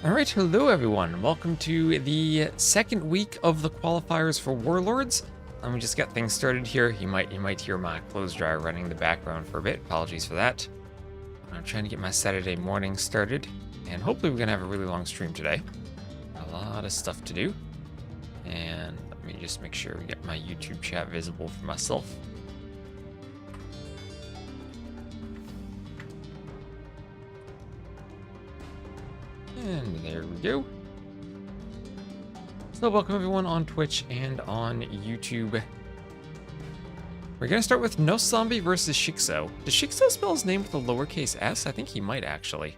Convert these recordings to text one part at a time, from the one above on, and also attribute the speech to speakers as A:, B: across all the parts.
A: Alright, hello everyone. Welcome to the second week of the qualifiers for Warlords. Let me just get things started here. You might hear my clothes dryer running in the background for a bit. Apologies for that. I'm trying to get my Saturday morning started, and hopefully we're gonna have a really long stream today. A lot of stuff to do. And let me just make sure we get my YouTube chat visible for myself. And there we go. So welcome everyone on Twitch and on YouTube. We're gonna start with Noszombie versus shiXo. Does shiXo spell his name with a lowercase s? I think he might actually.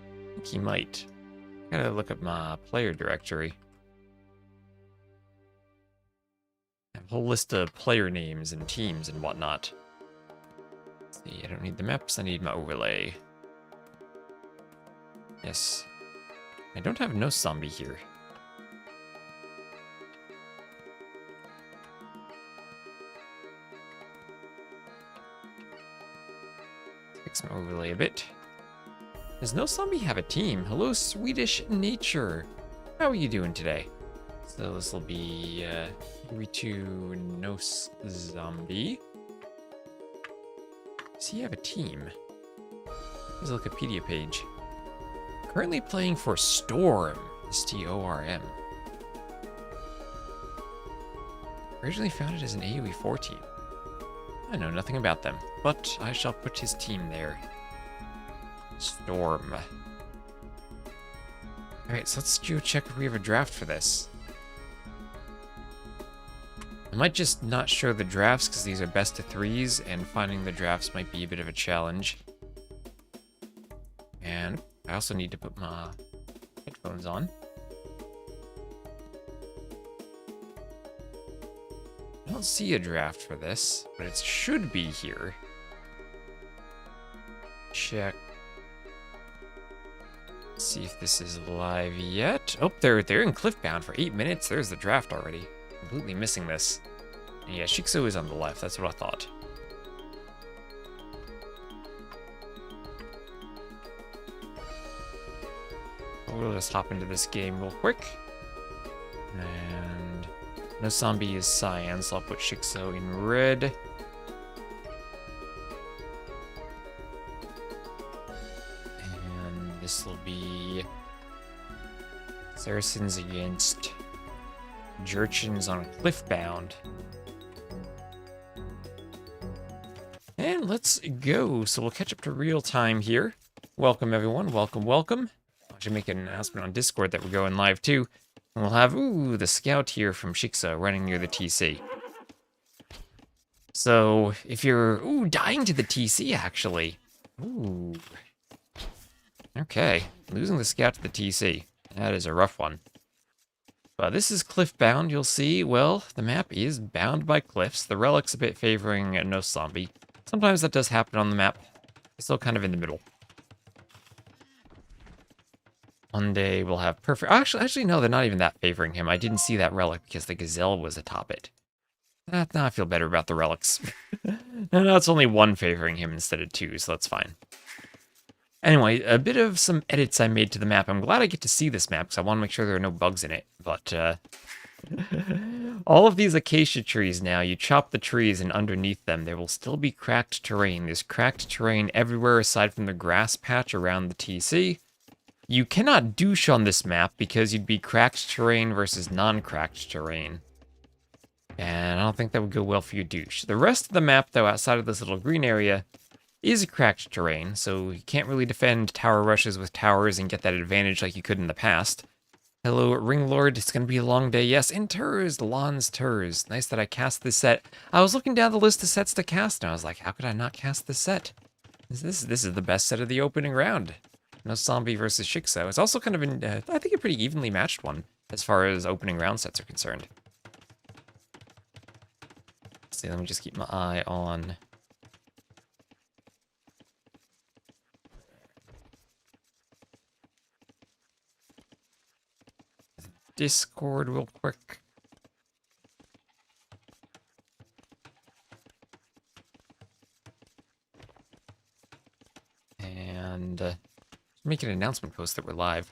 A: I think he might. Gotta look up my player directory. I have a whole list of player names and teams and whatnot. Let's see, I don't need the maps, I need my overlay. Yes. I don't have Noszombie here. Fix my overlay a bit. Does Noszombie have a team? Hello, Swedish Nature. How are you doing today? So this will be 3-2 Noszombie. Does he have a team? Here's a Wikipedia page. Currently playing for Storm, S-T-O-R-M. Originally founded as an AoE 4 team. I know nothing about them, but I shall put his team there. Storm. Alright, so let's go check if we have a draft for this. I might just not show the drafts because these are best of threes, and finding the drafts might be a bit of a challenge. And I also need to put my headphones on. I don't see a draft for this, but it should be here. Check. See if this is live yet. Oh, they're in Cliffbound for 8 minutes. There's the draft already. Completely missing this. And yeah, shiXo is on the left. That's what I thought. We'll just hop into this game real quick. And Noszombie is cyan, so I'll put shiXo in red. And this will be Saracens against Jerchins on Cliffbound. And let's go. So we'll catch up to real time here. Welcome everyone, welcome. I should make an announcement on Discord that we're going live too. And we'll have, the scout here from shiXo running near the TC. So, if you're, dying to the TC actually. Okay, losing the scout to the TC. That is a rough one. But this is Cliffbound, you'll see. Well, the map is bound by cliffs. The relic's a bit favoring Noszombie. Sometimes that does happen on the map. It's still kind of in the middle. One day we'll have perfect... Actually, no, they're not even that favoring him. I didn't see that relic because the gazelle was atop it. Now I feel better about the relics. No, it's only one favoring him instead of two, so that's fine. Anyway, a bit of some edits I made to the map. I'm glad I get to see this map because I want to make sure there are no bugs in it. But all of these acacia trees now, you chop the trees and underneath them there will still be cracked terrain. There's cracked terrain everywhere aside from the grass patch around the TC. You cannot douche on this map because you'd be cracked terrain versus non-cracked terrain. And I don't think that would go well for you douche. The rest of the map, though, outside of this little green area, is cracked terrain, so you can't really defend tower rushes with towers and get that advantage like you could in the past. Hello, Ringlord. It's going to be a long day. Yes, in Turs, Lons Turs. Nice that I cast this set. I was looking down the list of sets to cast, and I was like, how could I not cast this set? This is the best set of the opening round. Noszombie versus shiXo. It's also kind of I think a pretty evenly matched one as far as opening round sets are concerned. Let's see, let me just keep my eye on Discord real quick. And make an announcement post that we're live.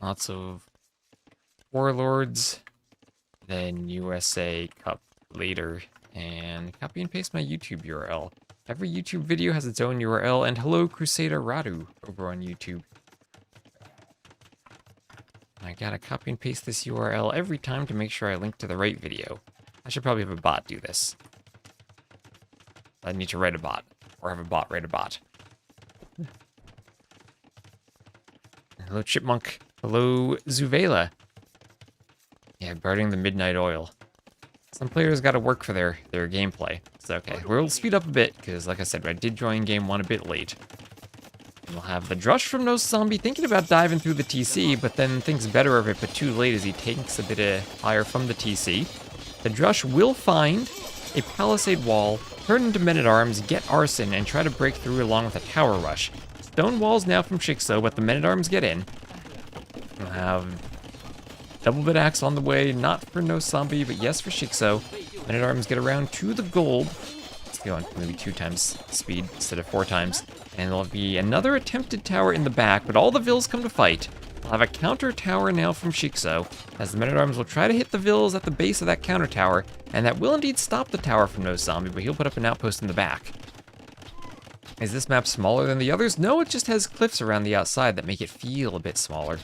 A: Lots of Warlords. Then USA Cup later. And copy and paste my YouTube URL. Every YouTube video has its own URL. And hello, Crusader Radu over on YouTube. I gotta copy and paste this URL every time to make sure I link to the right video. I should probably have a bot do this. I need to write a bot. Or have a bot write a bot. Hello, Chipmunk. Hello, Zuvela. Yeah, guarding the midnight oil. Some players gotta work for their gameplay. It's okay. We'll speed up a bit, because like I said, I did join game 1 a bit late. We'll have the Drush from Noszombie thinking about diving through the TC, but then thinks better of it, but too late as he takes a bit of fire from the TC. The Drush will find a palisade wall, turn into men-at-arms, get arson, and try to break through along with a tower rush. Stone walls now from shiXo, but the men-at-arms get in. We'll have double bit axe on the way, not for Noszombie, but yes for shiXo. Men-at-arms get around to the gold. Let's go on maybe 2 times speed instead of 4 times. And there'll be another attempted tower in the back, but all the vills come to fight. We'll have a counter tower now from shiXo, as the men-at-arms will try to hit the vills at the base of that counter tower, and that will indeed stop the tower from Noszombie, but he'll put up an outpost in the back. Is this map smaller than the others? No, it just has cliffs around the outside that make it feel a bit smaller.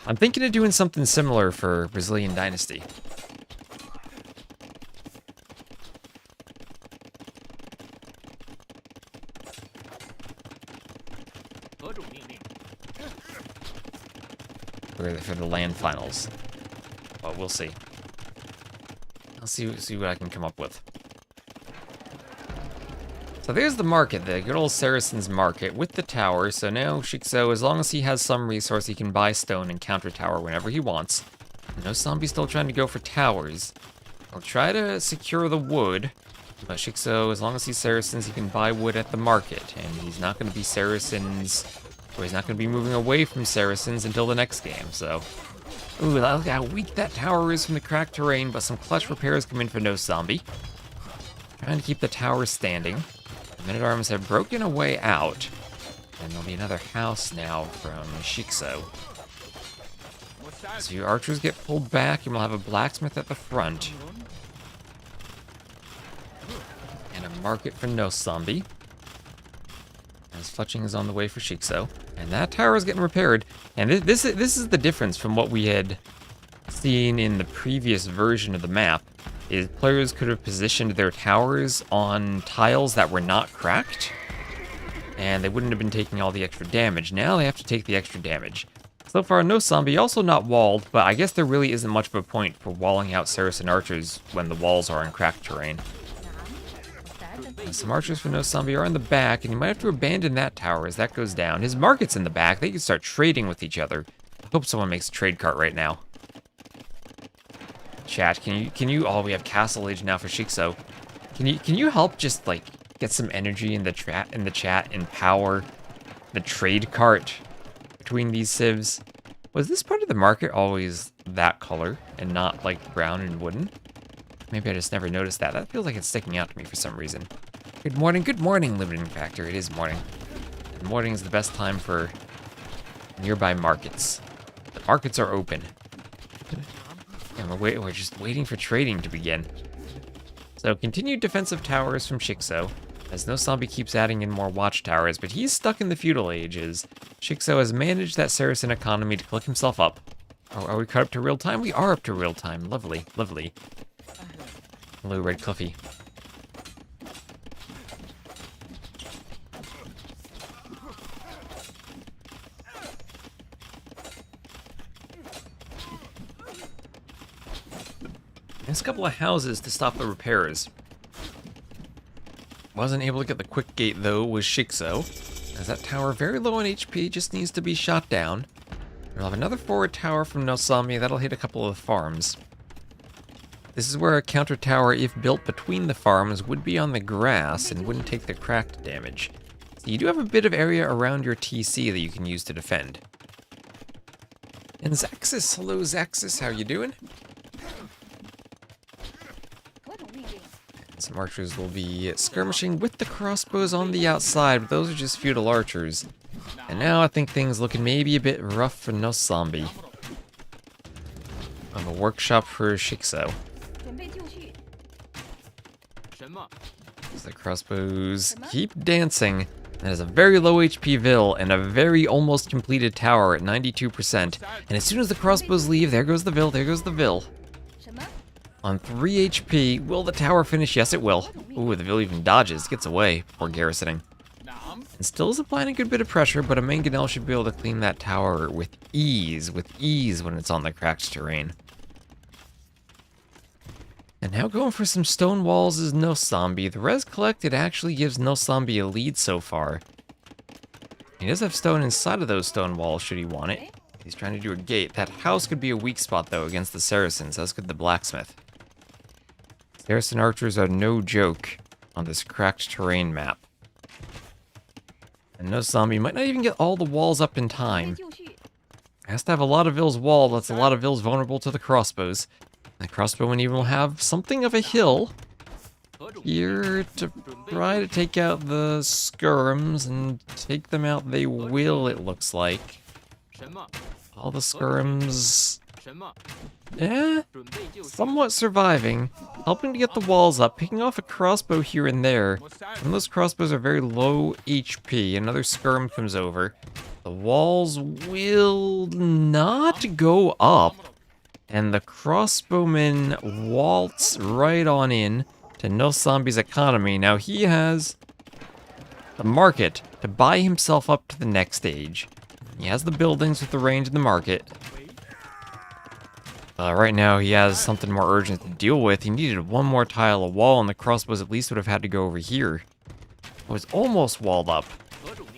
A: I'm thinking of doing something similar for Brazilian Dynasty. For the land finals. But we'll see. I'll see what I can come up with. So there's the market, the good old Saracen's market with the tower. So now shiXo, as long as he has some resource, he can buy stone and counter tower whenever he wants. Noszombie's still trying to go for towers. He'll try to secure the wood, but shiXo, as long as he's Saracens, he can buy wood at the market, and he's not going to be Saracens, or he's not going to be moving away from Saracens until the next game. So, ooh, look how weak that tower is from the cracked terrain, but some clutch repairs come in for Noszombie. Trying to keep the tower standing. The men-at-arms have broken a way out. And there'll be another house now from shiXo. So your archers get pulled back, and we'll have a blacksmith at the front. And a market for Noszombie. As fletching is on the way for shiXo. And that tower is getting repaired. And this is the difference from what we had seen in the previous version of the map. Is players could have positioned their towers on tiles that were not cracked, and they wouldn't have been taking all the extra damage. Now they have to take the extra damage. So far, Noszombie also not walled, but I guess there really isn't much of a point for walling out Saracen archers when the walls are in cracked terrain. And some archers for Noszombie are in the back, and you might have to abandon that tower as that goes down. His market's in the back. They can start trading with each other. I hope someone makes a trade cart right now. Chat, can you? Oh, we have Castle Age now for shiXo. Can you help just like get some energy in the chat and power the trade cart between these civs? Was this part of the market always that color and not like brown and wooden? Maybe I just never noticed that. That feels like it's sticking out to me for some reason. Good morning, Limiting Factor. It is morning. And morning is the best time for nearby markets. The markets are open. And we're just waiting for trading to begin. So continued defensive towers from shiXo, as Noszombie keeps adding in more watchtowers, but he's stuck in the feudal ages. shiXo has managed that Saracen economy to click himself up. Oh, are we caught up to real time? We are up to real time. Lovely, lovely. Hello, Red Cliffy. There's a couple of houses to stop the repairs. Wasn't able to get the quick gate though with shiXo, as that tower very low on HP just needs to be shot down. We'll have another forward tower from Noszombie that'll hit a couple of the farms. This is where a counter tower, if built between the farms, would be on the grass and wouldn't take the cracked damage. So you do have a bit of area around your TC that you can use to defend. And Zaxis, hello Zaxis, how you doing? Some archers will be skirmishing with the crossbows on the outside, but those are just feudal archers. And now I think things looking maybe a bit rough for Noszombie. of a workshop for shiXo. As the crossbows keep dancing. That is a very low HP Vil and a very almost completed tower at 92%. And as soon as the crossbows leave, there goes the Vil, there goes the Vil. On 3 HP, will the tower finish? Yes, it will. Ooh, the Vil even dodges, gets away before garrisoning. And still is applying a good bit of pressure, but a mangonel should be able to clean that tower with ease when it's on the cracked terrain. And now going for some stone walls is Noszombie. The res collected actually gives Noszombie a lead so far. He does have stone inside of those stone walls should he want it. He's trying to do a gate. That house could be a weak spot though against the Saracens, as could the blacksmith. Saracen archers are no joke on this cracked terrain map. And Noszombie might not even get all the walls up in time. Has to have a lot of Vils walled, that's a lot of Vils vulnerable to the crossbows. The crossbowmen even will have something of a hill here to try to take out the skirms, and take them out they will, it looks like. All the skirms, somewhat surviving, helping to get the walls up, picking off a crossbow here and there. And those crossbows are very low HP. Another skirm comes over. The walls will not go up. And the crossbowmen waltz right on in to Nosombie's economy. Now he has the market to buy himself up to the next stage. He has the buildings with the range in the market. Right now he has something more urgent to deal with. He needed one more tile of wall, and the crossbows at least would have had to go over here. It was almost walled up.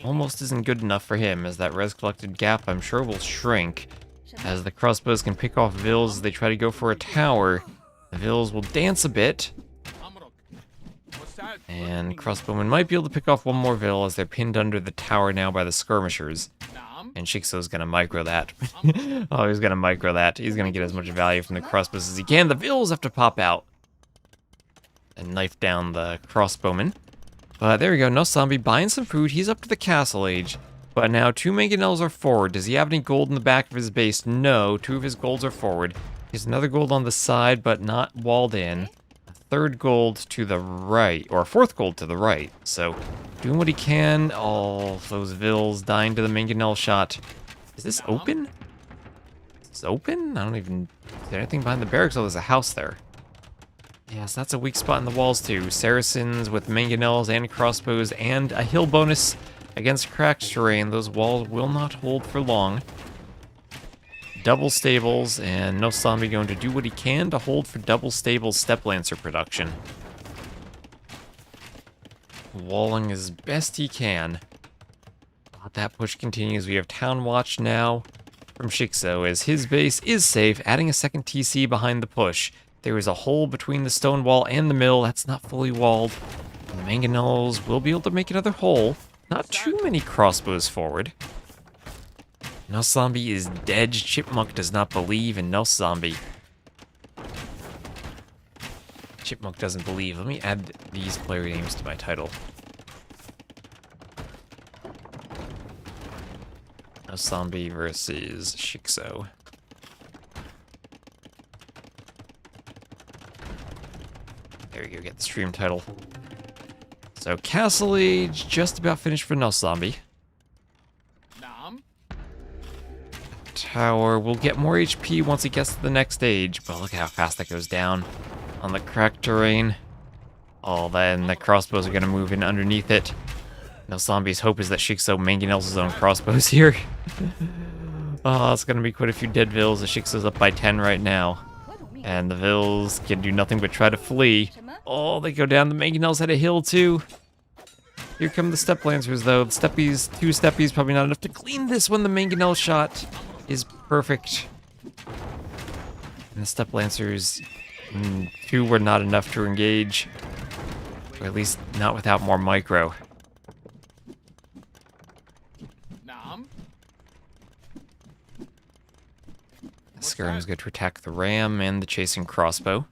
A: Almost isn't good enough for him, as that res collected gap I'm sure will shrink. As the crossbows can pick off Vils as they try to go for a tower. The Vils will dance a bit. And crossbowmen might be able to pick off one more Vil as they're pinned under the tower now by the skirmishers. And shiXo's gonna micro that. Oh, he's gonna micro that. He's gonna get as much value from the crossbows as he can. The Vils have to pop out and knife down the crossbowmen. But there we go, Noszombie buying some food. He's up to the castle age. But now 2 mangonels are forward. Does he have any gold in the back of his base? No, 2 of his golds are forward. He has another gold on the side, but not walled in. A 3rd gold to the right, or a 4th gold to the right. So, doing what he can. All those Vils dying to the mangonel shot. Is this open? Is this open? I don't even... Is there anything behind the barracks? Oh, there's a house there. Yes, that's a weak spot in the walls too. Saracens with mangonels and crossbows and a hill bonus. Against cracked terrain, those walls will not hold for long. Double stables, and Noszombie going to do what he can to hold for double stable step lancer production. Walling as best he can. But that push continues. We have Town Watch now from shiXo, as his base is safe, adding a second TC behind the push. There is a hole between the stone wall and the mill. That's not fully walled. And the mangonels will be able to make another hole. Not too many crossbows forward. Noszombie is dead. Chipmunk does not believe in Noszombie. Chipmunk doesn't believe. Let me add these player names to my title. Noszombie versus shiXo. There you go, get the stream title. So, Castle Age, just about finished for Noszombie. Tower will get more HP once he gets to the next stage, but look how fast that goes down on the cracked terrain. Oh, then the crossbows are going to move in underneath it. Nosombie's hope is that shiXo mangonels his own crossbows here. Oh, it's going to be quite a few dead Vils. The shiXo's up by 10 right now. And the Vils can do nothing but try to flee. Oh, they go down. The mangonels had a hill too. Here come the step lancers though. The steppies, 2 steppies, probably not enough to clean this one. The mangonel shot is perfect. And the step lancers, 2 were not enough to engage. Or at least not without more micro. Skirm's good to attack the ram and the chasing crossbow.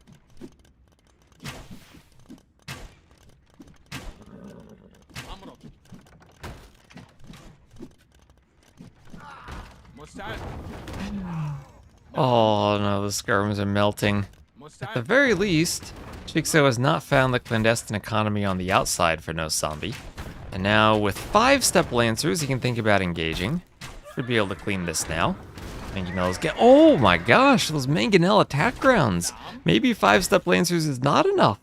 A: Oh no, the skirms are melting. At the very least, shiXo has not found the clandestine economy on the outside for Noszombie. And now, with 5 step lancers, he can think about engaging. Should be able to clean this now. Mangonel's get. Oh my gosh, those Mangonel attack grounds. Maybe 5 step lancers is not enough.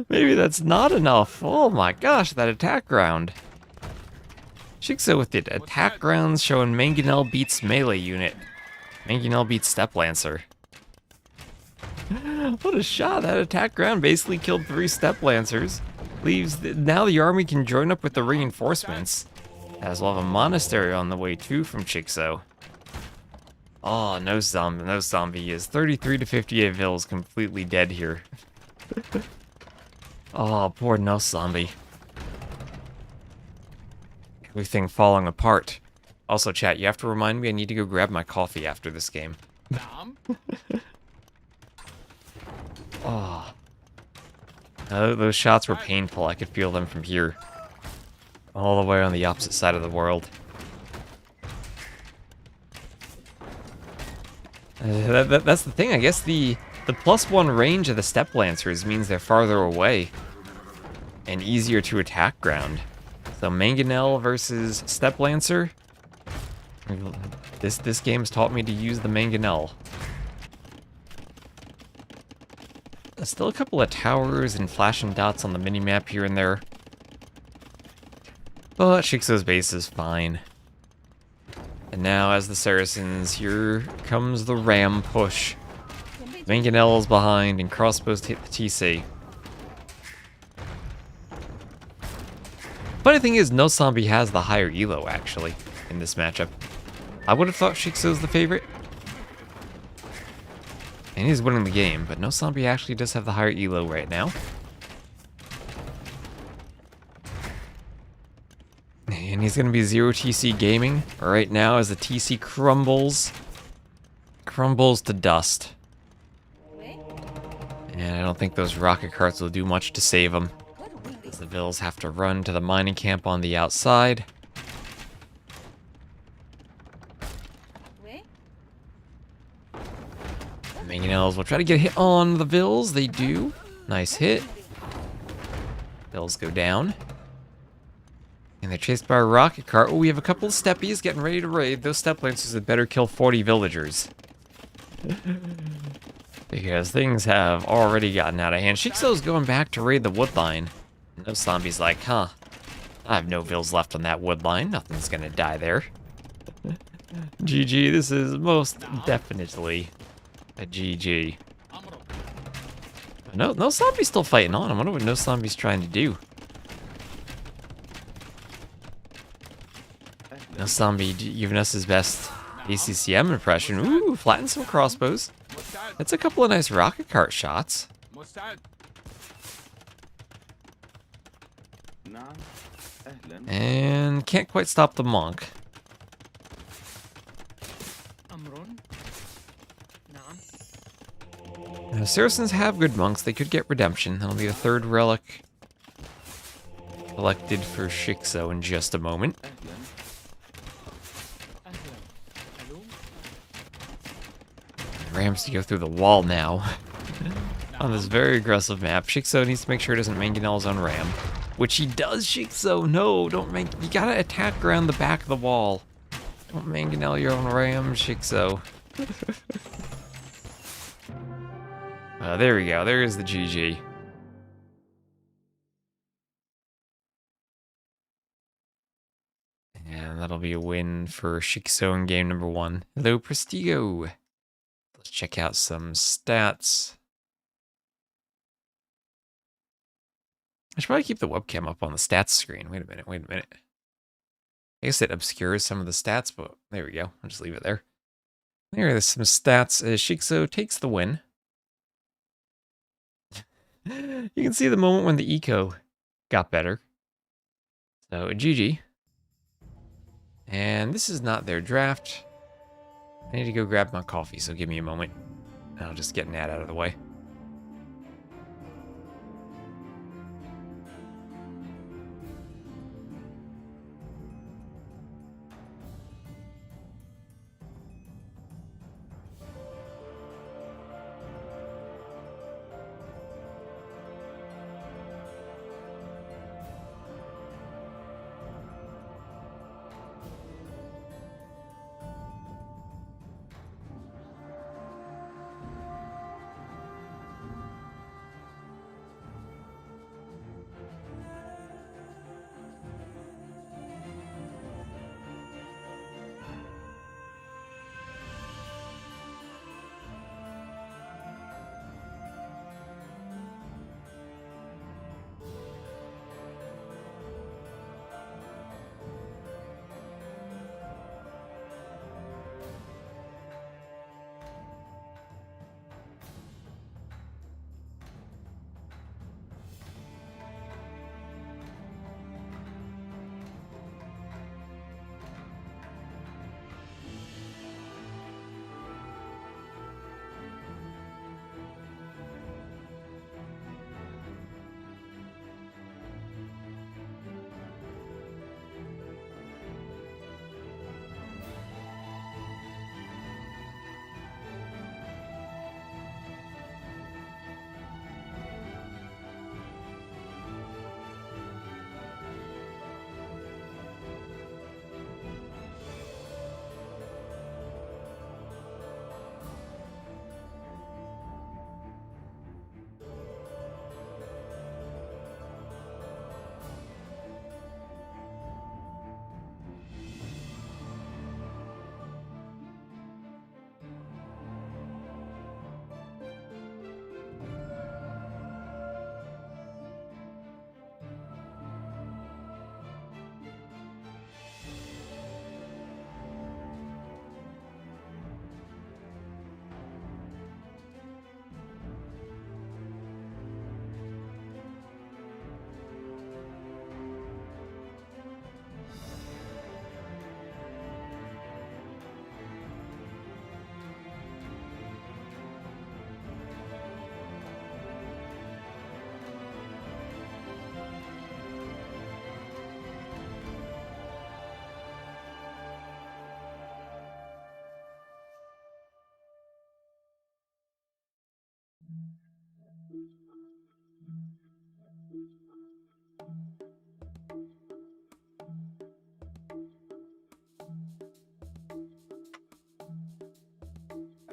A: Maybe that's not enough. Oh my gosh, that attack ground. shiXo with the attack grounds showing Mangonel beats melee unit. Mangonel beats step lancer. What a shot. That attack ground basically killed 3 step lancers. Now the army can join up with the reinforcements. As well have a monastery on the way too from shiXo. Oh, Noszombie is 33 to 58 vills completely dead here. Oh, poor Noszombie. Everything falling apart. Also, chat, you have to remind me I need to go grab my coffee after this game. Oh. Those shots were painful. I could feel them from here. All the way on the opposite side of the world. That's the thing. I guess the +1 range of the step lancers means they're farther away. And easier to attack ground. So Mangonel versus step lancer. This game's taught me to use the Mangonel. Still a couple of towers and flashing dots on the minimap here and there. But shiXo's base is fine. And now, as the Saracens, here comes the ram push. Mangonel's behind, and crossbows hit the TC. Funny thing is, Noszombie has the higher elo, actually, in this matchup. I would have thought shiXo's the favorite. And he's winning the game, but Noszombie actually does have the higher elo right now. And he's going to be 0 TC gaming right now as the TC crumbles to dust. And I don't think those rocket carts will do much to save him. As the Vills have to run to the mining camp on the outside. The Mangonels will try to get a hit on the Vills. They do. Nice hit. Vills go down. And they're chased by a rocket cart. Oh, we have a couple of steppies getting ready to raid. Those step lancers had better kill 40 villagers. Because things have already gotten out of hand. shiXo's going back to raid the wood line. And Noszombie's like, huh, I have no vills left on that wood line. Nothing's gonna die there. GG, this is most definitely a GG. No, Noszombie's still fighting on. I wonder what Noszombie's trying to do. Noszombie giving us his best ACCM impression. Ooh, flatten some crossbows. That's a couple of nice rocket cart shots. And can't quite stop the monk. Now, Saracens have good monks. They could get redemption. That'll be the 3rd relic collected for shiXo in just a moment. Rams to go through the wall now. On this very aggressive map. shiXo needs to make sure he doesn't mangonel his own ram. Which he does, shiXo. No, don't make... You gotta attack around the back of the wall. Don't mangonel your own ram, shiXo. There we go. There is the GG. And that'll be a win for shiXo in game number 1. Hello, Prestigo. Let's check out some stats. I should probably keep the webcam up on the stats screen. Wait a minute. I guess it obscures some of the stats, but there we go. I'll just leave it there. There are some stats as shiXo takes the win. You can see the moment when the eco got better. So, GG. And this is not their draft. I need to go grab my coffee, so give me a moment. I'll just get an ad out of the way.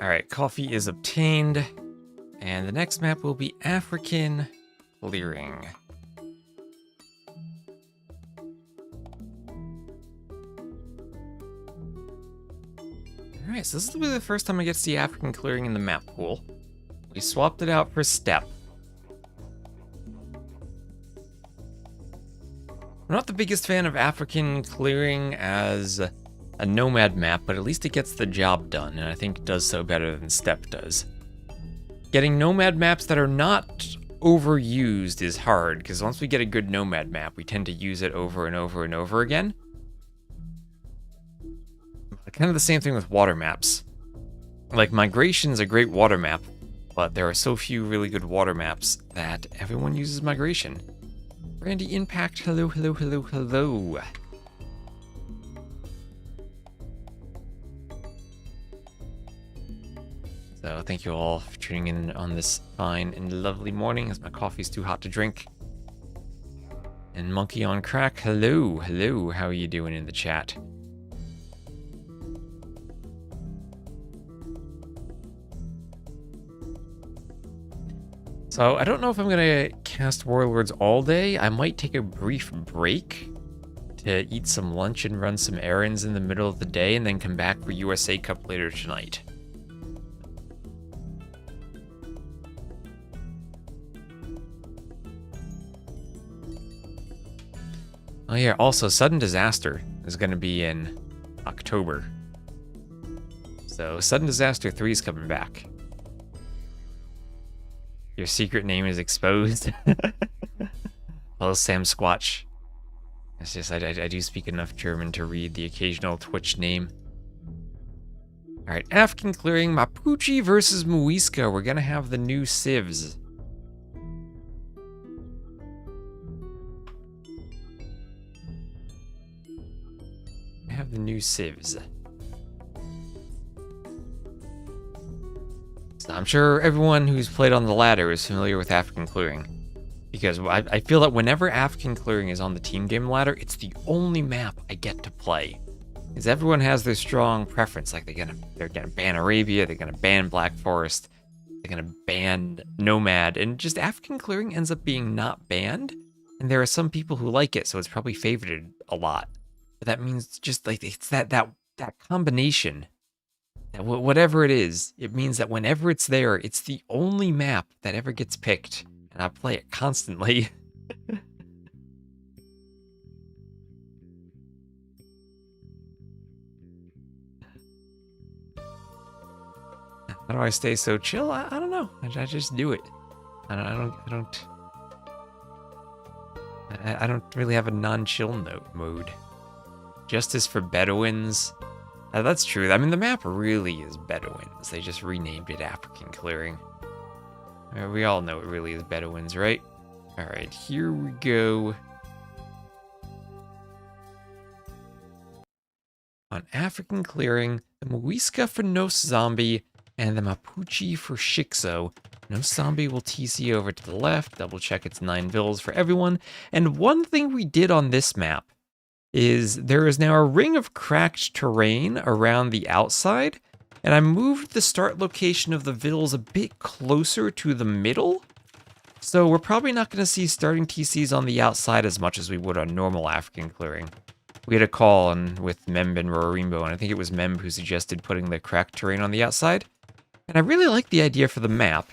A: Alright, coffee is obtained. And the next map will be African Clearing. Alright, so this will be the first time I get to see African Clearing in the map pool. We swapped it out for Steppe. I'm not the biggest fan of African Clearing as a nomad map, but at least it gets the job done, and I think it does so better than Steppe does. Getting nomad maps that are not overused is hard, because once we get a good nomad map, we tend to use it over and over and over again. Kind of the same thing with water maps. Like, Migration's a great water map, but there are so few really good water maps that everyone uses Migration. Randy Impact, hello, hello, hello, hello. So thank you all for tuning in on this fine and lovely morning as my coffee's too hot to drink. And Monkey on Crack, hello, hello, how are you doing in the chat? So I don't know if I'm gonna cast Warlords all day. I might take a brief break to eat some lunch and run some errands in the middle of the day and then come back for USA Cup later tonight. Oh yeah, also Sudden Disaster is gonna be in October. So Sudden Disaster 3 is coming back. Your secret name is exposed. Hello, Sam Squatch. It's just, I do speak enough German to read the occasional Twitch name. Alright, African Clearing, Mapuche versus Muisca. We're gonna have the new civs. I have the new civs. I'm sure everyone who's played on the ladder is familiar with African Clearing, because I feel that whenever African Clearing is on the team game ladder, it's the only map I get to play. Because everyone has their strong preference, like they're gonna ban Arabia, they're gonna ban Black Forest, they're gonna ban Nomad, and just African Clearing ends up being not banned, and there are some people who like it, so it's probably favorited a lot. But that means just like it's that combination. Whatever it is, it means that whenever it's there, it's the only map that ever gets picked, and I play it constantly. How do I stay so chill? I don't know. I just do it. I don't really have a non-chill mode. Justice for Bedouins. That's true. I mean, the map really is Bedouins. They just renamed it African Clearing. We all know it really is Bedouins, right? Alright, here we go. On African Clearing, the Muisca for Noszombie, and the Mapuche for shiXo. Noszombie will TC over to the left, double check it's 9 vills for everyone. And one thing we did on this map is there is now a ring of cracked terrain around the outside, and I moved the start location of the vills a bit closer to the middle, so we're probably not going to see starting TCs on the outside as much as we would on normal African Clearing. We had a call with Memb and Rorimbo, and I think it was Memb who suggested putting the cracked terrain on the outside, and I really like the idea for the map,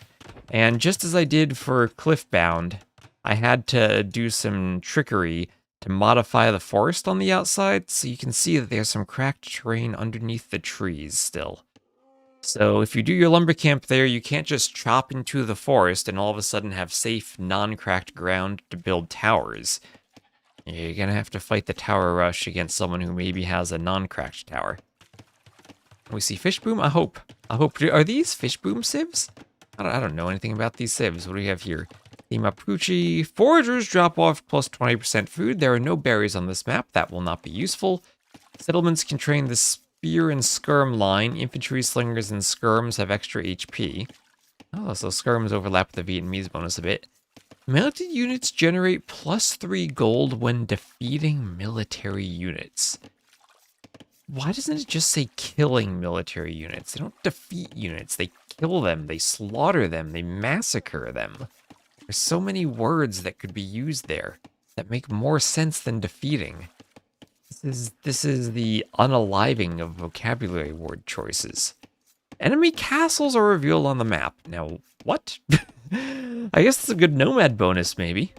A: and just as I did for Cliffbound, I had to do some trickery to modify the forest on the outside, so you can see that there's some cracked terrain underneath the trees still. So if you do your lumber camp there, you can't just chop into the forest and all of a sudden have safe, non-cracked ground to build towers. You're gonna have to fight the tower rush against someone who maybe has a non-cracked tower. We see Fishboom? I hope. Are these Fishboom civs? I don't know anything about these civs. What do we have here? The Mapuche foragers drop off plus 20% food. There are no berries on this map. That will not be useful. Settlements can train the spear and skirm line. Infantry, slingers, and skirms have extra HP. Oh, so skirms overlap with the Vietnamese bonus a bit. Mounted units generate plus 3 gold when defeating military units. Why doesn't it just say killing military units? They don't defeat units. They kill them. They slaughter them. They massacre them. There's so many words that could be used there that make more sense than defeating. This is the unaliving of vocabulary word choices. Enemy castles are revealed on the map. Now, what? I guess it's a good nomad bonus, maybe.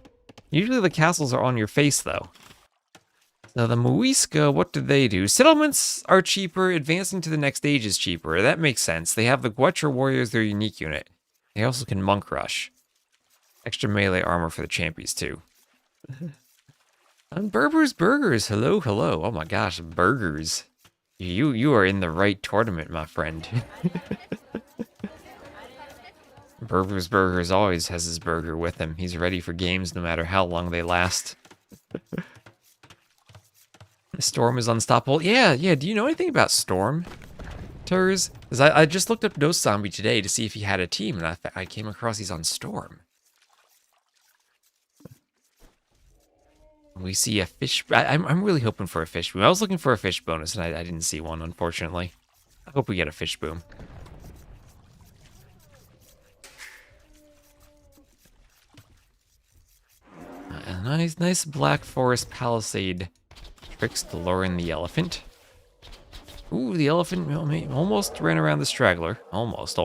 A: Usually the castles are on your face, though. So the Muisca, what do they do? Settlements are cheaper. Advancing to the next stage is cheaper. That makes sense. They have the Guetra Warriors, their unique unit. They also can Monk Rush. Extra melee armor for the champions, too. And Berber's Burgers. Hello, hello. Oh my gosh, burgers. You are in the right tournament, my friend. Berber's Burgers always has his burger with him. He's ready for games no matter how long they last. Storm is unstoppable. Yeah. Do you know anything about Storm, Turs? Because I just looked up Noszombie today to see if he had a team, and I came across he's on Storm. We see a fish. I'm really hoping for a fish boom. I was looking for a fish bonus, and I didn't see one, unfortunately. I hope we get a fish boom. A nice Black Forest Palisade tricks to lure in the elephant. Ooh, the elephant almost ran around the straggler. Almost.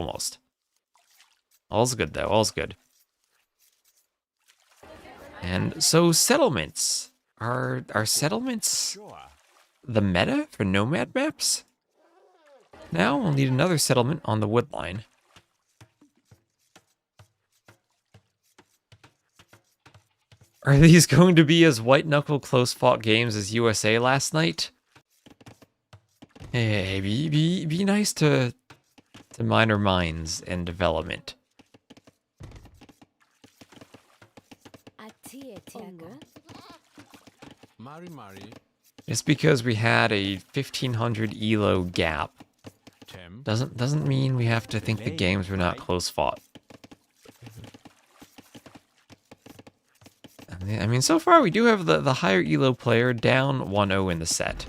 A: All's good, though. All's good. And so settlements. Are settlements the meta for nomad maps? Now we'll need another settlement on the wood line. Are these going to be as white-knuckle close-fought games as USA last night? Hey, be nice to minor minds and development. Just because we had a 1500 elo gap doesn't mean we have to think the games were not close-fought. I mean, so far we do have the higher elo player down 1-0 in the set.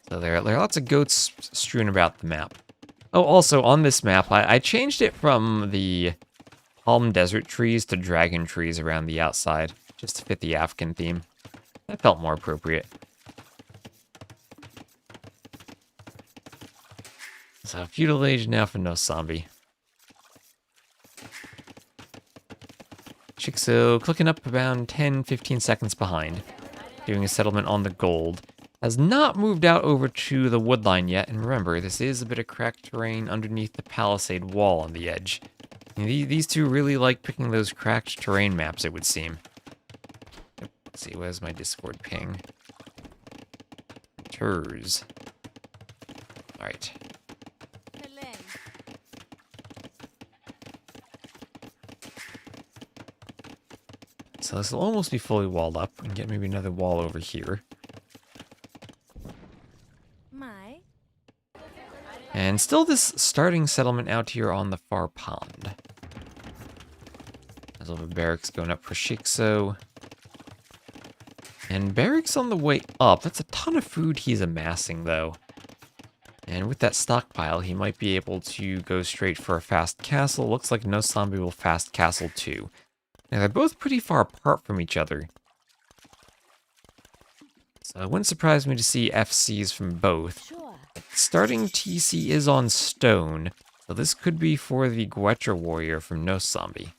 A: So there are lots of goats strewn about the map. Oh, also on this map, I changed it from the palm desert trees to dragon trees around the outside, just to fit the African theme. That felt more appropriate. So feudal age now for Noszombie. shiXo clicking up around 10-15 seconds behind, doing a settlement on the gold. Has not moved out over to the woodline yet, and remember, this is a bit of cracked terrain underneath the palisade wall on the edge. And these two really like picking those cracked terrain maps, it would seem. Let's see, where's my Discord ping? Turs. Alright. So this will almost be fully walled up. We can get maybe another wall over here. And still this starting settlement out here on the far pond. There's a little barracks going up for shiXo. And barracks on the way up. That's a ton of food he's amassing, though. And with that stockpile, he might be able to go straight for a fast castle. Looks like Noszombie will fast castle too. Now, they're both pretty far apart from each other. So it wouldn't surprise me to see FCs from both. Starting TC is on stone, so this could be for the Guetra Warrior from Noszombie.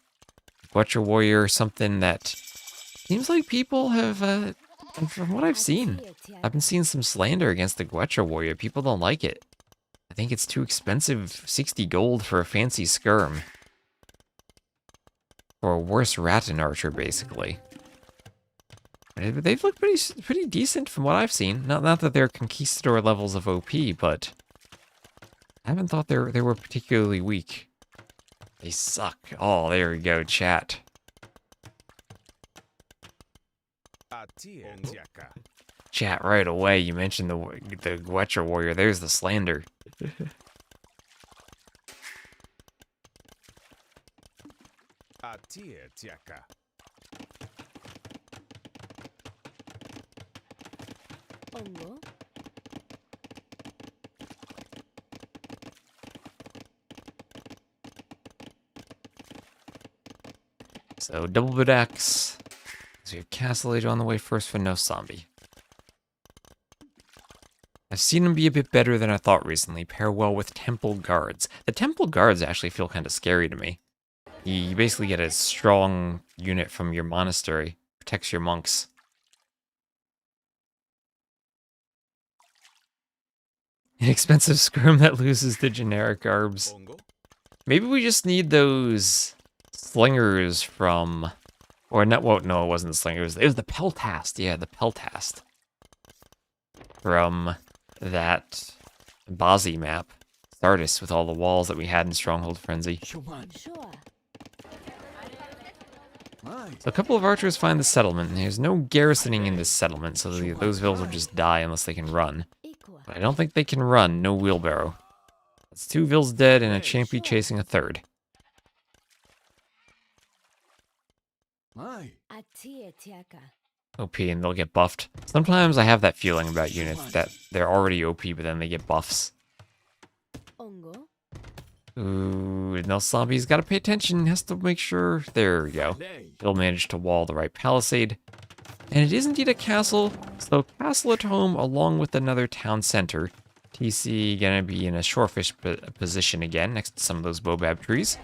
A: Guetra Warrior, something that seems like people have, from what I've seen, I've been seeing some slander against the Guetra Warrior. People don't like it. I think it's too expensive, 60 gold for a fancy skirm. Or a worse Rattan Archer, basically. They've looked pretty decent from what I've seen. Not that they're conquistador levels of OP, but I haven't thought they were particularly weak. They suck. Oh, there we go, chat. Chat right away. You mentioned the Guetra Warrior. There's the slander.
B: Ongo.
A: So double bid X. So we have Castle Age on the way first for Noszombie. I've seen him be a bit better than I thought recently, pair well with Temple Guards. The Temple Guards actually feel kind of scary to me. You basically get a strong unit from your monastery, protects your monks. Inexpensive skirm that loses to generic garbs. Maybe we just need those slingers from... Or not, well, no, it wasn't the slingers. It was the Peltast. Yeah, the Peltast. From that Bazi map. Stardust with all the walls that we had in Stronghold Frenzy.
B: Sure.
A: So a couple of archers find the settlement. There's no garrisoning in this settlement, so those vills will just die unless they can run. But I don't think they can run, no wheelbarrow. That's 2 vills dead and a champy chasing a third. OP and they'll get buffed. Sometimes I have that feeling about units that they're already OP but then they get buffs. Ooh, Noszombie's gotta pay attention, has to make sure. There we go. He'll manage to wall the right palisade. And it is indeed a castle, so castle at home along with another town center. TC gonna be in a shorefish position again next to some of those Bobab trees.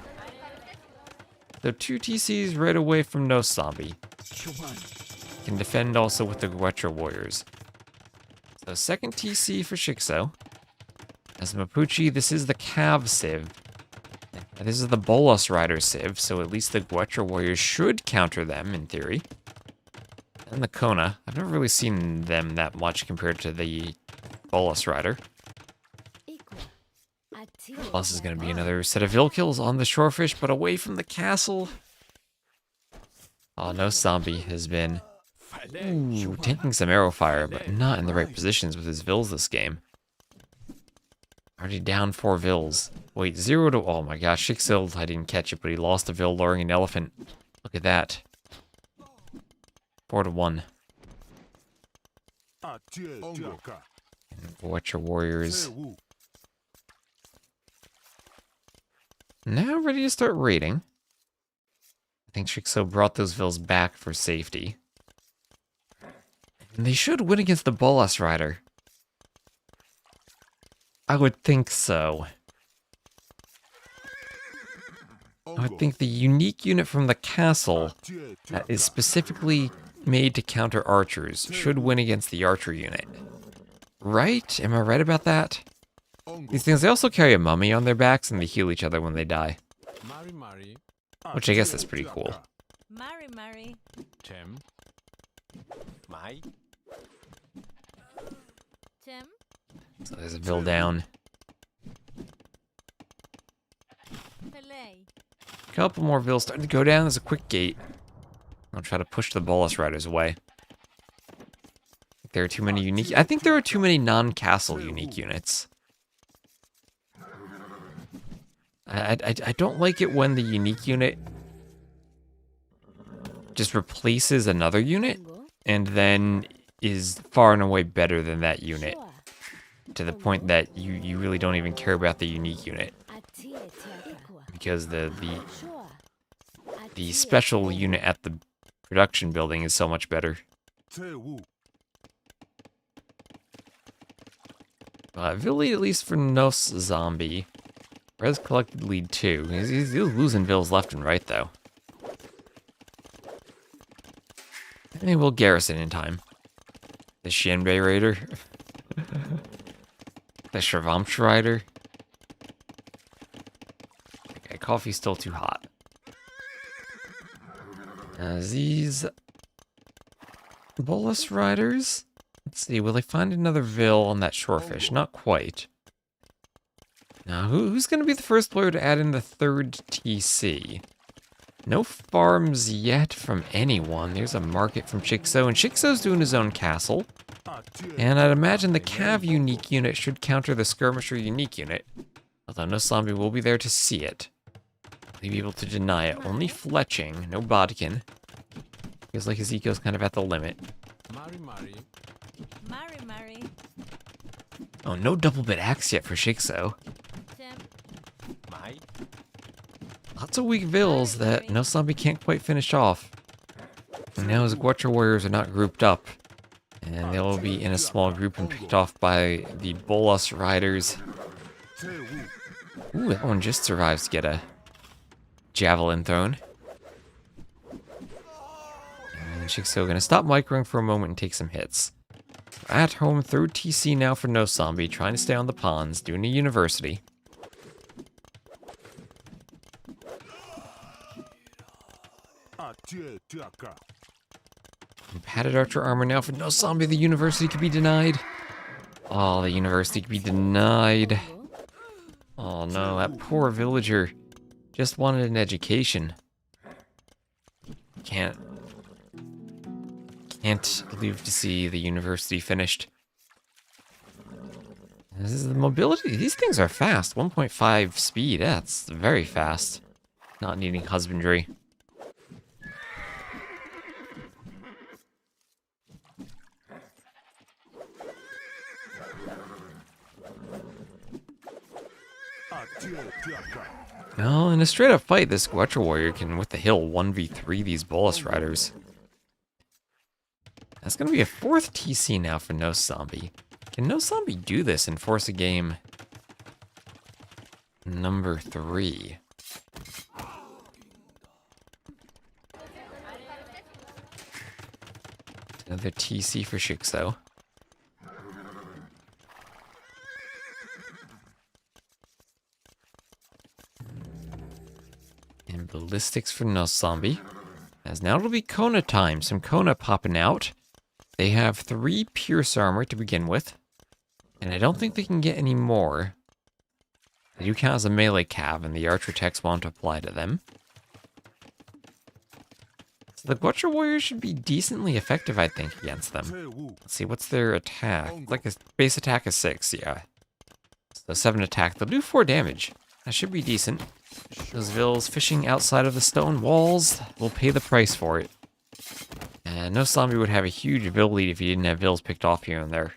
A: So 2 TCs right away from Noszombie. Can defend also with the Guetra warriors. So second TC for shiXo. As Mapuche, this is the Cav Civ. And this is the Bolas Rider Civ, so at least the Guetra warriors should counter them in theory. And the Kona. I've never really seen them that much compared to the Bolas Rider. Plus is going to be another set of Vill kills on the shorefish, but away from the castle. Oh, Noszombie has been taking some arrow fire, but not in the right positions with his Vills this game. Already down 4 Vills. Wait, 0 to... Oh my gosh, shiXo, I didn't catch it, but he lost a Vill luring an elephant. Look at that. 4 to 1. Watch your warriors. Now ready to start raiding. I think shiXo brought those Vills back for safety. And they should win against the Bolas Rider. I would think so. I would think the unique unit from the castle that is specifically made to counter archers should win against the archer unit. Right? Am I right about that? These things, they also carry a mummy on their backs and they heal each other when they die. Which I guess is pretty cool.
C: Tim.
A: So there's a Vill down. Couple more Vills starting to go down. There's a quick gate. I'll try to push the Bolas Riders away. There are too many unique... I think there are too many non-castle unique units. I don't like it when the unique unit just replaces another unit and then is far and away better than that unit. To the point that you really don't even care about the unique unit. Because the special unit at the production building is so much better. Vill lead at least for Noszombie. Res collected lead 2. He's losing Vills left and right though. Maybe we'll garrison in time. The Shenbei Raider. The Shravamsh Rider. Okay, coffee's still too hot. These Bolas Riders. Let's see, will they find another Vill on that shorefish? Not quite. Now, who's going to be the first player to add in the 3rd TC? No farms yet from anyone. There's a market from shiXo, and shiXo's doing his own castle. And I'd imagine the Cav unique unit should counter the Skirmisher unique unit. Although Noszombie will be there to see it. Will he be able to deny it? Only fletching, no bodkin. Feels like his eco's kind of at the limit. Oh, no double bit axe yet for shiXo. Lots of weak vills that Noszombie can't quite finish off. And now his Guacha warriors are not grouped up. And they'll be in a small group and picked off by the Bolas riders. Ooh, that one just survives to get a javelin thrown. And shiXo gonna stop microing for a moment and take some hits. At home, third TC now for Noszombie, trying to stay on the ponds, doing a university. And padded archer armor now for Noszombie. The university could be denied. Oh, the university could be denied. Oh no, that poor villager just wanted an education. Can't live to see the university finished. This is the mobility. These things are fast. 1.5 speed. That's very fast. Not needing husbandry. Well, in a straight up fight, this Guacha warrior can, with the hill, 1v3 these Bolas riders. That's going to be a fourth TC now for Noszombie. Can Noszombie do this and force a game number 3? Another TC for shiXo. And ballistics for Noszombie. As now it'll be Kona time. Some Kona popping out. They have 3 pierce armor to begin with. And I don't think they can get any more. They do count as a melee cav, and the archer techs won't apply to them. So the Guacha warriors should be decently effective, I think, against them. Let's see, what's their attack? Like a base attack is 6, yeah. So 7 attack. They'll do 4 damage. That should be decent. Those vills fishing outside of the stone walls will pay the price for it. And Noszombie would have a huge vill lead if he didn't have vills picked off here and there.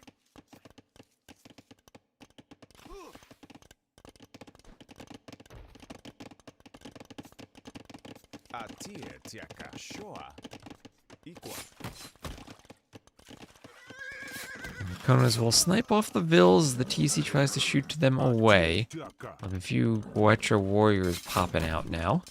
A: Konas will snipe off the vills. The TC tries to shoot to them away. With a few Guacha warriors popping out now.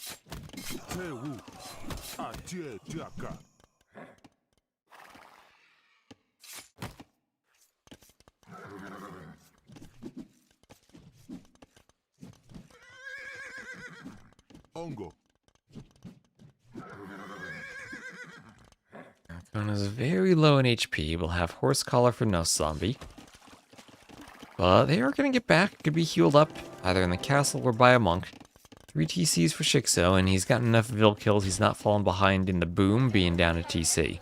A: Kona's very low in HP. We'll have Horse Collar for Noszombie. But they are going to get back. Could be healed up either in the castle or by a monk. 3 TCs for shiXo, and he's got enough vill kills. He's not falling behind in the boom, being down a TC.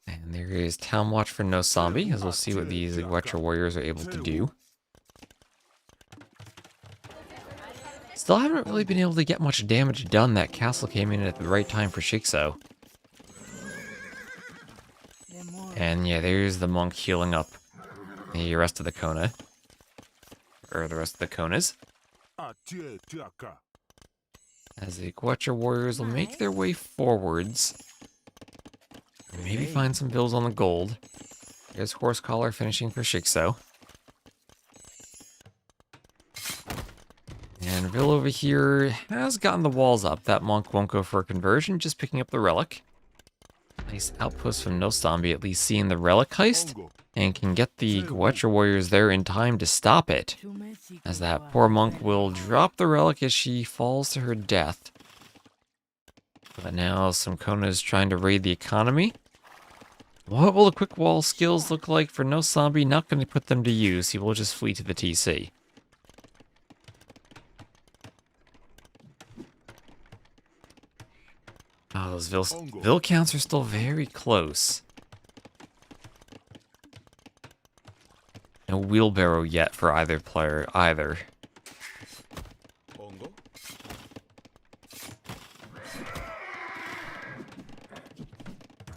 A: And there is Town Watch for Noszombie, as we'll see what these Guacha warriors are able to do. Still haven't really been able to get much damage done. That castle came in at the right time for shiXo. And yeah, there's the monk healing up the rest of the Kona. Or the rest of the Konas. As the Guacha warriors will make their way forwards. Maybe find some vills on the gold. There's Horse Collar finishing for shiXo. And vill over here has gotten the walls up. That monk won't go for a conversion, just picking up the relic. Nice outpost from Noszombie, at least seeing the relic heist. And can get the Guacha warriors there in time to stop it. As that poor monk will drop the relic as she falls to her death. But now some Konas trying to raid the economy. What will the quick wall skills look like for Noszombie? Not going to put them to use. He will just flee to the TC. Oh, those vill counts are still very close. No wheelbarrow yet for either player, either.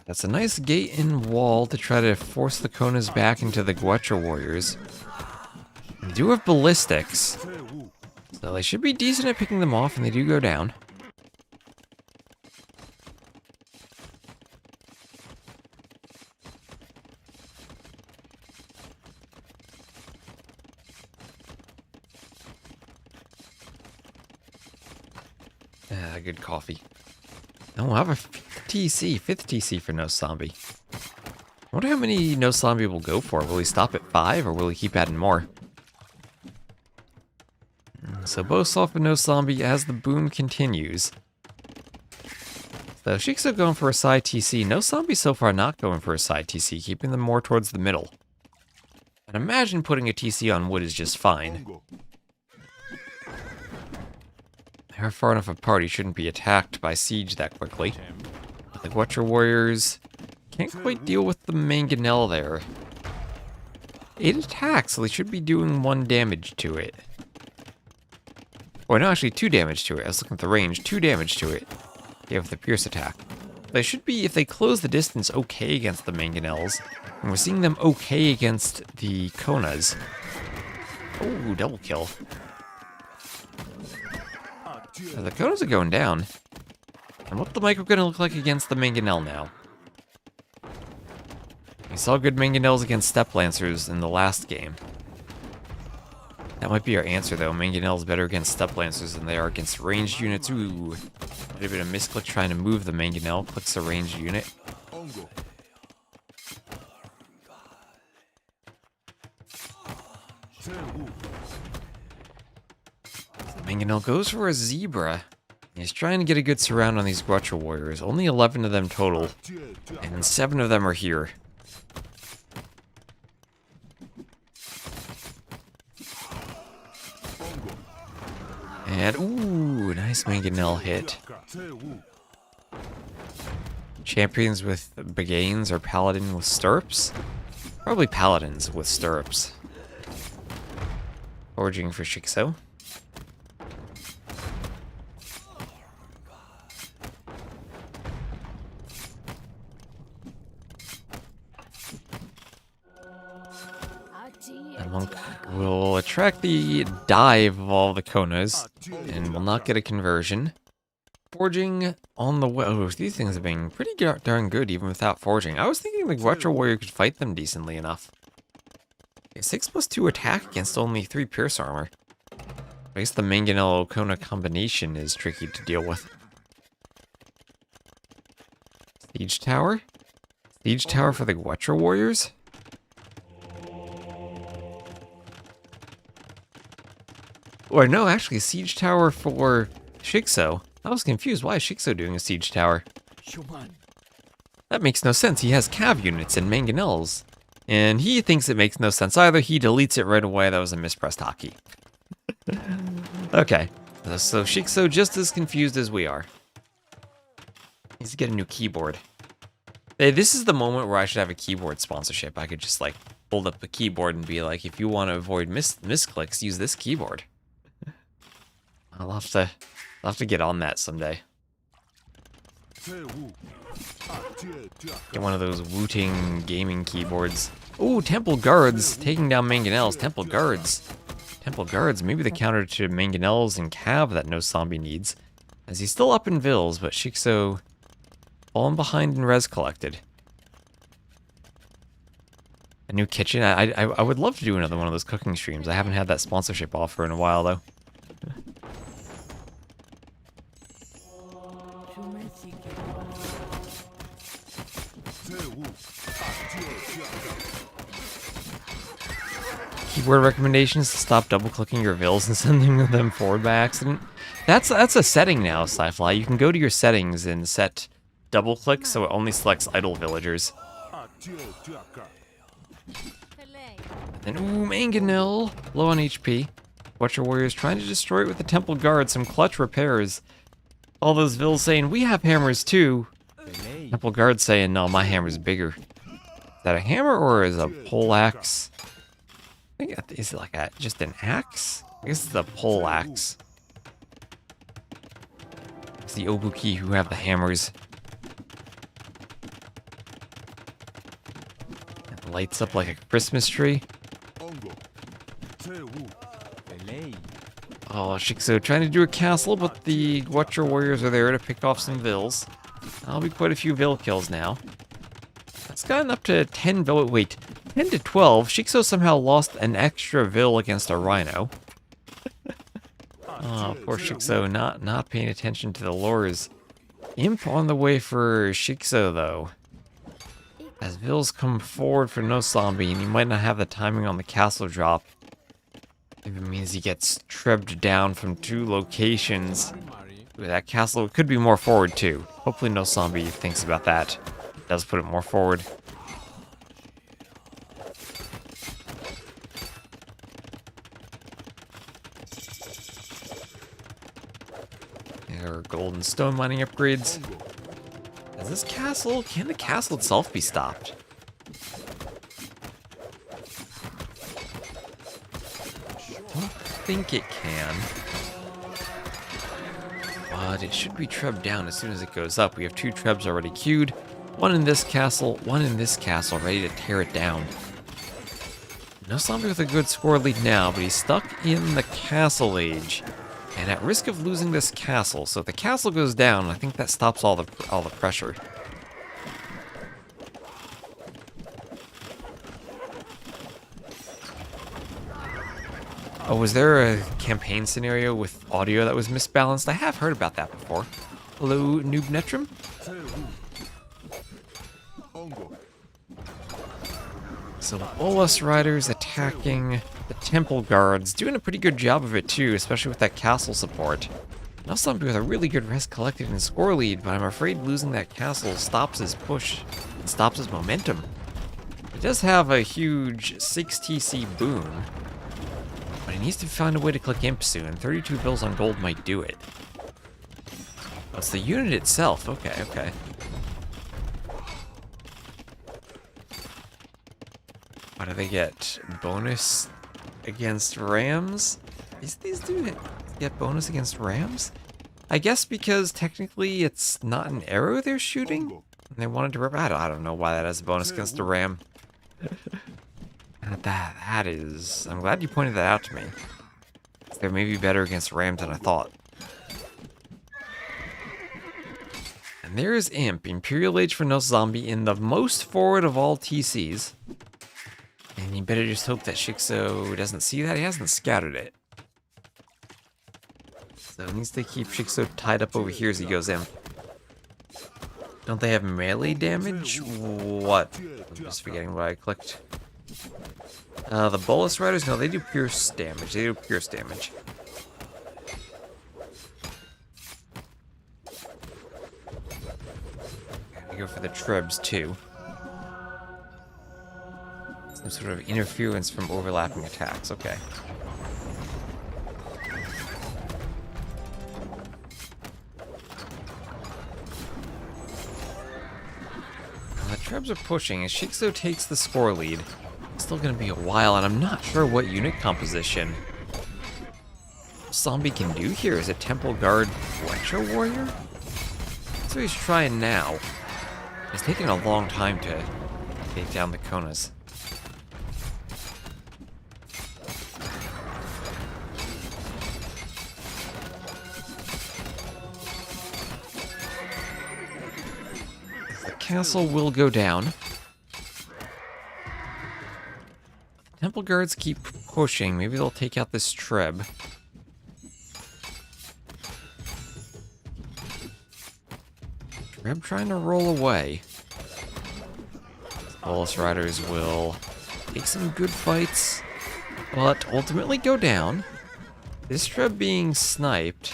A: That's a nice gate and wall to try to force the Konas back into the Guetra warriors. They do have ballistics, so they should be decent at picking them off, and they do go down. Good coffee. Oh, we'll have a fifth TC for Noszombie. I wonder how many Noszombie will go for. Will he stop at 5, or will he keep adding more? So both off of Noszombie as the boom continues. So shiXo going for a side TC. Noszombie so far not going for a side TC, keeping them more towards the middle. And imagine putting a TC on wood is just fine. They're far enough apart, he shouldn't be attacked by siege that quickly. The Guetra warriors can't quite deal with the mangonel there. 8 attacks, so they should be doing 1 damage to it. Or no, actually 2 damage to it. I was looking at the range. 2 damage to it. Yeah, with the pierce attack. They should be, if they close the distance, okay against the mangonels. And we're seeing them okay against the Konas. Oh, double kill. The Konas are going down. And what's the micro going to look like against the mangonel now? We saw good mangonels against step lancers in the last game. That might be our answer though. Mangonel's better against step lancers than they are against ranged units. Ooh. A bit of misclick trying to move the mangonel. Clicks a ranged unit. Mangonel goes for a zebra. He's trying to get a good surround on these Guetra warriors. Only 11 of them total. And 7 of them are here. And, ooh, nice mangonel hit. Champions with Bagains or Paladin with stirrups? Probably Paladins with stirrups. Foraging for shiXo. Monk will attract the dive of all the Konas, and will not get a conversion. Forging on the way. Oh, these things are being pretty darn good even without forging. I was thinking the Guetra warrior could fight them decently enough. A 6+2 attack against only 3 pierce armor. I guess the Mangonel-Kona combination is tricky to deal with. Siege tower? Siege tower for the Guetra warriors? Or no, actually, siege tower for shiXo. I was confused. Why is shiXo doing a siege tower? That makes no sense. He has cav units and mangonels. And he thinks it makes no sense either. He deletes it right away. That was a mispressed hotkey. Okay. So shiXo just as confused as we are. Needs to get a new keyboard. Hey, this is the moment where I should have a keyboard sponsorship. I could just, like, hold up the keyboard and be like, if you want to avoid misclicks, use this keyboard. I'll have to get on that someday. Get one of those Wu-Ting gaming keyboards. Ooh, Temple Guards taking down Mangonels. Temple Guards. Temple Guards, maybe the counter to Mangonels and Cav that Noszombie needs. As he's still up in Vills, but shiXo falling behind in res collected. A new kitchen. I would love to do another one of those cooking streams. I haven't had that sponsorship offer in a while though. Keyboard recommendations to stop double-clicking your vills and sending them forward by accident. That's a setting now, Sci-Fly. You can go to your settings and set double-click so it only selects idle villagers. And ooh, Mangonel, low on HP. Guetra warriors trying to destroy it with the Temple Guard. Some clutch repairs. All those vills saying, we have hammers too. Temple Guard saying, no, my hammer's bigger. Is that a hammer or is it a pole axe? I think is it like just an axe? I guess it's a pole axe. It's the Obuki who have the hammers. lights up like a Christmas tree. Oh, shiXo trying to do a castle, but the Watcher Warriors are there to pick off some vills. That'll be quite a few vill kills now. It's gotten up to 10 vill. Wait, 10 to 12. shiXo somehow lost an extra vill against a rhino. Oh, poor shiXo, not paying attention to the lures. Imp on the way for shiXo, though. As vills come forward for Noszombie, and he might not have the timing on the castle drop. If it means he gets trebbed down from 2 locations. Ooh, that castle could be more forward, too. Hopefully Noszombie thinks about that. Does put it more forward. There are gold and stone mining upgrades. Is this castle? Can the castle itself be stopped? I don't think it can. But it should be trebbed down as soon as it goes up. We have 2 trebs already queued. One in this castle, one in this castle, ready to tear it down. Noszombie with a good score lead now, but he's stuck in the castle age. And at risk of losing this castle, so if the castle goes down, I think that stops all the pressure. Oh, was there a campaign scenario with audio that was misbalanced? I have heard about that before. Hello, Noob Netrum? So the Bolus Riders attacking the Temple Guards, doing a pretty good job of it too, especially with that castle support. Noszombie with a really good rest collected and score lead, but I'm afraid losing that castle stops his push and stops his momentum. He does have a huge 6 TC boon, but he needs to find a way to click Imp soon. 32 bills on gold might do it. Oh, it's the unit itself. Okay. Why do they get bonus against rams? These dudes get bonus against rams? I guess because technically it's not an arrow they're shooting. And they wanted to rip. I don't know why that has a bonus against a ram. That is. I'm glad you pointed that out to me. They're maybe better against rams than I thought. And there's Imp, Imperial Age for Noszombie in the most forward of all TCs. And you better just hope that shiXo doesn't see that. He hasn't scouted it. So he needs to keep shiXo tied up over here as he goes in. Don't they have melee damage? What? I'm just forgetting what I clicked. The Bolus Riders? No, they do pierce damage. They go for the trebs too. Some sort of interference from overlapping attacks. Okay. The trebs are pushing as shiXo takes the score lead. It's still going to be a while, and I'm not sure what unit composition Noszombie can do here. Is it Temple Guard Watcher Warrior? That's what he's trying now. It's taking a long time to take down the Konas. The castle will go down. Temple Guards keep pushing. Maybe they'll take out this treb. Treb trying to roll away. Bolus Riders will take some good fights, but ultimately go down. This treb being sniped,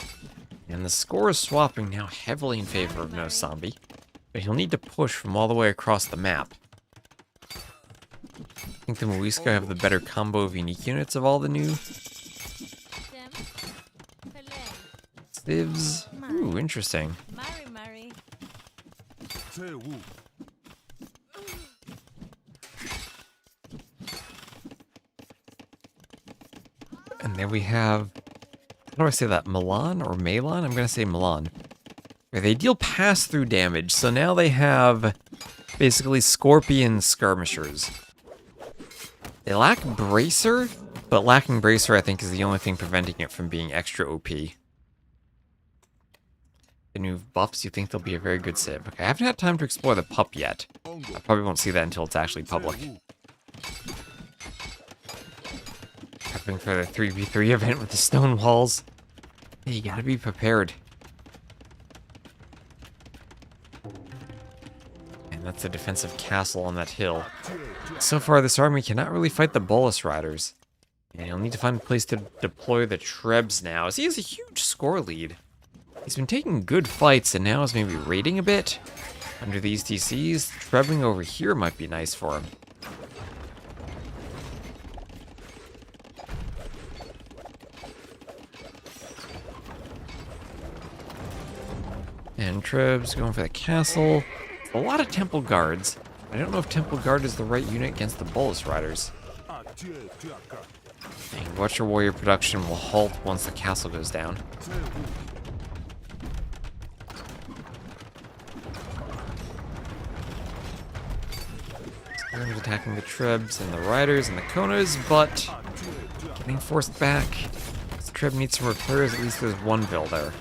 A: and the score is swapping now heavily in favor of Noszombie. But he'll need to push from all the way across the map. I think the Muisca have the better combo of unique units of all the new civs. Ooh, interesting. And there we have, how do I say that, Milan or Malon? I'm going to say Milan. They deal pass-through damage, so now they have basically Scorpion Skirmishers. They lack Bracer, but lacking Bracer I think is the only thing preventing it from being extra OP. The new buffs, you think they'll be a very good civ. Okay, I haven't had time to explore the pup yet. I probably won't see that until it's actually public. Prepping for the 3v3 event with the stone walls. Hey, you gotta be prepared. And that's a defensive castle on that hill. So far, this army cannot really fight the Bolus Riders. And he'll need to find a place to deploy the Trebs now, as he has a huge score lead. He's been taking good fights, and now is maybe raiding a bit. Under these TCs, trebbing over here might be nice for him. And Trebs going for the castle. A lot of Temple Guards. I don't know if Temple Guard is the right unit against the Bolus Riders. And Watcher Warrior production will halt once the castle goes down. Skirm's attacking the Trebs and the Riders and the Konas, but getting forced back. This Treb needs some repairs, at least there's one bill there.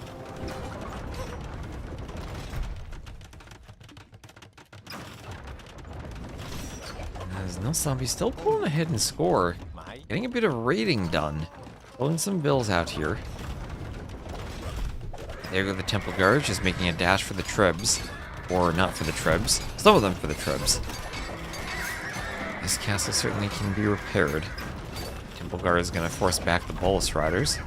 A: Noszombie still pulling ahead in score. Getting a bit of raiding done. Pulling some bills out here. There go the Temple Guards, just making a dash for the Trebs. Or not for the Trebs. Some of them for the Trebs. This castle certainly can be repaired. Temple Guard is going to force back the Bolus Riders.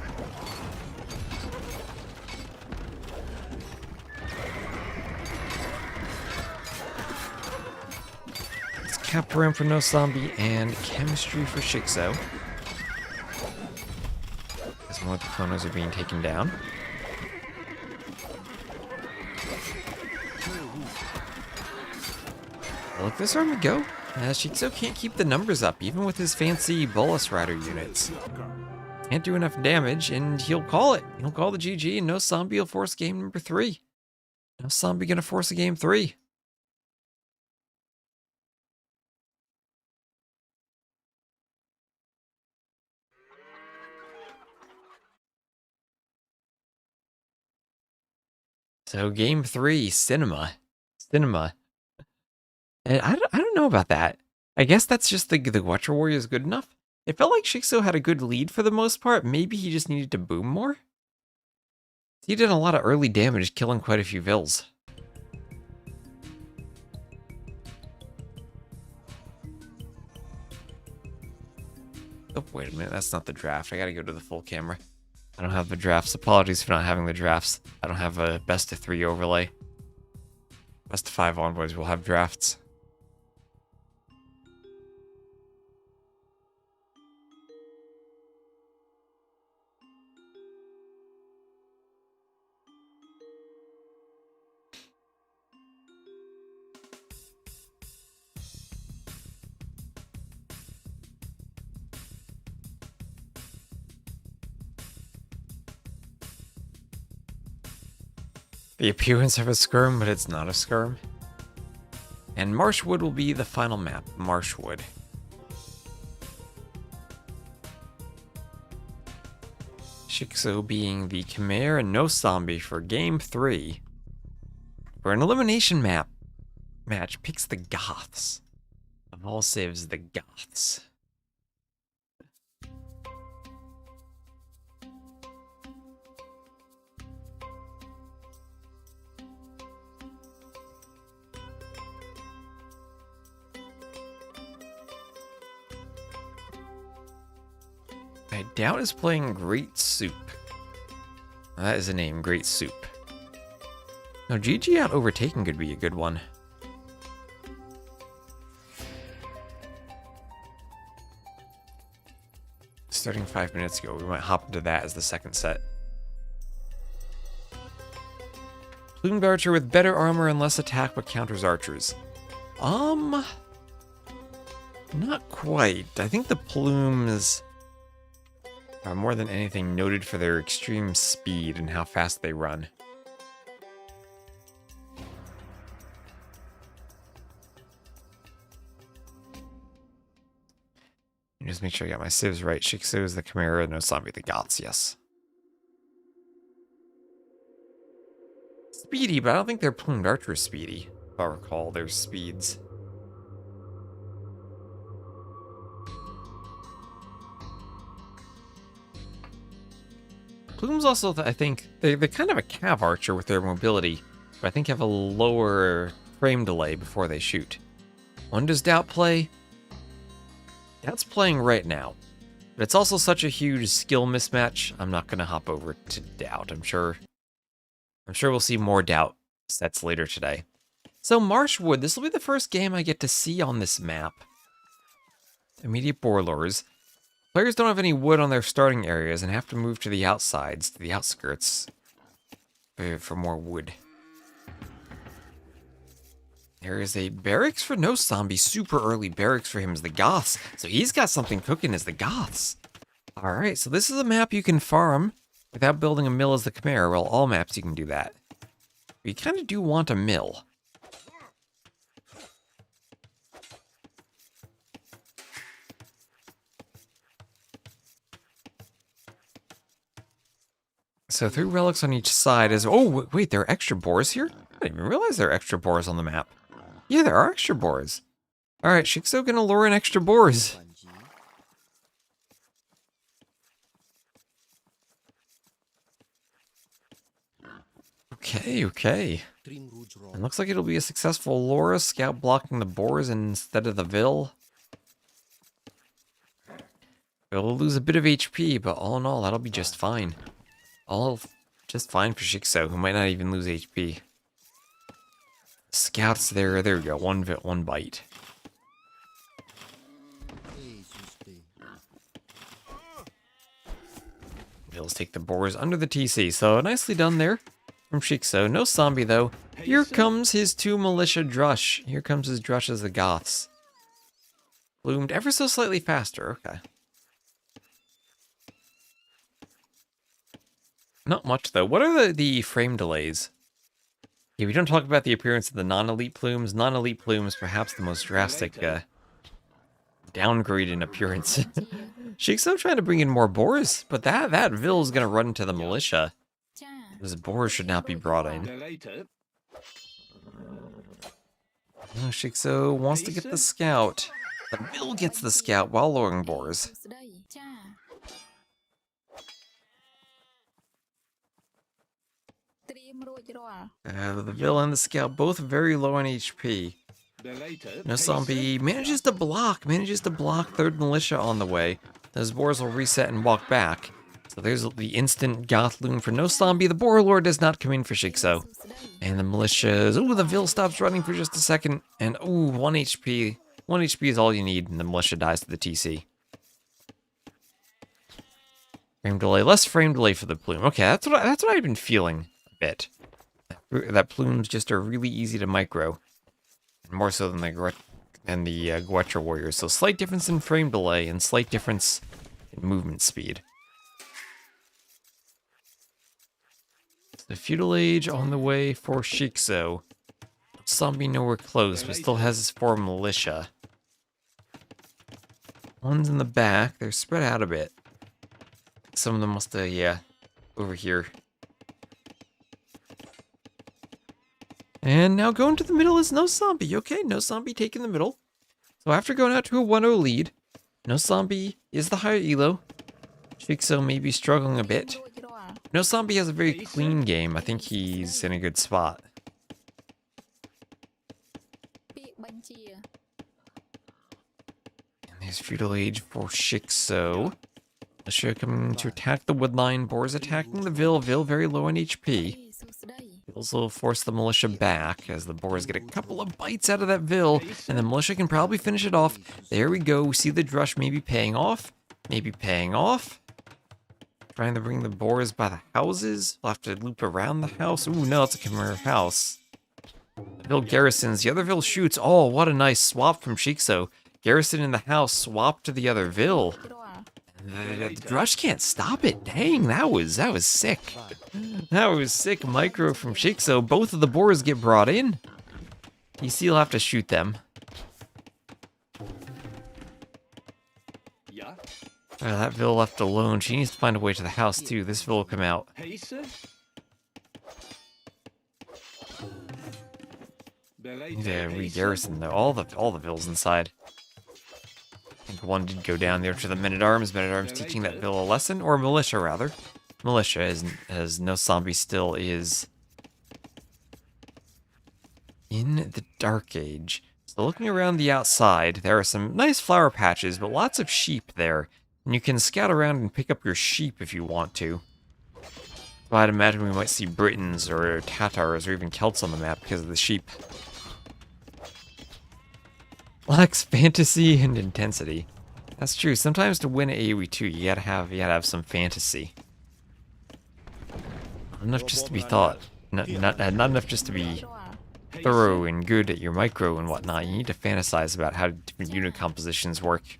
A: Capturing for Noszombie and chemistry for shiXo. As more of the Konas are being taken down. Look this army go. shiXo can't keep the numbers up, even with his fancy Bolus Rider units. Can't do enough damage, and he'll call it. He'll call the GG, and Noszombie will force game number 3. Noszombie gonna force a game 3. So game 3, Cinema. And I don't know about that. I guess that's just the Watcher Warrior is good enough. It felt like shiXo had a good lead for the most part. Maybe he just needed to boom more? He did a lot of early damage, killing quite a few vills. Oh, wait a minute. That's not the draft. I gotta go to the full camera. I don't have the drafts. Apologies for not having the drafts. I don't have a best of 3 overlay. Best of 5 onwards will have drafts. The appearance of a skirm, but it's not a skirm. And Marshwood will be the final map. Marshwood. shiXo being the Khmer and Noszombie for game 3. For an elimination match picks the Goths. Of all civs, the Goths. I doubt is playing Great Soup. That is a name, Great Soup. No, GG out overtaken could be a good one. Starting 5 minutes ago, we might hop into that as the second set. Plumed Archer with better armor and less attack but counters archers. Not quite. I think the Plumes are more than anything noted for their extreme speed and how fast they run. Just make sure I got my civs right. shiXo is the Chimera, Noszombie the Goths, yes. Speedy, but I don't think they're plumed archers speedy, if I recall their speeds. Plumes also, I think, they're kind of a cav archer with their mobility, but I think have a lower frame delay before they shoot. When does Doubt play? Doubt's playing right now, but it's also such a huge skill mismatch, I'm not going to hop over to Doubt. I'm sure we'll see more Doubt sets later today. So Marshwood, this will be the first game I get to see on this map. Immediate Warlords. Players don't have any wood on their starting areas and have to move to the outsides, to the outskirts, for more wood. There is a barracks for Noszombie, super early barracks for him as the Goths, so he's got something cooking as the Goths. Alright, so this is a map you can farm without building a mill as the Chimera. Well, all maps you can do that. But you kind of do want a mill. So 3 relics on each side is... Oh, wait, there are extra boars here? I didn't even realize there are extra boars on the map. Yeah, there are extra boars. Alright, shiXo gonna lure in extra boars. Okay. It looks like it'll be a successful Laura scout blocking the boars instead of the Vil. It'll lose a bit of HP, but all in all, that'll be just fine. All just fine for shiXo, who might not even lose HP. Scouts there we go, one bite. Vils take the boars under the TC, so nicely done there from shiXo. Noszombie though. Here comes his 2 militia drush. Here comes his drush as the Goths. Bloomed ever so slightly faster, okay. Not much, though. What are the frame delays? Yeah, we don't talk about the appearance of the non-elite plumes. Non-elite plumes, perhaps the most drastic downgrade in appearance. shiXo trying to bring in more boars, but that Vil is going to run into the militia. Those boars should not be brought in. Oh, shiXo wants to get the scout. The Vil gets the scout while luring boars. The Vil and the scout both very low on HP. Noszombie manages to block 3rd militia on the way. Those boars will reset and walk back. So there's the instant Goth loom for Noszombie. The Warlord does not come in for shiXo. And the militias, ooh, the Vil stops running for just a second. And ooh, 1 HP. 1 HP is all you need, and the militia dies to the TC. Frame delay, less frame delay for the plume. Okay, that's what I've been feeling a bit. That plumes just are really easy to micro, more so than the Guetra warriors. So slight difference in frame delay and slight difference in movement speed. The feudal age on the way for shiXo. Noszombie nowhere close, but still has his 4 militia. One's in the back. They're spread out a bit. Some of them must have, yeah, over here. And now going to the middle is Noszombie. Okay, Noszombie taking the middle. So after going out to a 1-0 lead, Noszombie is the higher elo. shiXo may be struggling a bit. Noszombie has a very clean game. I think he's in a good spot. And there's feudal age for shiXo. Militia coming to attack the woodline. Boars attacking the Vil. Vil very low on HP. Vils will force the militia back as the boars get a couple of bites out of that Vil, and the militia can probably finish it off. There we go. We see the drush maybe paying off. Trying to bring the boars by the houses. We'll have to loop around the house. Ooh, no, it's a Chimera house. The Vil garrisons. The other Vil shoots. Oh, what a nice swap from shiXo. Garrison in the house swapped to the other Vil. The drush can't stop it. Dang, that was sick. That was sick micro from shiXo. Both of the boars get brought in. You see, you'll have to shoot them. That Vil left alone. She needs to find a way to the house, too. This Vil will come out. Need to re-garrison, though. All the Vils inside. I think one did go down there to the Men-at-Arms. Men-at-Arms teaching that Vil a lesson, or Militia, rather. Militia, as Noszombie still is in the Dark Age. So looking around the outside, there are some nice flower patches, but lots of sheep there. And you can scout around and pick up your sheep if you want to. So I'd imagine we might see Britons or Tatars or even Celts on the map because of the sheep. Lacks fantasy and intensity. That's true. Sometimes to win AoE 2, you gotta have some fantasy. Not enough just to be not enough just to be thorough and good at your micro and whatnot. You need to fantasize about how different unit compositions work.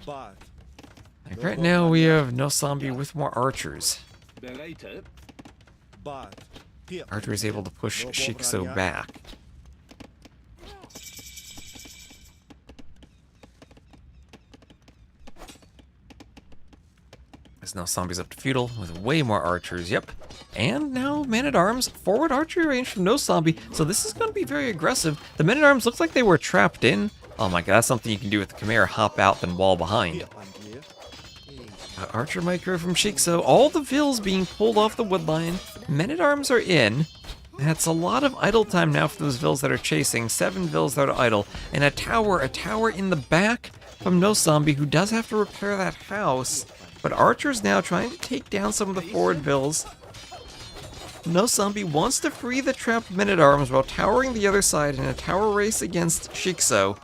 A: Like right now we have Noszombie with more archers. Archer is able to push shiXo back. As Noszombi's up to feudal with way more archers, yep. And now Man-at-Arms, forward archery range from Noszombie, so this is going to be very aggressive. The Men-at-Arms looks like they were trapped in. Oh my god, that's something you can do with the Chimera, hop out, then wall behind. Archer micro from shiXo, all the Vils being pulled off the woodline. Men-at-Arms are in. That's a lot of idle time now for those Vils that are chasing. 7 Vils that are idle. And a tower in the back from Noszombie, who does have to repair that house. But Archer's now trying to take down some of the forward Vils. Noszombie wants to free the trapped Men-at-Arms while towering the other side in a tower race against shiXo.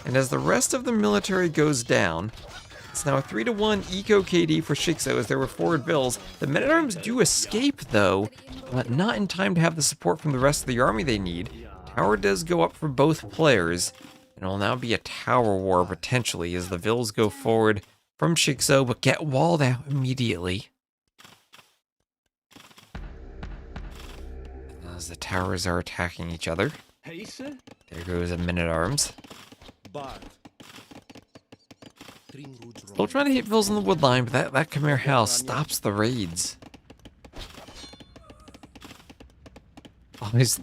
A: And as the rest of the military goes down, it's now a 3-to-1 eco KD for shiXo as there were forward Vils. The Men-at-Arms do escape, though, but not in time to have the support from the rest of the army they need. Tower does go up for both players, and it'll now be a tower war, potentially, as the Vils go forward from shiXo, but get walled out immediately. As the towers are attacking each other. There goes a Men-at-Arms. Still trying to hit Vils on the woodline, but that Chimera house stops the raids. Always.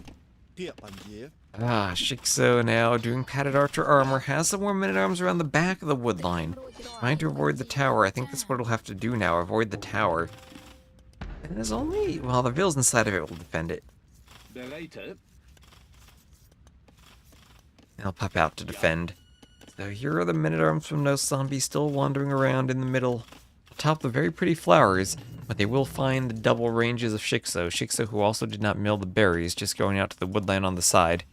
A: shiXo now doing padded archer armor, has some more Men-at-Arms around the back of the woodline. Trying to avoid the tower. I think that's what it'll have to do now, avoid the tower. And there's only, well, the Vils inside of it will defend it. They'll pop out to defend. So here are the Men-at-Arms from Noszombie still wandering around in the middle, atop the very pretty flowers, but they will find the double ranges of shiXo. shiXo, who also did not mill the berries, just going out to the woodland on the side.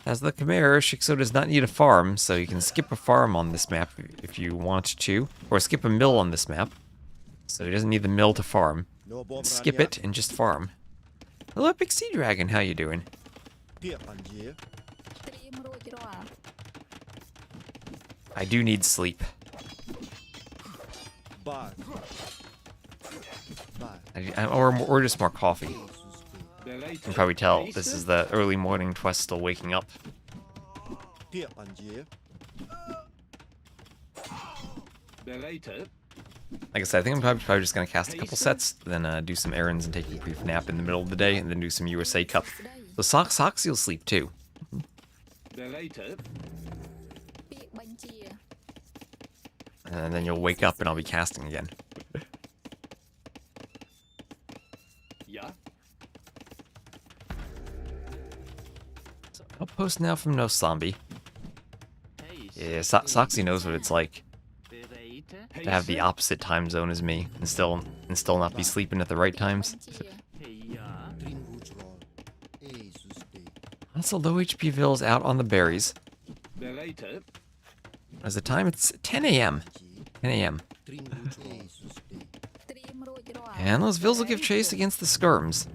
A: As the Chimera, shiXo does not need a farm, so you can skip a farm on this map if you want to, or skip a mill on this map. So he doesn't need the mill to farm. Skip it and just farm. Hello, Epic Sea Dragon, how you doing? I do need sleep. Or just more coffee. You can probably tell this is the early morning Twist still waking up. Like I said, I think I'm probably just going to cast a couple sets, then do some errands and take a brief nap in the middle of the day, and then do some USA Cup. So Soxy will sleep too. And then you'll wake up and I'll be casting again. So outpost now from Noszombie. Yeah, Soxy knows what it's like to have the opposite time zone as me and still not be sleeping at the right times. Also, low HP Vils out on the berries. As the time, it's 10 a.m. 10 a.m. And those Vils will give chase against the skirms.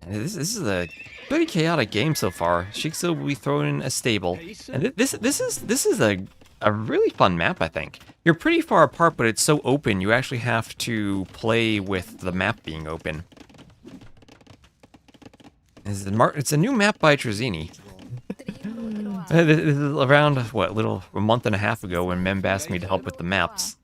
A: And this is a pretty chaotic game so far. shiXo will be thrown in a stable. And this is a really fun map, I think. You're pretty far apart, but it's so open, you actually have to play with the map being open. It's a new map by Trezini. This is around, what, a month and a half ago when Mem asked me to help with the maps.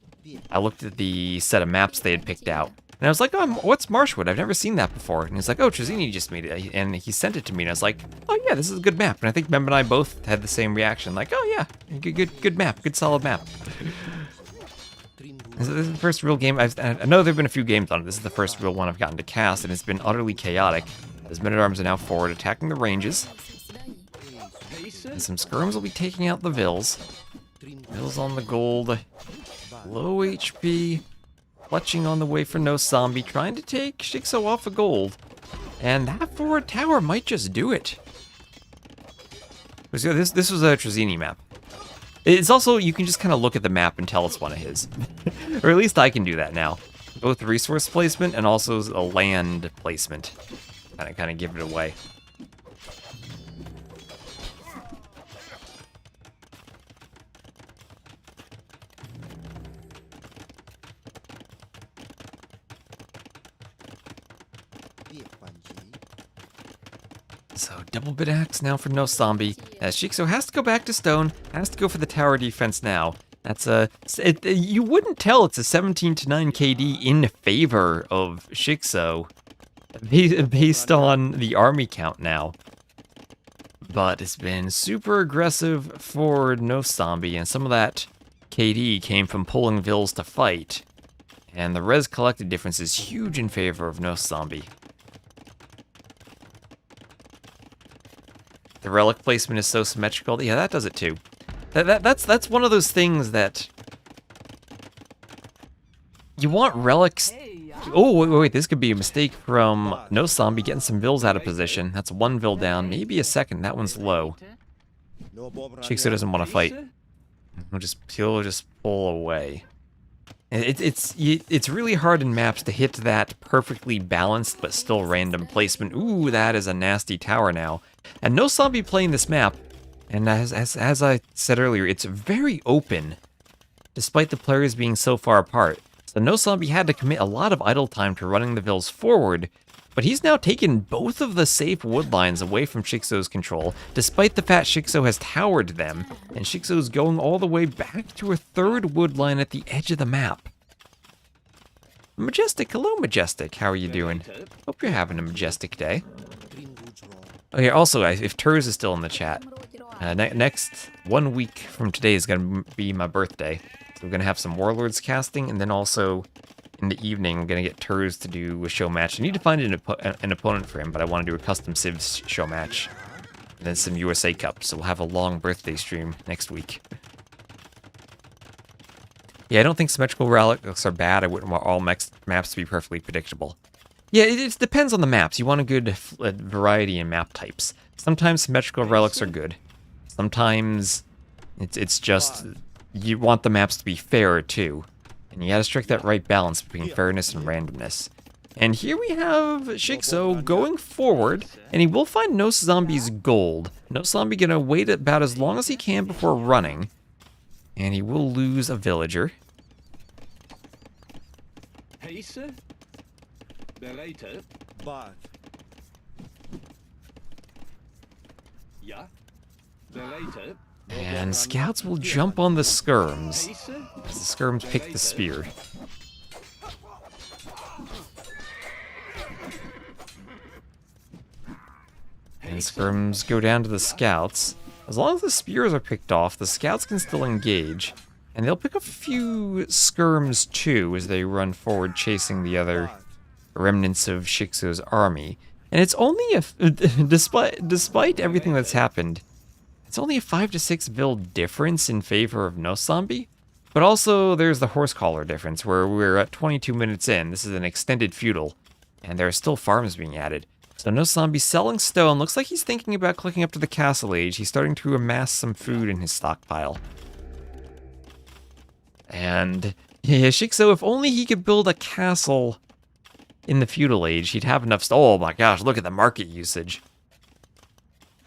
A: I looked at the set of maps they had picked out. And I was like, oh, what's Marshwood? I've never seen that before. And he's like, oh, Trezini just made it. And he sent it to me. And I was like, oh, yeah, this is a good map. And I think Mem and I both had the same reaction. Like, oh, yeah, good map. Good, solid map. This is the first real game. I know there have been a few games on it. This is the first real one I've gotten to cast. And it's been utterly chaotic. His men-at-arms are now forward, attacking the ranges. And some skirms will be taking out the Vills. Vills on the gold. Low HP. Clutching on the way for Noszombie, trying to take shiXo off of gold. And that forward tower might just do it. This was a Trezini map. It's also, you can just kind of look at the map and tell it's one of his. Or at least I can do that now. Both resource placement and also a land placement. Kind of give it away. So, double bit axe now for Noszombie, as shiXo has to go back to stone, has to go for the tower defense now. That's you wouldn't tell it's a 17-9 KD in favor of shiXo, based on the army count now. But it's been super aggressive for Noszombie, and some of that KD came from pulling Vills to fight. And the res collected difference is huge in favor of Noszombie. The relic placement is so symmetrical. Yeah, that does it too. That's one of those things that you want relics. Oh, wait, this could be a mistake from Noszombie getting some Vills out of position. That's one Vill down, maybe a second. That one's low. shiXo doesn't want to fight. He'll just pull away. It's really hard in maps to hit that perfectly balanced but still random placement. Ooh, that is a nasty tower now. And Noszombie playing this map, and as I said earlier, it's very open, despite the players being so far apart. So Noszombie had to commit a lot of idle time to running the Vills forward, but he's now taken both of the safe wood lines away from shiXo's control, despite the fact shiXo has towered them, and shiXo's going all the way back to a third wood line at the edge of the map. Majestic, hello Majestic, how are you doing? Hope you're having a majestic day. Okay, also, if Turs is still in the chat, next 1 week from today is going to be my birthday. So we're going to have some Warlords casting, and then also in the evening, I'm going to get Turs to do a show match. I need to find an opponent for him, but I want to do a custom Civs show match. And then some USA Cup, so we'll have a long birthday stream next week. Yeah, I don't think symmetrical relics are bad. I wouldn't want all maps to be perfectly predictable. Yeah, it depends on the maps. You want a good variety in map types. Sometimes symmetrical relics are good. Sometimes it's just you want the maps to be fairer too. And you gotta strike that right balance between fairness and randomness. And here we have shiXo going forward, and he will find Noszombie's gold. Noszombie gonna wait about as long as he can before running. And he will lose a villager. And scouts will jump on the skirms, as the skirms pick the spear. And skirms go down to the scouts. As long as the spears are picked off, the scouts can still engage. And they'll pick up a few skirms too as they run forward chasing the other remnants of shiXo's army. And it's only despite everything that's happened, it's only a 5 to 6 Vill difference in favor of Noszombie. But also there's the horse collar difference where we're at 22 minutes in. This is an extended feudal, and there are still farms being added. So Noszombie selling stone. Looks like he's thinking about clicking up to the castle age. He's starting to amass some food in his stockpile. And yeah, shiXo, if only he could build a castle in the feudal age, he'd have enough. Oh my gosh, look at the market usage.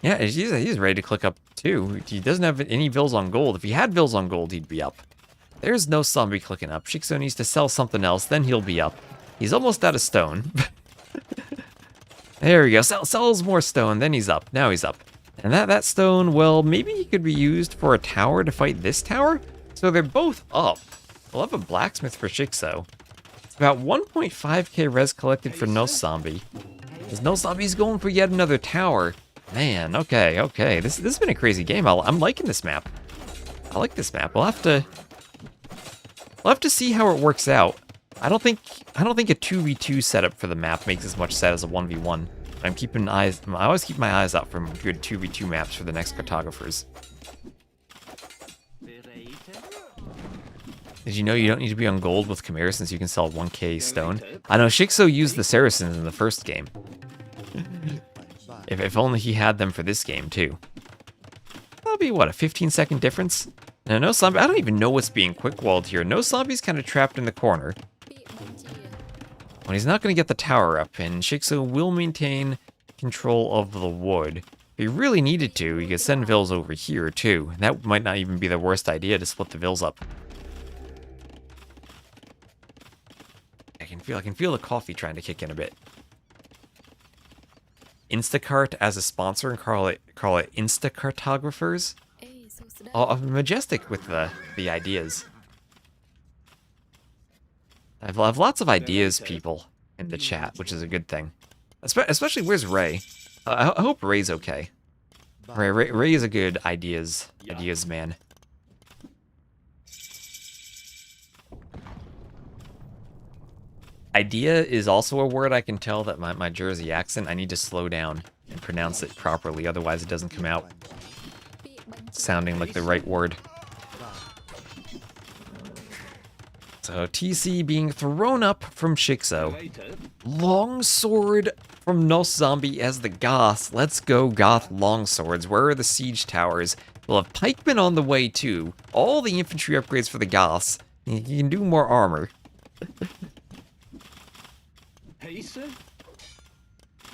A: Yeah, he's ready to click up too. He doesn't have any Vills on gold. If he had Vills on gold, he'd be up. There's Noszombie clicking up. shiXo needs to sell something else, then he'll be up. He's almost out of stone. There we go. Sells more stone, then he's up. Now he's up. And that stone, well, maybe it could be used for a tower to fight this tower? So they're both up. We'll have a blacksmith for shiXo. It's about 1.5k res collected for Noszombie. As Noszombie's going for yet another tower. Man, okay. This has been a crazy game. I'm liking this map. I like this map. We'll have to see how it works out. I don't think a 2v2 setup for the map makes as much sense as a 1v1. I always keep my eyes out for good 2v2 maps for the next cartographers. Did you know you don't need to be on gold with Chimera since you can sell 1k stone? I know shiXo used the Saracens in the first game. If only he had them for this game too. That'll be what, a 15-second difference? Now Noszombie, I don't even know what's being quick-walled here. Noszombie's kind of trapped in the corner. Well, he's not going to get the tower up, and shiXo will maintain control of the wood. If he really needed to, he could send vills over here too. And that might not even be the worst idea to split the vills up. I can feel the coffee trying to kick in a bit. Instacart as a sponsor and call it Instacartographers. Oh, I'm majestic with the ideas. I have lots of ideas, people, in the chat, which is a good thing. Especially, where's Ray? I hope Ray's okay. Ray is a good ideas man. Idea is also a word I can tell that my Jersey accent, I need to slow down and pronounce it properly, otherwise it doesn't come out sounding like the right word. So TC being thrown up from shiXo. Longsword from Noszombie as the Goth. Let's go Goth longswords. Where are the siege towers? We'll have pikemen on the way too. All the infantry upgrades for the Goths. You can do more armor.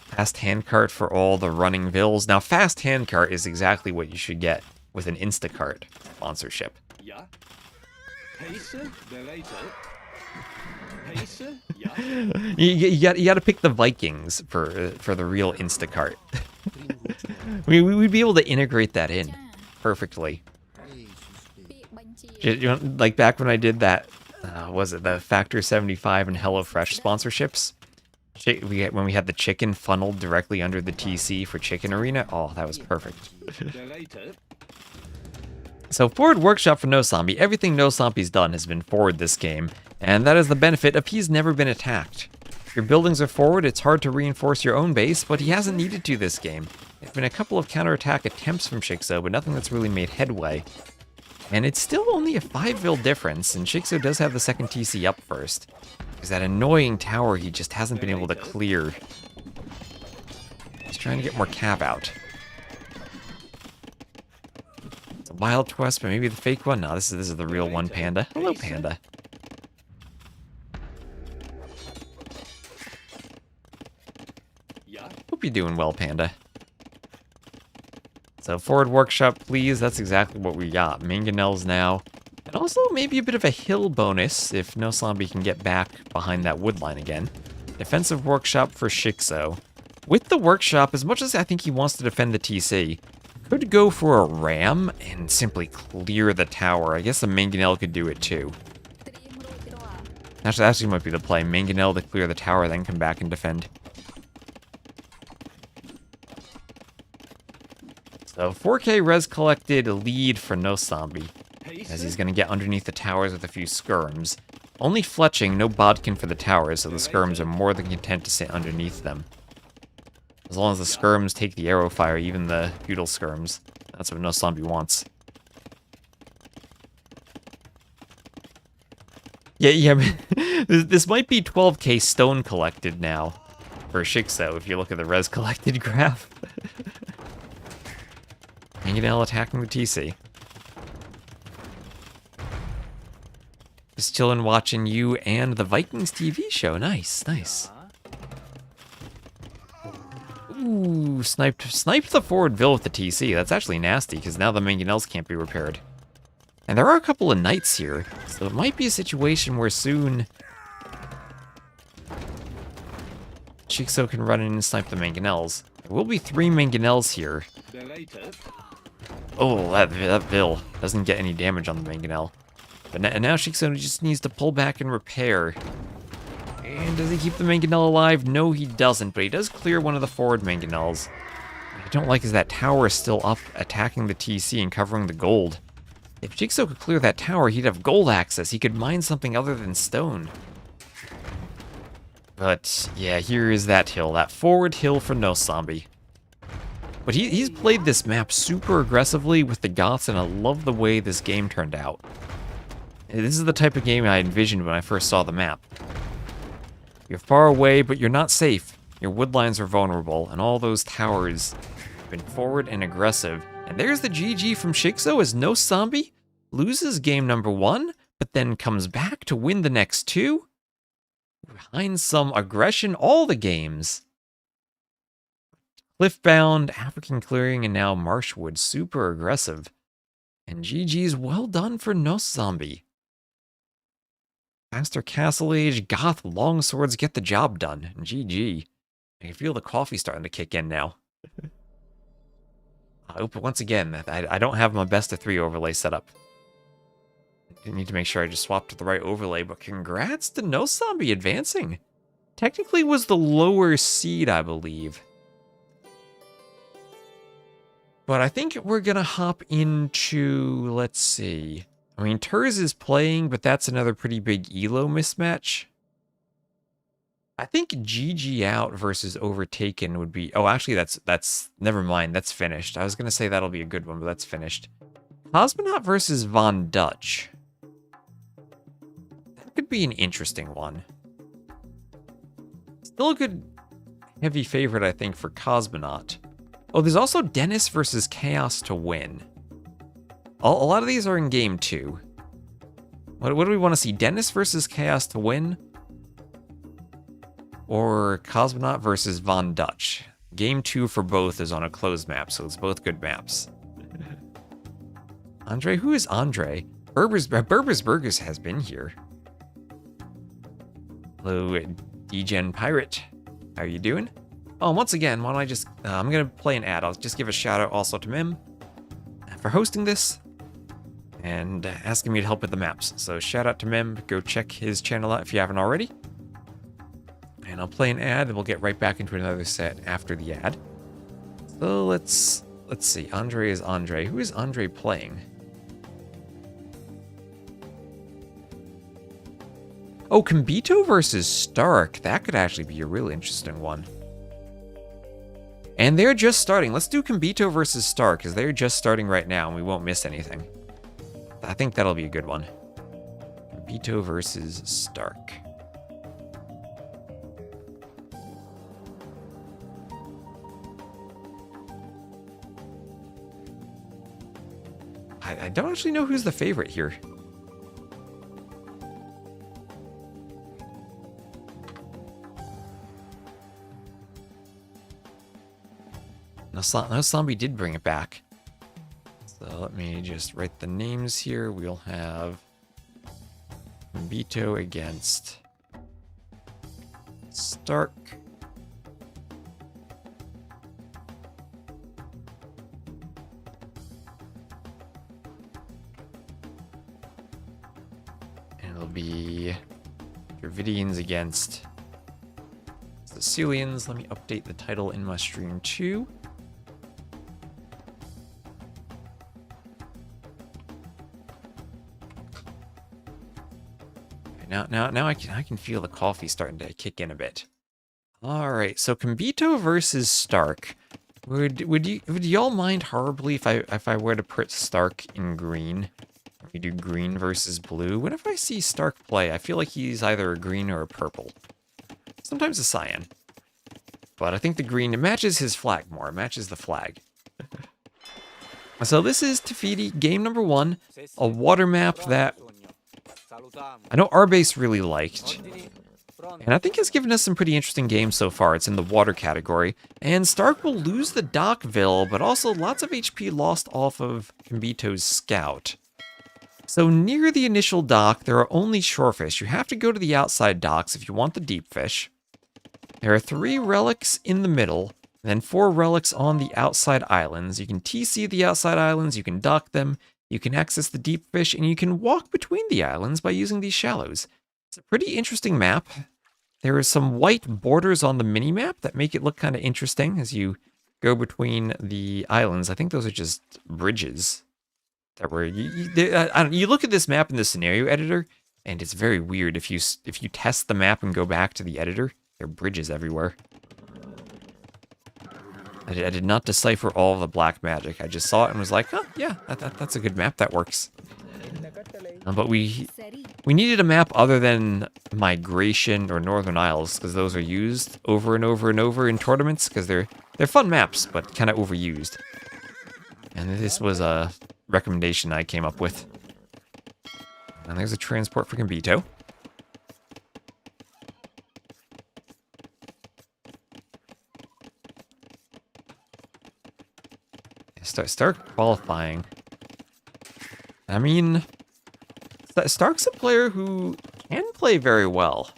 A: Fast handcart for all the running vills. Now fast handcart is exactly what you should get with an Instacart sponsorship. You got to pick the Vikings for the real Instacart. We'd be able to integrate that in perfectly. You know, like back when I did that, was it the Factor 75 and HelloFresh sponsorships? When we had the chicken funneled directly under the TC for Chicken Arena. Oh, that was perfect. So forward workshop for Noszombie. Everything Noszombie's done has been forward this game, and that is the benefit of he's never been attacked. Your buildings are forward, it's hard to reinforce your own base, but he hasn't needed to this game. There's been a couple of counterattack attempts from shiXo, but nothing that's really made headway. And it's still only a 5 vil difference, and shiXo does have the second TC up first. There's that annoying tower he just hasn't been able to clear. He's trying to get more cav out. It's a wild quest, but maybe the fake one? No, this is the real one, Panda. Hello, Panda. Hope you're doing well, Panda. So forward workshop, please. That's exactly what we got. Mangonels now. And also maybe a bit of a hill bonus if Noszombie can get back behind that wood line again. Defensive workshop for shiXo. With the workshop, as much as I think he wants to defend the TC, could go for a ram and simply clear the tower. I guess the Mangonel could do it too. Actually might be the play. Mangonel to clear the tower, then come back and defend. So 4K res collected lead for Noszombie, as he's going to get underneath the towers with a few skirms. Only fletching, no bodkin for the towers, so the skirms are more than content to sit underneath them. As long as the skirms take the arrow fire, even the feudal skirms. That's what Noszombie wants. Yeah, this might be 12k stone collected now for shiXo, if you look at the res collected graph. Mangonel attacking the TC. Just chilling watching you and the Vikings TV show. Nice, nice. Ooh, sniped the forward Vil with the TC. That's actually nasty, because now the Mangonels can't be repaired. And there are a couple of knights here, so it might be a situation where soon shiXo can run in and snipe the Mangonels. There will be 3 mangonels here. Oh, that Vil doesn't get any damage on the mangonel. But now shiXo just needs to pull back and repair. And does he keep the mangonel alive? No, he doesn't, but he does clear one of the forward mangonels. What I don't like is that tower is still up, attacking the TC and covering the gold. If shiXo could clear that tower, he'd have gold access. He could mine something other than stone. But, yeah, here is that hill. That forward hill for Noszombie. But he's played this map super aggressively with the Goths, and I love the way this game turned out. This is the type of game I envisioned when I first saw the map. You're far away, but you're not safe. Your woodlines are vulnerable, and all those towers have been forward and aggressive. And there's the GG from shiXo as Noszombie loses game number 1, but then comes back to win the next 2. Behind some aggression all the games. Cliffbound, African Clearing, and now Marshwood, super aggressive. And GG's well done for Noszombie. Faster Castle Age, Goth Longswords get the job done. And GG. I can feel the coffee starting to kick in now. But once again, I don't have my best of 3 overlay set up. I need to make sure I just swapped to the right overlay, but congrats to Noszombie advancing. Technically was the lower seed, I believe. But I think we're going to hop into, let's see. I mean, Turs is playing, but that's another pretty big elo mismatch. I think GG out versus Overtaken would be... Oh, actually, that's never mind. That's finished. I was going to say that'll be a good one, but that's finished. Cosmonaut versus Von Dutch. That could be an interesting one. Still a good heavy favorite, I think, for Cosmonaut. Oh, there's also Dennis versus Chaos to win. A lot of these are in game 2. What do we want to see? Dennis versus Chaos to win? Or Cosmonaut versus Von Dutch? Game 2 for both is on a closed map, so it's both good maps. Andre? Who is Andre? Berber's Burgers has been here. Hello, Degen Pirate. How are you doing? Oh, once again, why don't I just... I'm going to play an ad. I'll just give a shout out also to Mem for hosting this and asking me to help with the maps. So shout out to Mem. Go check his channel out if you haven't already. And I'll play an ad, and we'll get right back into another set after the ad. So let's see. Andre is Andre. Who is Andre playing? Oh, Combito versus st4rk. That could actually be a really interesting one. And they're just starting. Let's do Combito versus st4rk, because they're just starting right now, and we won't miss anything. I think that'll be a good one. Combito versus st4rk. I don't actually know who's the favorite here. Noszombie did bring it back. So let me just write the names here. We'll have Combito against st4rk. And it'll be Dravidians against Sicilians. Let me update the title in my stream too. Now I can feel the coffee starting to kick in a bit. All right, so Combito versus st4rk. Would y'all mind horribly if I were to put st4rk in green? We do green versus blue. Whenever I see st4rk play, I feel like he's either a green or a purple. Sometimes a cyan. But I think the green, it matches his flag more. It matches the flag. So this is Tafiti, game number 1. A water map that I know Arbase really liked. And I think has given us some pretty interesting games so far. It's in the water category. And st4rk will lose the Dockville, but also lots of HP lost off of Combito's Scout. So near the initial dock, there are only shorefish. You have to go to the outside docks if you want the deep fish. There are 3 relics in the middle. And then 4 relics on the outside islands. You can TC the outside islands, you can dock them, you can access the deep fish, and you can walk between the islands by using these shallows. It's a pretty interesting map. There are some white borders on the mini-map that make it look kind of interesting as you go between the islands. I think those are just bridges that were... You look at this map in the scenario editor, and it's very weird. If you test the map and go back to the editor, there are bridges everywhere. I did not decipher all of the black magic. I just saw it and was like, oh, yeah, that's a good map. That works. But we needed a map other than Migration or Northern Isles, because those are used over and over and over in tournaments, because they're fun maps, but kind of overused. And this was a recommendation I came up with. And there's a transport for Combito. Start qualifying. I mean, Stark's a player who can play very well.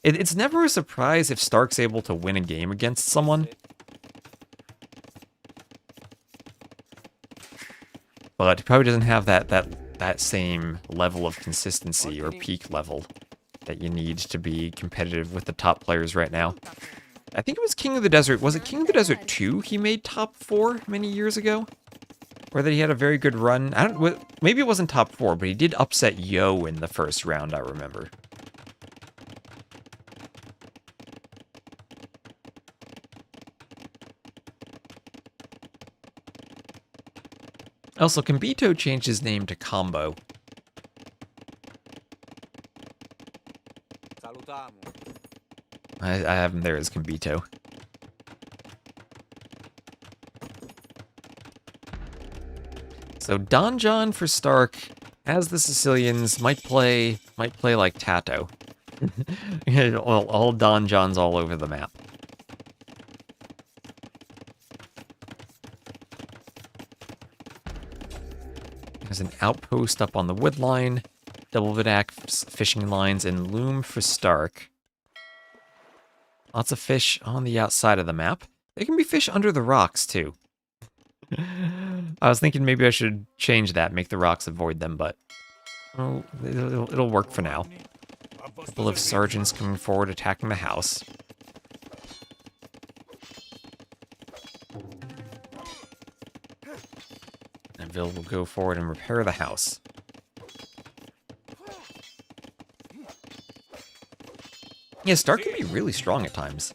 A: It's never a surprise if Stark's able to win a game against someone. But he probably doesn't have that same level of consistency or peak level that you need to be competitive with the top players right now. I think it was King of the Desert. Was it King of the Desert 2 he made top 4 many years ago? Or that he had a very good run? Maybe it wasn't top 4, but he did upset Yo in the first round, I remember. Also, Combito changed his name to Combo. I have him there as Combito. So Donjon for Stark, as the Sicilians, might play like Tato. all Donjons all over the map. There's an outpost up on the wood line, double Vidac fishing lines, and loom for Stark. Lots of fish on the outside of the map. There can be fish under the rocks, too. I was thinking maybe I should change that, make the rocks avoid them, but oh, it'll work for now. A couple of sergeants coming forward, attacking the house. And Vil will go forward and repair the house. Yeah, Stark can be really strong at times.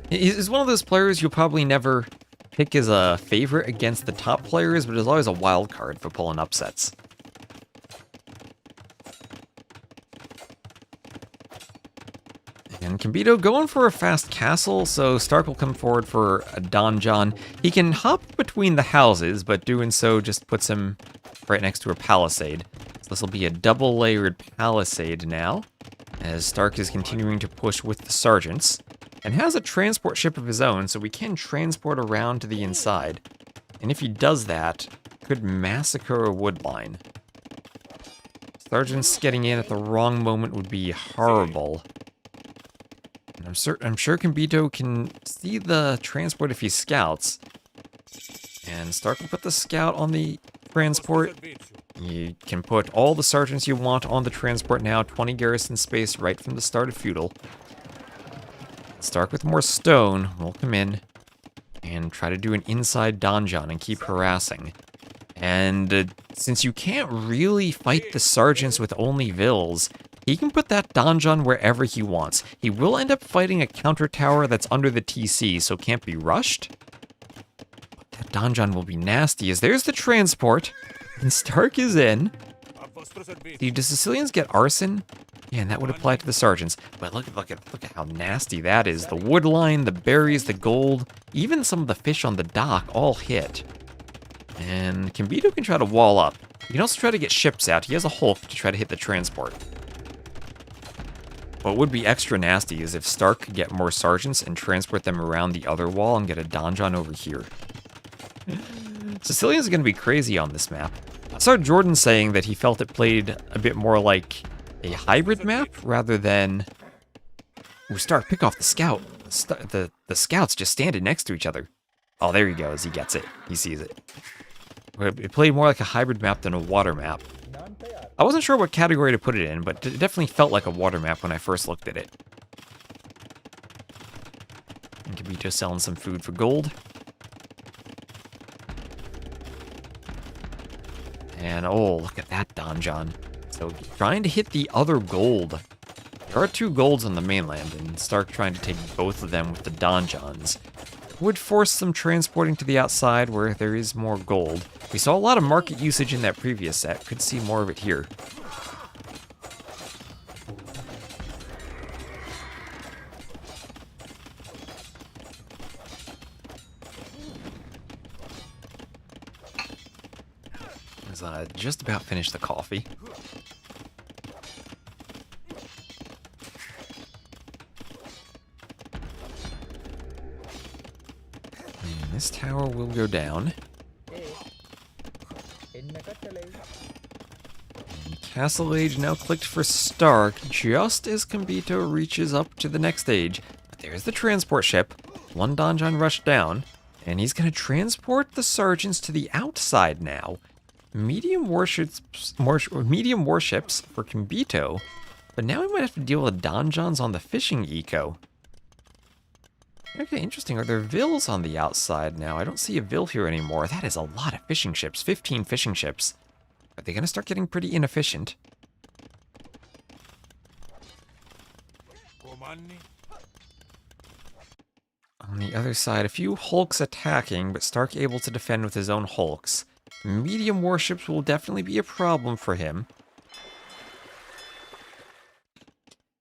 A: He's one of those players you'll probably never pick as a favorite against the top players, but is always a wild card for pulling upsets. And Combito going for a fast castle, so Stark will come forward for a donjon. He can hop between the houses, but doing so just puts him right next to a palisade. So this will be a double-layered palisade now, as Stark is continuing to push with the sergeants, and has a transport ship of his own, so we can transport around to the inside. And if he does that, could massacre a wood line. Sergeants getting in at the wrong moment would be horrible. And I'm sure Combito can see the transport if he scouts. And Stark will put the scout on the transport. You can put all the sergeants you want on the transport now, 20 garrison space right from the start of Feudal. Stark with more stone will come in and try to do an inside donjon and keep harassing. And since you can't really fight the sergeants with only Vils, he can put that donjon wherever he wants. He will end up fighting a counter tower that's under the TC, so can't be rushed. But that donjon will be nasty, as there's the transport, and Stark is in. Do the Sicilians get arson? Yeah, and that would apply to the sergeants. But look at how nasty that is. The wood line, the berries, the gold, even some of the fish on the dock all hit. And Combito can try to wall up. He can also try to get ships out. He has a Hulk to try to hit the transport. What would be extra nasty is if Stark could get more sergeants and transport them around the other wall and get a donjon over here. Sicilians are going to be crazy on this map. I saw Jordan saying that he felt it played a bit more like a hybrid map rather than... Ooh, Stark, pick off the scout. the scouts just standing next to each other. Oh, there he goes. He gets it. He sees it. It played more like a hybrid map than a water map. I wasn't sure what category to put it in, but it definitely felt like a water map when I first looked at it. And Combito selling some food for gold. And oh, look at that donjon. So trying to hit the other gold. There are 2 golds on the mainland, and st4rk trying to take both of them with the donjons. Would force some transporting to the outside where there is more gold. We saw a lot of market usage in that previous set. Could see more of it here. Just about finished the coffee. And this tower will go down. And Castle Age now clicked for st4rk just as Combito reaches up to the next stage. But there's the transport ship. 1 donjon rushed down. And he's going to transport the sergeants to the outside now. Medium warships for Combito, but now we might have to deal with donjons on the fishing eco. Okay, interesting. Are there vills on the outside now? I don't see a vill here anymore. That is a lot of fishing ships. 15 fishing ships. Are they going to start getting pretty inefficient? On the other side, a few hulks attacking, but st4rk able to defend with his own hulks. Medium warships will definitely be a problem for him.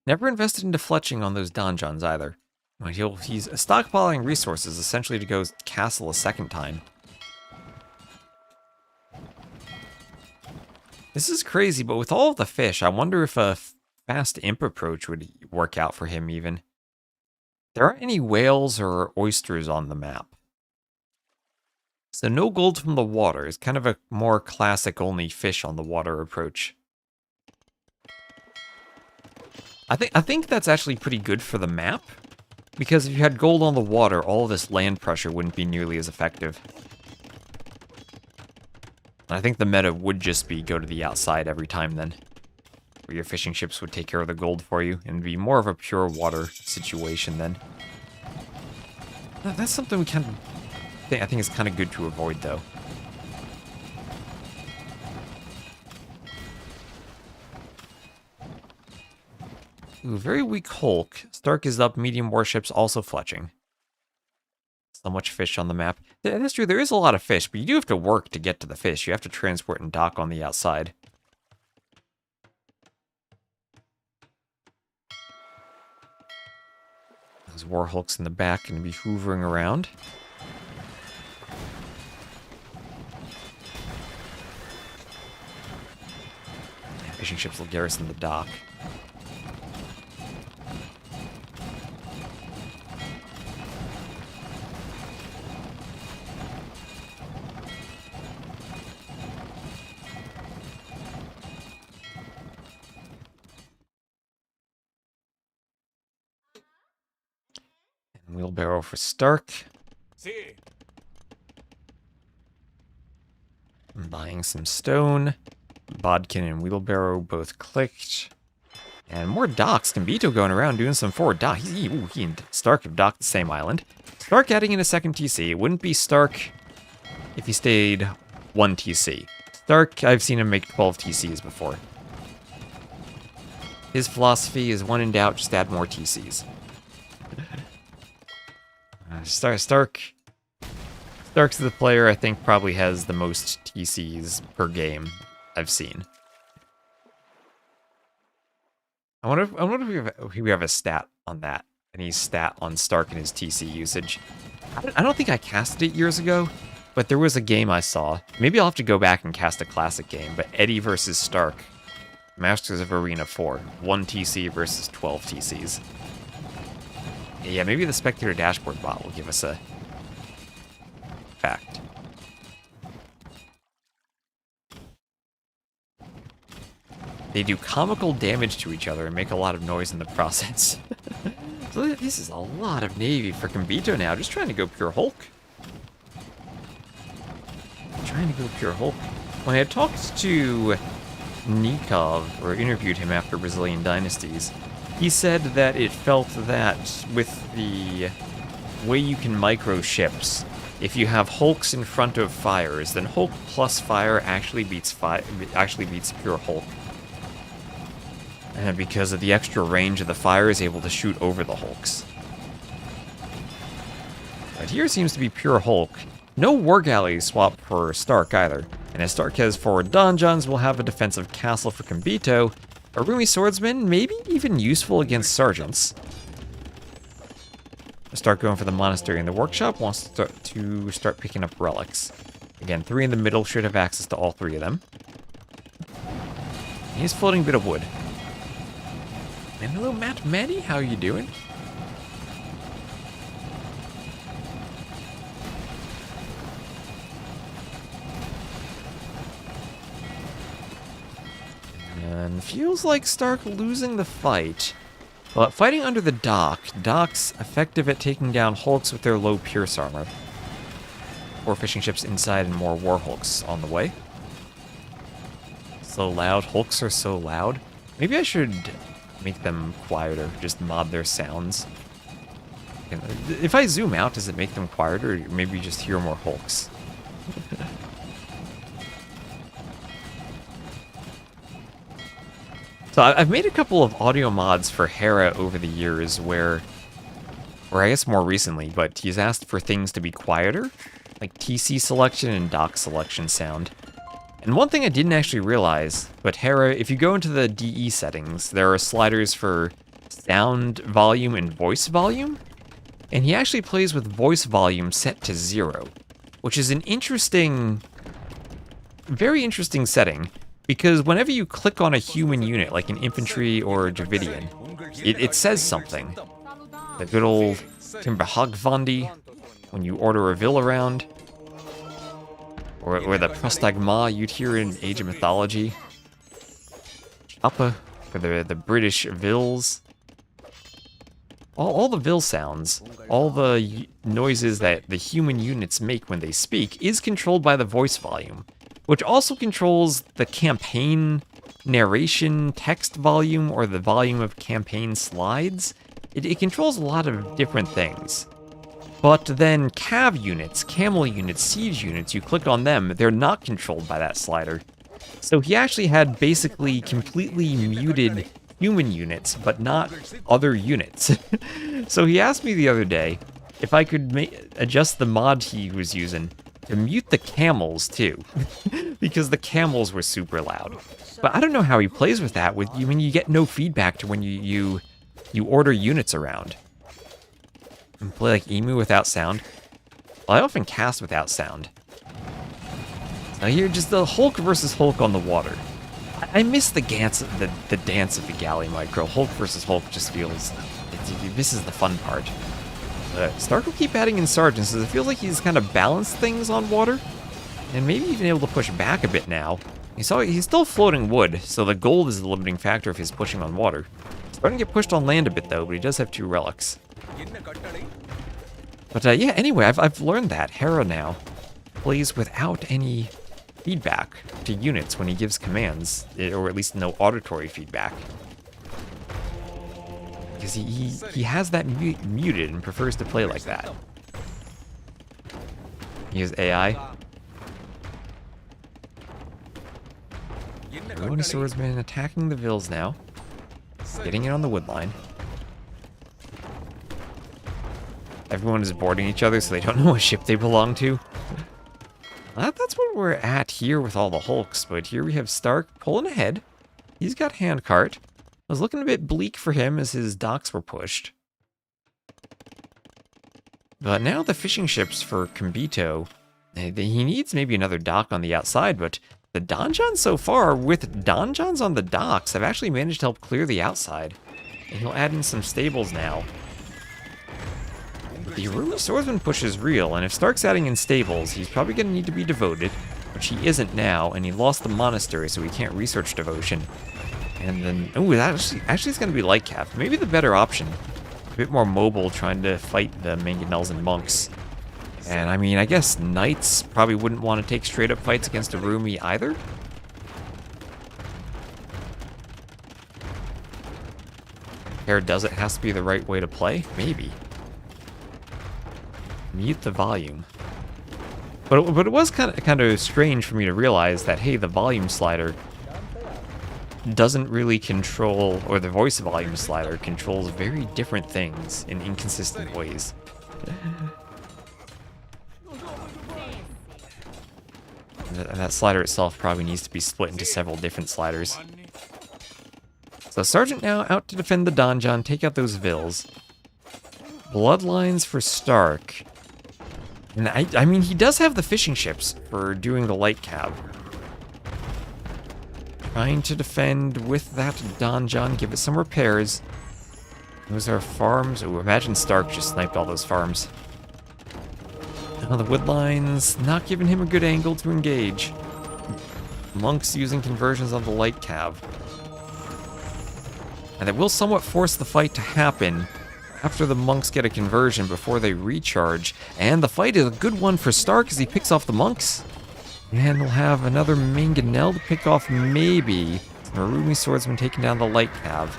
A: Never invested into fletching on those donjons either. He's stockpiling resources essentially to go castle a second time. This is crazy, but with all of the fish, I wonder if a fast imp approach would work out for him even. There aren't any whales or oysters on the map. So no gold from the water is kind of a more classic only fish on the water approach. I think that's actually pretty good for the map, because if you had gold on the water, all of this land pressure wouldn't be nearly as effective. And I think the meta would just be go to the outside every time then, where your fishing ships would take care of the gold for you, and be more of a pure water situation then. That's something we kind of... I think it's kind of good to avoid, though. Ooh, very weak hulk. st4rk is up, medium warships also fletching. So much fish on the map. That's true, there is a lot of fish, but you do have to work to get to the fish. You have to transport and dock on the outside. Those war hulks in the back going to be hoovering around. Fishing ships will garrison the dock. And wheelbarrow for st4rk. I'm buying some stone. Bodkin and wheelbarrow both clicked. And more docks. Combito going around doing some forward dock. He and st4rk have docked the same island. st4rk adding in a second TC. It wouldn't be st4rk if he stayed 1 TC. st4rk, I've seen him make 12 TCs before. His philosophy is when in doubt, just add more TCs. st4rk's the player I think probably has the most TCs per game I've seen. I wonder if we have a stat on that. Any stat on st4rk and his TC usage. I don't think I casted it years ago, but there was a game I saw. Maybe I'll have to go back and cast a classic game, but Eddie versus st4rk. Masters of Arena 4. 1 TC versus 12 TCs. Yeah, maybe the Spectator Dashboard bot will give us a fact. They do comical damage to each other and make a lot of noise in the process. So this is a lot of Navy for Combito now, just trying to go pure Hulk. Trying to go pure Hulk. When I had talked to Nikov, or interviewed him after Brazilian Dynasties, he said that it felt that with the way you can micro ships, if you have Hulks in front of fires, then Hulk plus fire actually beats pure Hulk. And because of the extra range of the fire is able to shoot over the Hulks. But here seems to be pure Hulk. No War Galley swap for st4rk either. And as st4rk has forward donjons, we'll have a defensive castle for Combito. A roomy swordsman, maybe even useful against sergeants. st4rk going for the monastery, and the workshop wants to start picking up relics. Again, 3 in the middle should have access to all 3 of them. He's floating a bit of wood. And hello, Maddie, how are you doing? And feels like st4rk losing the fight. But fighting under the docks effective at taking down Hulks with their low pierce armor. 4 fishing ships inside and more war Hulks on the way. So loud, Hulks are so loud. Maybe I should make them quieter, just mod their sounds. If I zoom out, does it make them quieter, or maybe just hear more Hulks? So I've made a couple of audio mods for Hera over the years where I guess more recently, but he's asked for things to be quieter, like TC selection and dock selection sound. And one thing I didn't actually realize, but Hera, if you go into the DE settings, there are sliders for sound volume and voice volume, and he actually plays with voice volume set to 0, which is an interesting, very interesting setting, because whenever you click on a human unit, like an infantry or a Dravidian, it says something. The good old Timberhagvandi, when you order a Vil around, or the Prostagma you'd hear in Age of Mythology. Choppa for the British Vils. All the Vil sounds, all the noises that the human units make when they speak is controlled by the voice volume, which also controls the campaign narration text volume or the volume of campaign slides. It controls a lot of different things. But then cav units, camel units, siege units, you click on them, they're not controlled by that slider. So he actually had basically completely muted human units, but not other units. So he asked me the other day if I could adjust the mod he was using to mute the camels too, because the camels were super loud. But I don't know how he plays with that when you get no feedback to when you order units around. And play like Emu without sound. Well, I often cast without sound. Now here, just the Hulk versus Hulk on the water. I miss the dance of the galley micro. Hulk versus Hulk just feels... This is the fun part. st4rk will keep adding in sergeants, as it feels like he's kind of balanced things on water. And maybe even able to push back a bit now. He's still floating wood, so the gold is the limiting factor of his pushing on water. Starting to get pushed on land a bit though, but he does have 2 relics. But yeah, anyway, I've learned that Hera now plays without any feedback to units when he gives commands, or at least no auditory feedback. Because he has that muted and prefers to play like that. He has AI. Ruined swordsman attacking the Vils now. Getting it on the wood line. Everyone is boarding each other so they don't know what ship they belong to. That's what we're at here with all the Hulks, but here we have st4rk pulling ahead. He's got handcart. It was looking a bit bleak for him as his docks were pushed. But now the fishing ships for Combito, he needs maybe another dock on the outside, but the donjons so far, with donjons on the docks, have actually managed to help clear the outside. And he'll add in some stables now. The Rumi Swordsman push is real, and if st4rk's adding in stables, he's probably going to need to be devoted, which he isn't now, and he lost the monastery, so he can't research devotion. And then, oh, that actually is going to be light cap. Maybe the better option. a bit more mobile trying to fight the mangonels and monks. And I mean, I guess knights probably wouldn't want to take straight up fights against a Rumi either. Hair does it has to be the right way to play? Maybe. Mute the volume. But it was kind of strange for me to realize that, hey, the volume slider doesn't really control, or the voice volume slider controls very different things in inconsistent ways. And that slider itself probably needs to be split into several different sliders. So Sergeant now out to defend the donjon, take out those vills. Bloodlines for st4rk. And I mean, he does have the fishing ships for doing the light cab. Trying to defend with that donjon, give it some repairs. Those are farms. Oh, imagine st4rk just sniped all those farms. Now the woodlines, not giving him a good angle to engage. Monks using conversions on the light cab. And that will somewhat force the fight to happen after the monks get a conversion before they recharge. And the fight is a good one for st4rk as he picks off the monks. And we'll have another mangonel to pick off, maybe. Marumi swordsman taking down the light cab.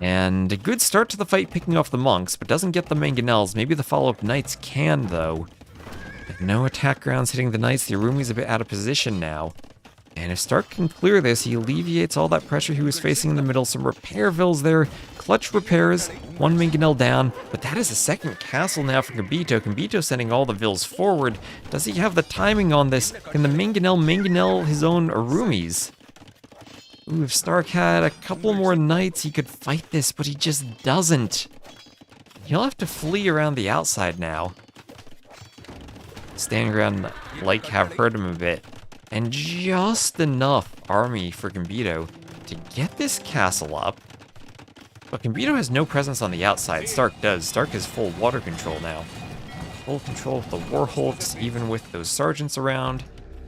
A: And a good start to the fight picking off the monks, but doesn't get the mangonels. Maybe the follow-up knights can, though. No attack grounds hitting the knights. The Arumi's a bit out of position now. And if st4rk can clear this, he alleviates all that pressure he was facing in the middle. Some repair vills there. Clutch repairs. One mangonel down. But that is a second castle now for Combito. Combito sending all the vills forward. Does he have the timing on this? Can the mangonel his own Arumis? Ooh, if st4rk had a couple more knights, he could fight this, but he just doesn't. He'll have to flee around the outside now. Standing around light cab hurt him a bit. And just enough army for Combito to get this castle up. But Combito has no presence on the outside. st4rk does. st4rk has full water control now. Full control of the Warlords, even with those sergeants around.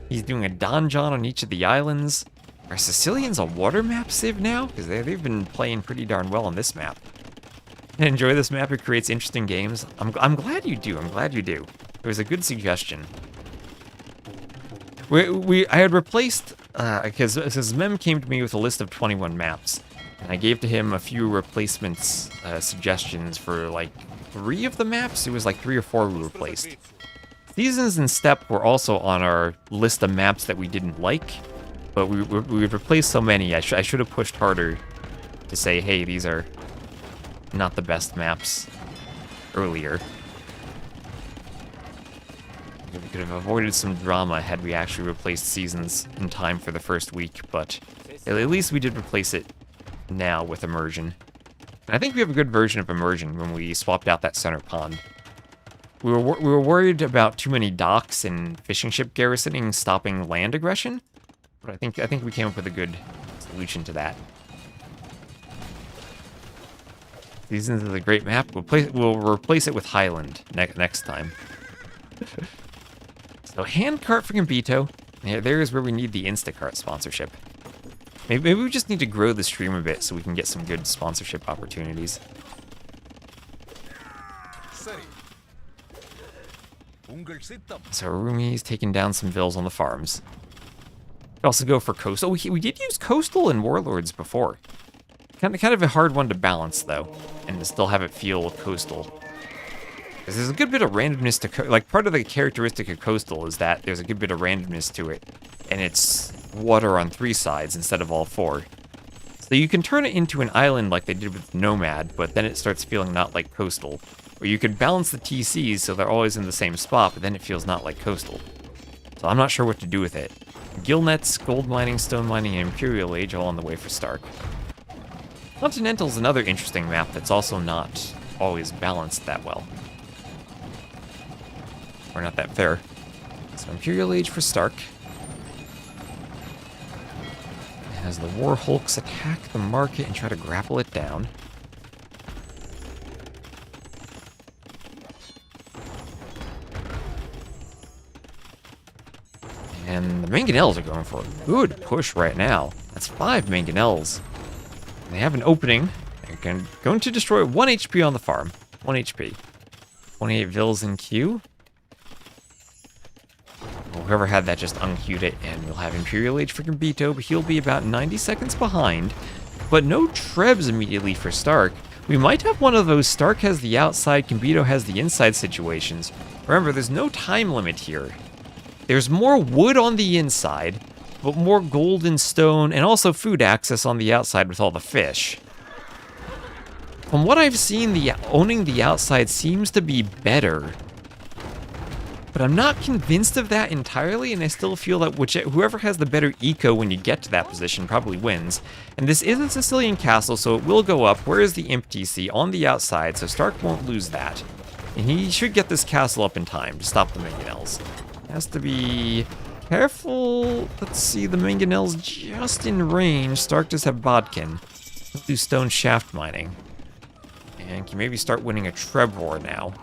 A: He's doing a donjon on each of the islands. Are Sicilians a water map civ now? Because they've been playing pretty darn well on this map. I enjoy this map. It creates interesting games. I'm glad you do. I'm glad you do. It was a good suggestion. I had replaced, because Mem came to me with a list of 21 maps, and I gave to him a few replacements, suggestions for like 3 of the maps. It was like 3 or 4 we replaced. Seasons and Steppe were also on our list of maps that we didn't like, but we replaced so many, I should have pushed harder to say, hey, these are not the best maps earlier. We could have avoided some drama had we actually replaced Seasons in time for the first week, but at least we did replace it now with Immersion. And I think we have a good version of Immersion when we swapped out that center pond. We were worried about too many docks and fishing ship garrisoning stopping land aggression, but I think we came up with a good solution to that. Seasons is a great map. We'll replace it with Highland next time. So handcart for Combito. Yeah, there's where we need the Instacart sponsorship. Maybe we just need to grow the stream a bit so we can get some good sponsorship opportunities. So Rumi's taking down some vills on the farms. Could also go for coastal. We did use coastal in Warlords before. Kind of a hard one to balance though, and to still have it feel coastal. Because there's a good bit of randomness to, like, part of the characteristic of coastal is that there's a good bit of randomness to it, and it's water on 3 sides instead of all 4. So you can turn it into an island like they did with Nomad, but then it starts feeling not like coastal. Or you could balance the TCs so they're always in the same spot, but then it feels not like coastal. So I'm not sure what to do with it. Gillnets, gold mining, stone mining, and Imperial Age all on the way for st4rk. Continental's another interesting map that's also not always balanced that well. Or not that fair. So Imperial Age for st4rk. As the War Hulks attack the market and try to grapple it down. And the mangonels are going for a good push right now. That's 5 mangonels. They have an opening. They're going to destroy 1 HP on the farm. 1 HP. 28 Vils in queue. Well, whoever had that just unqueued it, and we'll have Imperial Age for Combito, but he'll be about 90 seconds behind. But no Trebs immediately for st4rk. We might have one of those st4rk has the outside, Combito has the inside situations. Remember, there's no time limit here. There's more wood on the inside, but more gold and stone, and also food access on the outside with all the fish. From what I've seen, owning the outside seems to be better. But I'm not convinced of that entirely, and I still feel that whoever has the better eco when you get to that position probably wins. And this is a Sicilian castle, so it will go up. Where is the Imp TC? On the outside, so st4rk won't lose that. And he should get this castle up in time to stop the mangonels. Has to be careful. Let's see, the mangonels just in range. st4rk does have Bodkin. Let's do stone shaft mining. And can maybe start winning a Treb War now.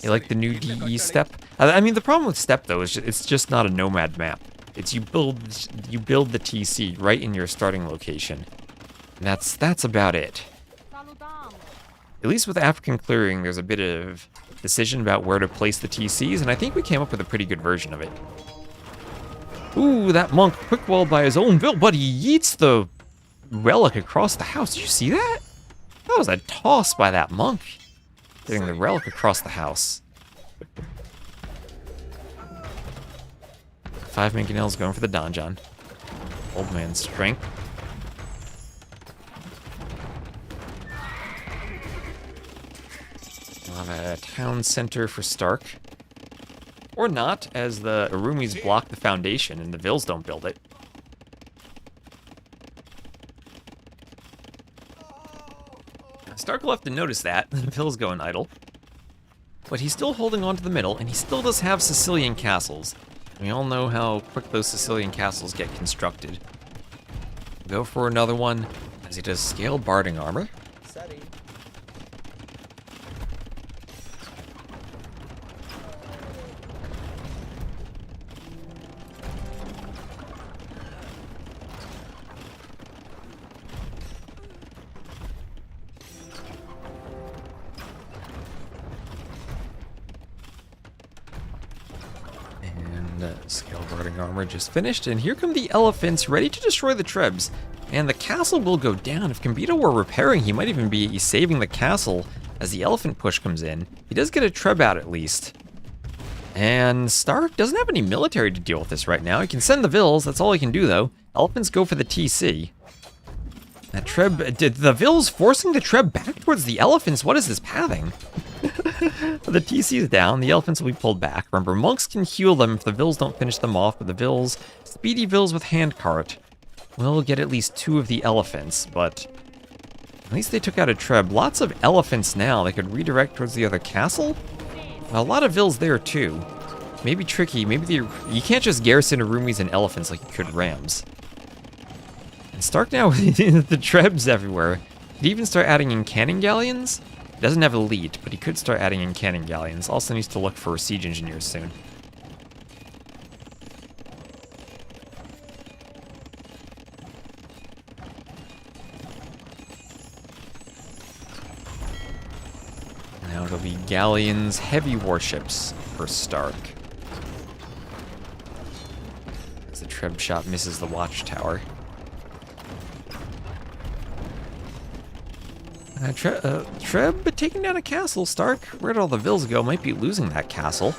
A: You like the new DE step? I mean, the problem with step though is it's just not a nomad map. It's you build the TC right in your starting location. And that's about it. At least with African clearing, there's a bit of decision about where to place the TCs, and I think we came up with a pretty good version of it. Ooh, that monk quick-walled by his own build, but he yeets the relic across the house. Did you see that? That was a toss by that monk. Getting the relic across the house. 5 mangonels going for the donjon. Old man's strength. We'll have a town center for st4rk. Or not, as the Arumis block the foundation and the Vils don't build it. st4rk will have to notice that. The Vils going idle. But he's still holding on to the middle, and he still does have Sicilian castles. We all know how quick those Sicilian castles get constructed. Go for another one, as he does scaled barding armor. Scale guarding armor just finished, and here come the elephants ready to destroy the Trebs. And the castle will go down. If Combito were repairing, he might even be saving the castle as the elephant push comes in. He does get a Treb out at least. And st4rk doesn't have any military to deal with this right now. He can send the Vils, that's all he can do though. Elephants go for the TC. That Treb, did the Vils forcing the Treb back towards the elephants? What is this pathing? The TC is down, the elephants will be pulled back. Remember, monks can heal them if the Vils don't finish them off, but the Vils, speedy Vils with handcart, will get at least 2 of the elephants, but at least they took out a Treb. Lots of elephants now. They could redirect towards the other castle. A lot of Vils there too. Maybe tricky, maybe you can't just garrison Arumis and elephants like you could rams. And st4rk now with the Trebs everywhere. Did he even start adding in cannon galleons? He doesn't have elite, but he could start adding in cannon galleons. Also needs to look for siege engineers soon. Now it'll be galleons, heavy warships for st4rk. As the Treb shot misses the watchtower. Treb taking down a castle. st4rk, where'd all the Vils go? Might be losing that castle.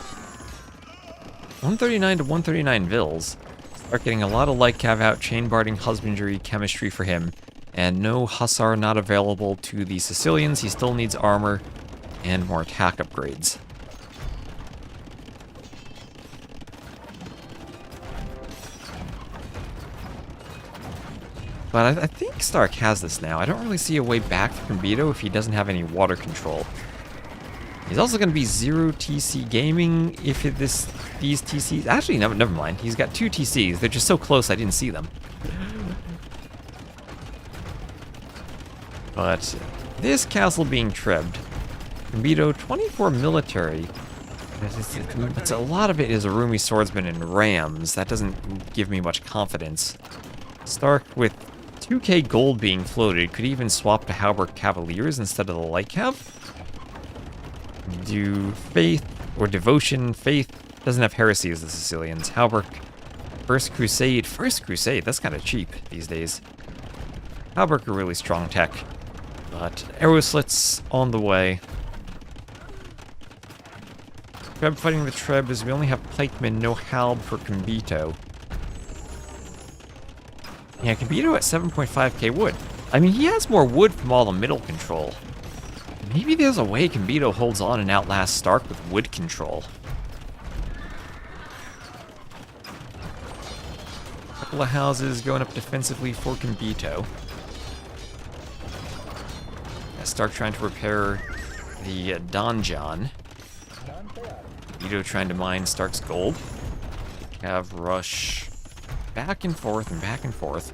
A: 139 to 139 Vils. st4rk getting a lot of light cav out, chain barding, husbandry, chemistry for him. And no hussar not available to the Sicilians. He still needs armor and more attack upgrades. But I think st4rk has this now. I don't really see a way back for Combito if he doesn't have any water control. He's also going to be 0 TC gaming if these TCs... Actually, never mind. He's got 2 TCs. They're just so close I didn't see them. But this castle being trebbed. Combito, 24 military. But a lot of it is Arumi swordsmen and rams. That doesn't give me much confidence. Stark, with 2k gold being floated, could even swap to Halberd Cavaliers instead of the Light Cav. Do Faith or Devotion. Faith doesn't have Heresy as the Sicilians. Halberd, First Crusade. First Crusade, that's kind of cheap these days. Halberd are really strong tech. But arrow slits on the way. Treb fighting the Treb is we only have pikemen, no halb for Combito. Yeah, Combito at 7.5k wood. I mean, he has more wood from all the middle control. Maybe there's a way Combito holds on and outlasts Stark with wood control. Couple of houses going up defensively for Combito. Stark trying to repair the donjon. Combito trying to mine Stark's gold. Have rush back and forth and back and forth.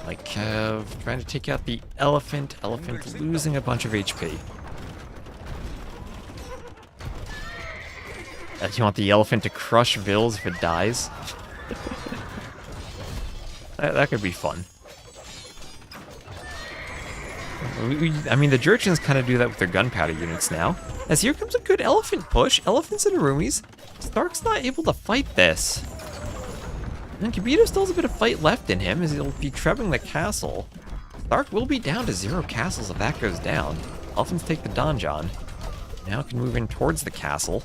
A: Like Kev trying to take out the elephant. Elephant losing a bunch of HP. Do you want the elephant to crush Vils if it dies? that could be fun. I mean, the Jurchens kind of do that with their gunpowder units now. As here comes a good elephant push. Elephants and Arumis. Stark's not able to fight this. And Combito still has a bit of fight left in him as he'll be trebbing the castle. Stark will be down to 0 castles if that goes down. Elephants take the donjon. Now can move in towards the castle.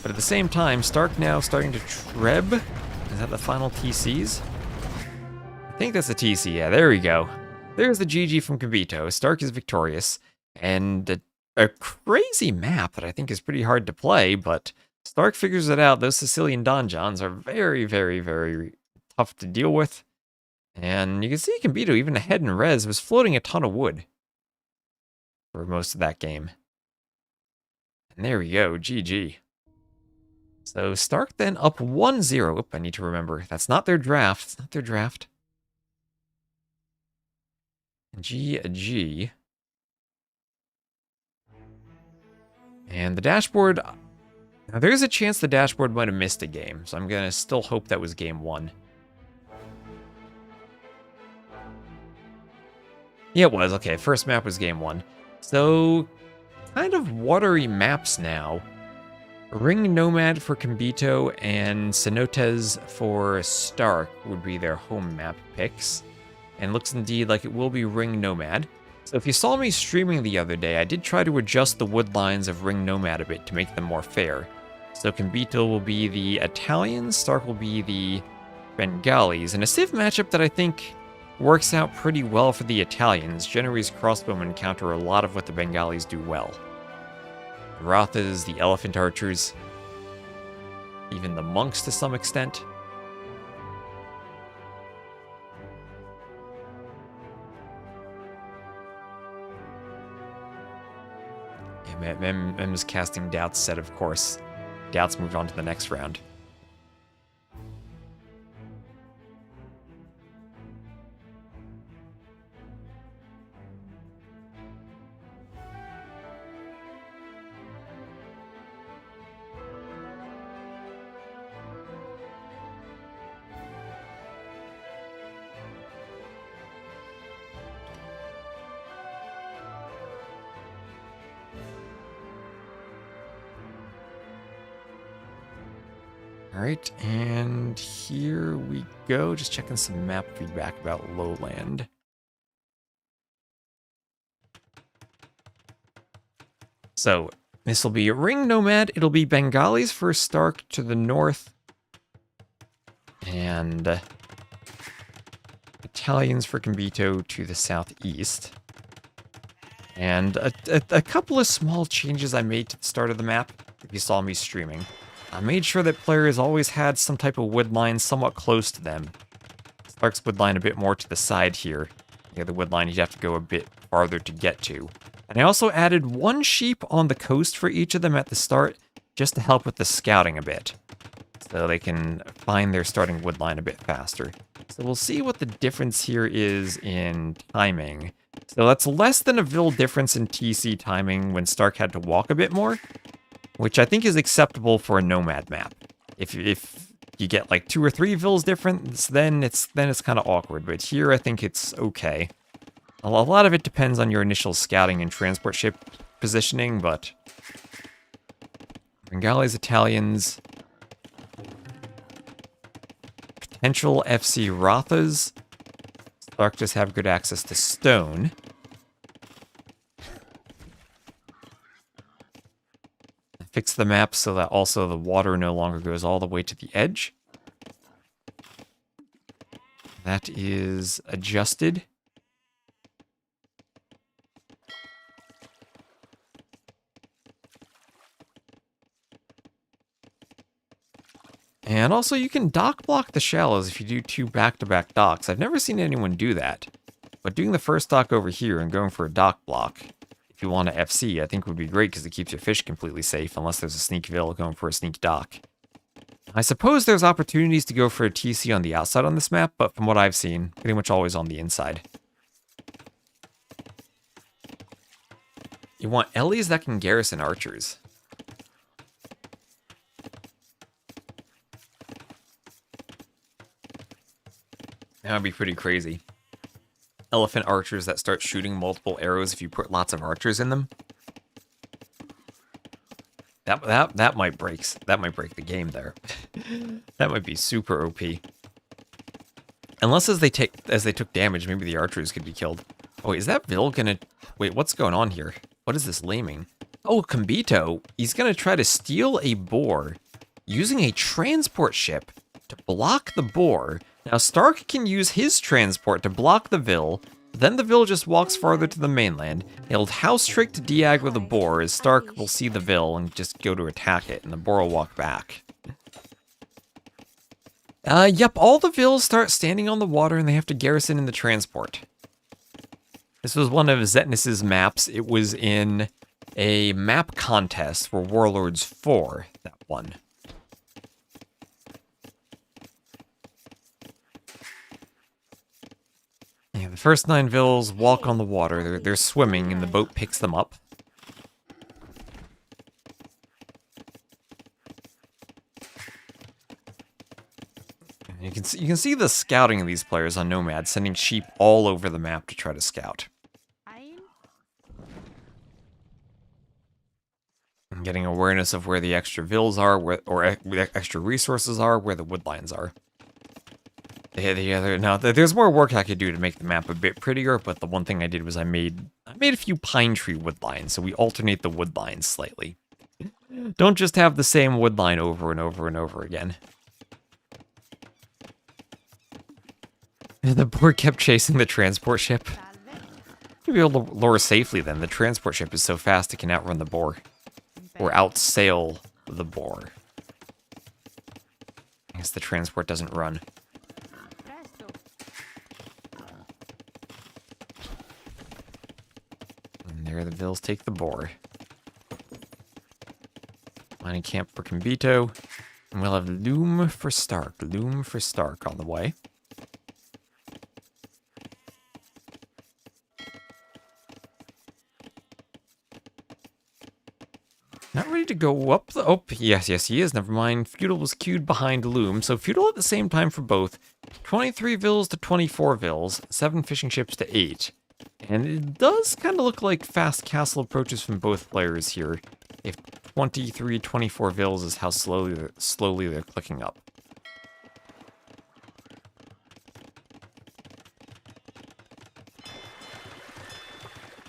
A: But at the same time, Stark now starting to treb. Is that the final TCs? I think that's the TC, yeah, there we go. There's the GG from Combito. Stark is victorious. And a crazy map that I think is pretty hard to play, but Stark figures it out. Those Sicilian donjons are very, very, very tough to deal with. And you can see Combito, even ahead in res, was floating a ton of wood for most of that game. And there we go, GG. So Stark then up 1-0. Oop, I need to remember. That's not their draft. It's not their draft. GG. And the dashboard... Now, there's a chance the dashboard might have missed a game, so I'm going to still hope that was game 1. Yeah, it was. Okay, first map was game 1. So, kind of watery maps now. Ring Nomad for Combito and Cenotes for Stark would be their home map picks. And looks indeed like it will be Ring Nomad. So if you saw me streaming the other day, I did try to adjust the wood lines of Ring Nomad a bit to make them more fair. So Combito will be the Italians, Stark will be the Bengalis, and a Civ matchup that I think works out pretty well for the Italians. Genoese crossbowmen counter a lot of what the Bengalis do well. Rathas, the elephant archers, even the monks to some extent. Yeah, Mem is casting Doubt's set, of course. Doubt's moved on to the next round. Alright, and here we go. Just checking some map feedback about Lowland. So, this will be a Ring Nomad. It'll be Bengalis for Stark to the north. And Italians for Combito to the southeast. And a couple of small changes I made to the start of the map, if you saw me streaming. I made sure that players always had some type of wood line somewhat close to them. Stark's wood line a bit more to the side here. The other wood line you'd have to go a bit farther to get to. And I also added 1 sheep on the coast for each of them at the start, just to help with the scouting a bit. so they can find their starting wood line a bit faster. So we'll see what the difference here is in timing. So that's less than a vil difference in TC timing when st4rk had to walk a bit more, which I think is acceptable for a nomad map. If you get like 2 or 3 vils difference, then it's kind of awkward. But here I think it's okay. A lot of it depends on your initial scouting and transport ship positioning, but Bengali's Italians, potential FC Rathas. st4rk just have good access to stone. Fix the map so that also the water no longer goes all the way to the edge. That is adjusted. And also you can dock block the shallows if you do 2 back-to-back docks. I've never seen anyone do that. But doing the first dock over here and going for a dock block, if you want to FC, I think would be great because it keeps your fish completely safe unless there's a sneak vil going for a sneak dock. I suppose there's opportunities to go for a TC on the outside on this map, but from what I've seen, pretty much always on the inside. You want Ellies that can garrison archers. That would be pretty crazy. Elephant archers that start shooting multiple arrows if you put lots of archers in them. That might break the game there. That might be super OP. Unless as they took damage, maybe the archers could be killed. Oh, is that vil gonna... Wait, what's going on here? What is this laming? Oh, Combito. He's gonna try to steal a boar using a transport ship to block the boar. Now, st4rk can use his transport to block the vil, then the vil just walks farther to the mainland. He'll house trick to de-aggro the boar, as st4rk will see the vil and just go to attack it, and the boar will walk back. Yep, all the vils start standing on the water and they have to garrison in the transport. This was one of Zetnis's maps. It was in a map contest for Warlords 4 that won. Yeah, the first 9 vils walk on the water. They're swimming and the boat picks them up. You can see the scouting of these players on Nomad, sending sheep all over the map to try to scout. And getting awareness of where the extra vils are, or extra resources are, where the woodlines are. Now, there's more work I could do to make the map a bit prettier, but the one thing I did was I made a few pine tree woodlines, so we alternate the woodlines slightly. Don't just have the same woodline over and over and over again. The boar kept chasing the transport ship. You'll be able to lure safely then. The transport ship is so fast it can outrun the boar. Or outsail the boar. I guess the transport doesn't run. And there the vils take the boar. Mining camp for Combito. And we'll have Loom for st4rk. Loom for st4rk on the way. Not ready to go up the... Oh, yes, he is. Never mind. Feudal was queued behind Loom. So Feudal at the same time for both. 23 vils to 24 vils. 7 fishing ships to 8. And it does kind of look like fast castle approaches from both players here. If 23, 24 vils is how slowly they're clicking up.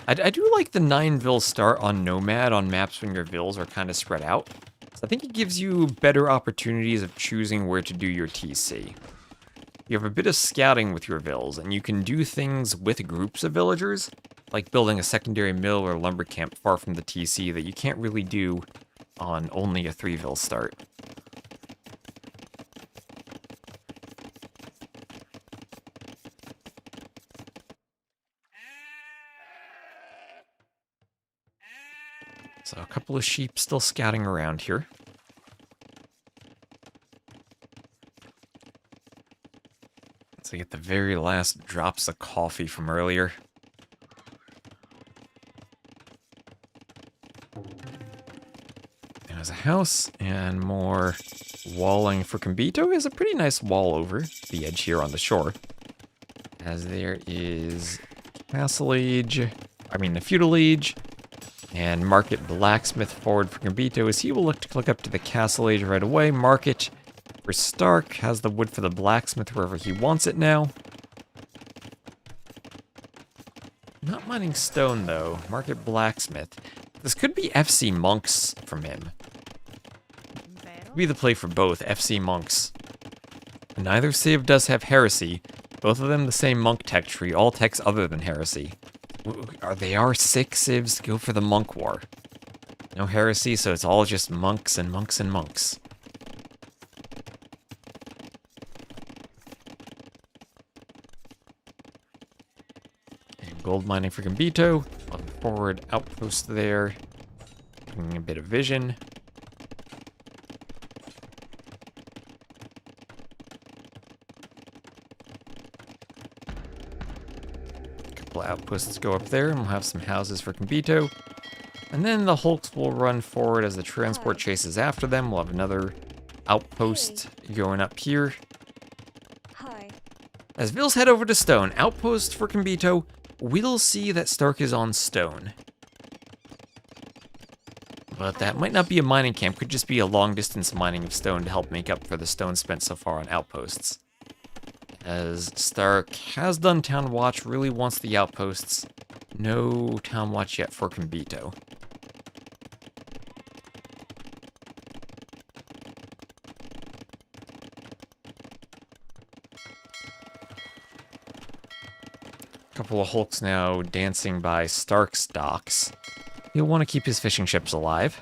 A: I do like the 9 vil start on Nomad on maps when your vils are kind of spread out. So I think it gives you better opportunities of choosing where to do your TC. You have a bit of scouting with your vils, and you can do things with groups of villagers, like building a secondary mill or lumber camp far from the TC that you can't really do on only a 3 vil start. So a couple of sheep still scouting around here. So get the very last drops of coffee from earlier. There's a house and more walling for Combito. Is a pretty nice wall over the edge here on the shore. As there is Castle Age, the Feudal Age, and Market Blacksmith forward for Combito, as he will look to click up to the Castle Age right away. Market for st4rk has the wood for the blacksmith wherever he wants it now. Not mining stone though. Market Blacksmith. This could be FC Monks from him. Could be the play for both FC Monks. Neither civ does have Heresy. Both of them the same monk tech tree, all techs other than Heresy. They are 6 civs, go for the monk war. No Heresy, so it's all just monks and monks and monks. And gold mining for Combito. Forward outpost there. Bringing a bit of vision. Outposts go up there, and we'll have some houses for Combito. And then the Hulks will run forward as the transport chases after them. We'll have another outpost going up here. As Vils head over to stone, outpost for Combito, we'll see that st4rk is on stone. But that might not be a mining camp, could just be a long distance mining of stone to help make up for the stone spent so far on outposts. As st4rk has done Town Watch, really wants the outposts. No Town Watch yet for Combito. Couple of Hulks now dancing by st4rk's docks. He'll want to keep his fishing ships alive,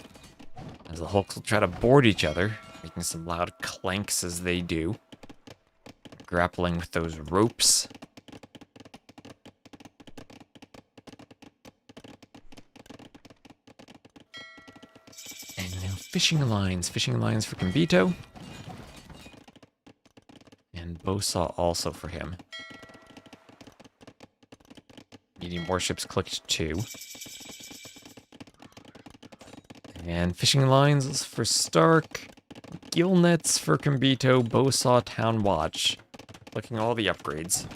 A: as the Hulks will try to board each other, making some loud clanks as they do. Grappling with those ropes. And now fishing lines for Combito. And bowsaw also for him. Medium warships clicked too. And fishing lines for st4rk. Gill nets for Combito, bowsaw, Town Watch. Looking at all the upgrades.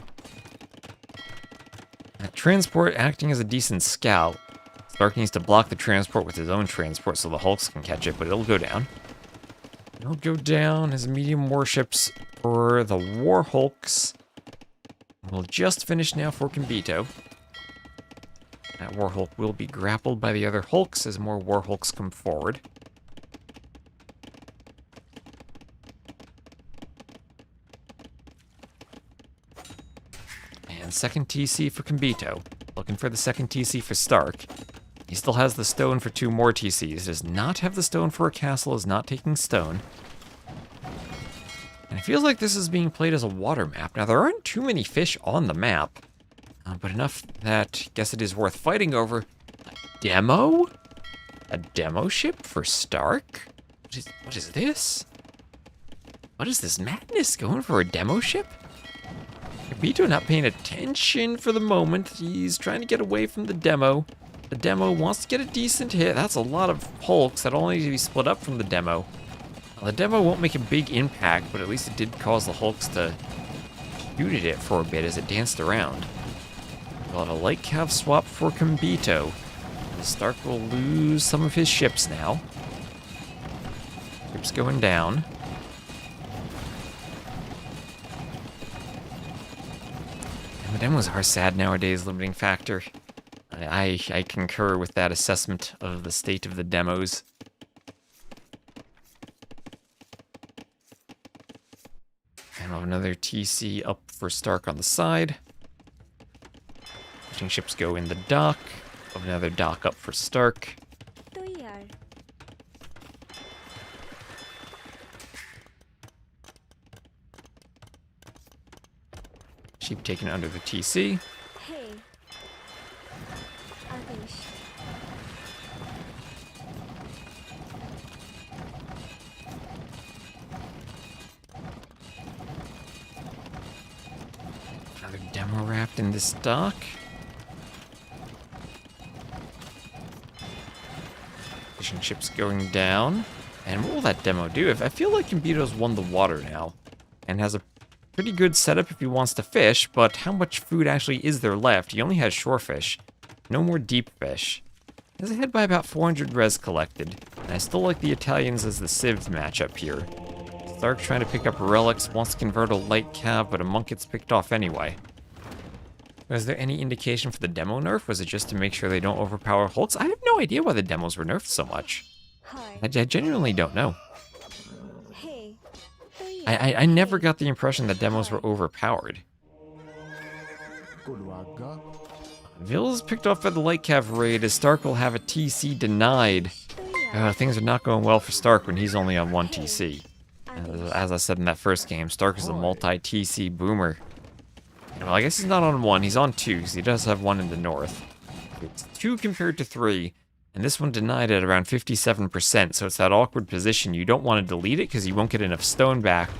A: That transport acting as a decent scout. st4rk needs to block the transport with his own transport so the Hulks can catch it, but it'll go down. It'll go down. His medium warships for the War Hulks. We'll just finish now for Combito. That War Hulk will be grappled by the other Hulks as more War Hulks come forward. And second TC for Combito. Looking for the second TC for st4rk. He still has the stone for 2 more TCs. Does not have the stone for a castle, is not taking stone. And it feels like this is being played as a water map. Now, there aren't too many fish on the map, but enough that I guess it is worth fighting over. A demo? A demo ship for st4rk? What is this? What is this madness? Going for a demo ship? Combito not paying attention for the moment. He's trying to get away from the demo. The demo wants to get a decent hit. That's a lot of Hulks that only need to be split up from the demo. Well, the demo won't make a big impact, but at least it did cause the Hulks to shoot at it for a bit as it danced around. We'll have a light cav swap for Combito. The st4rk will lose some of his ships now. Ships going down. And the demos are sad nowadays, limiting factor. I concur with that assessment of the state of the demos. And we'll have another TC up for st4rk on the side. Fishing ships go in the dock. We'll have another dock up for st4rk. Sheep taken under the TC. left in this dock. Fishing ship's going down. And what will that demo do? I feel like Combito's won the water now. And has a pretty good setup if he wants to fish, but how much food actually is there left? He only has shore fish. No more deep fish. He has ahead by about 400 res collected. And I still like the Italians as the civs matchup here. st4rk trying to pick up relics, wants to convert a light cab, but a monk gets picked off anyway. Was there any indication for the demo nerf? Was it just to make sure they don't overpower Hulks? I have no idea why the demos were nerfed so much. I genuinely don't know. I never got the impression that demos were overpowered. Vill's picked off by the light cav raid as st4rk will have a TC denied. Things are not going well for st4rk when he's only on one TC. As I said in that first game, st4rk is a multi-TC boomer. Well, I guess he's not on one, he's on two, because he does have one in the north. It's 2 compared to 3, and this one denied at around 57%, so it's that awkward position. You don't want to delete it, because you won't get enough stone back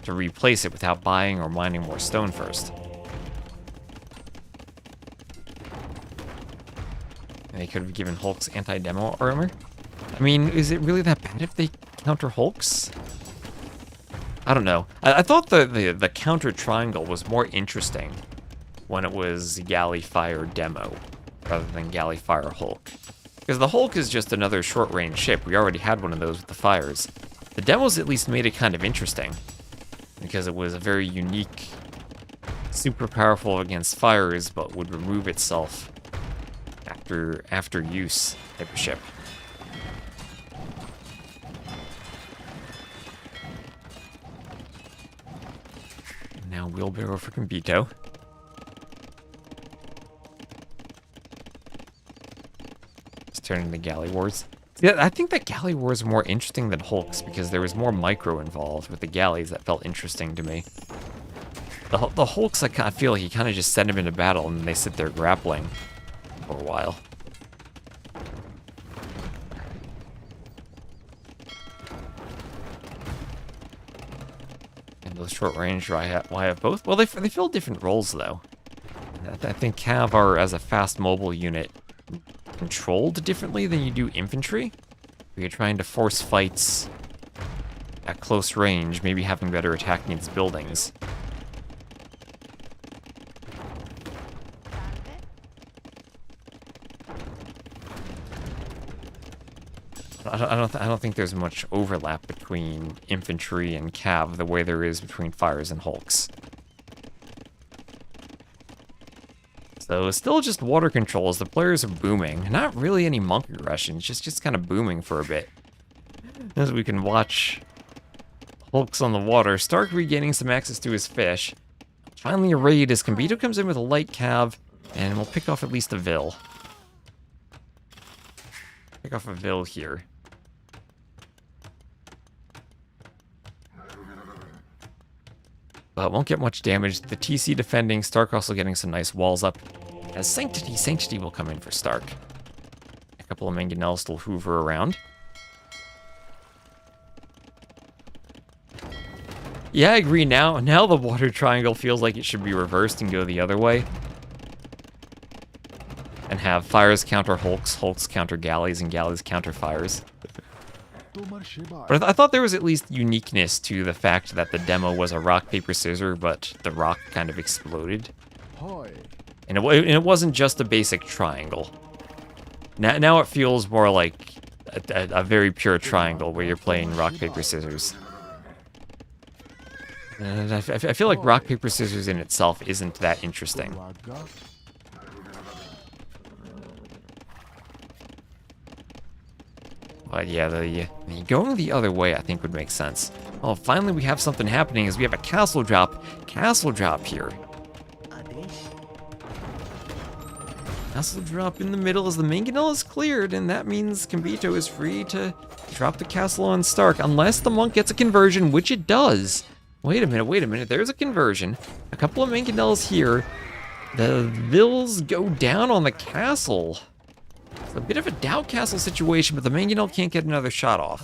A: to replace it without buying or mining more stone first. And they could have given Hulks anti-demo armor? I mean, is it really that bad if they counter Hulks? I don't know. I thought the counter triangle was more interesting when it was Galley Fire Demo rather than Galley Fire Hulk. Because the Hulk is just another short-range ship. We already had one of those with the fires. The demos at least made it kind of interesting because it was a very unique, super powerful against fires, but would remove itself after use type of ship. Now wheelbarrow for Combito. Let's turn into Galley Wars. Yeah, I think that Galley Wars are more interesting than Hulks because there was more micro involved with the galleys that felt interesting to me. The Hulks, I feel like you kind of just send them into battle and they sit there grappling for a while. The short range, why I have both? Well, they fill different roles, though. I think Cav are, as a fast mobile unit, controlled differently than you do infantry. You're trying to force fights at close range, maybe having better attack against buildings. I don't think there's much overlap between infantry and cav the way there is between fires and hulks. So it's still just water controls. The players are booming. Not really any monk aggression, just kind of booming for a bit. As we can watch hulks on the water, st4rk regaining some access to his fish. Finally a raid as Combito comes in with a light cav, and we'll pick off at least a Vil. Pick off a Vil here. But won't get much damage. The TC defending, st4rk also getting some nice walls up. As Sanctity will come in for st4rk. A couple of mangonels still hoover around. Yeah, I agree. Now the water triangle feels like it should be reversed and go the other way. And have fires counter hulks, hulks counter galleys, and galleys counter fires. But I thought there was at least uniqueness to the fact that the demo was a rock, paper, scissors, but the rock kind of exploded. And it wasn't just a basic triangle. Now it feels more like a very pure triangle where you're playing rock, paper, scissors. And I feel like rock, paper, scissors in itself isn't that interesting. But yeah, going the other way I think would make sense. Oh, finally we have something happening as we have a castle drop here. Castle drop in the middle as the mangonel is cleared, and that means Combito is free to drop the castle on st4rk, unless the monk gets a conversion, which it does. Wait a minute, there's a conversion. A couple of mangonels here. The Vils go down on the castle. It's a bit of a doubt castle situation, but the mangonel can't get another shot off.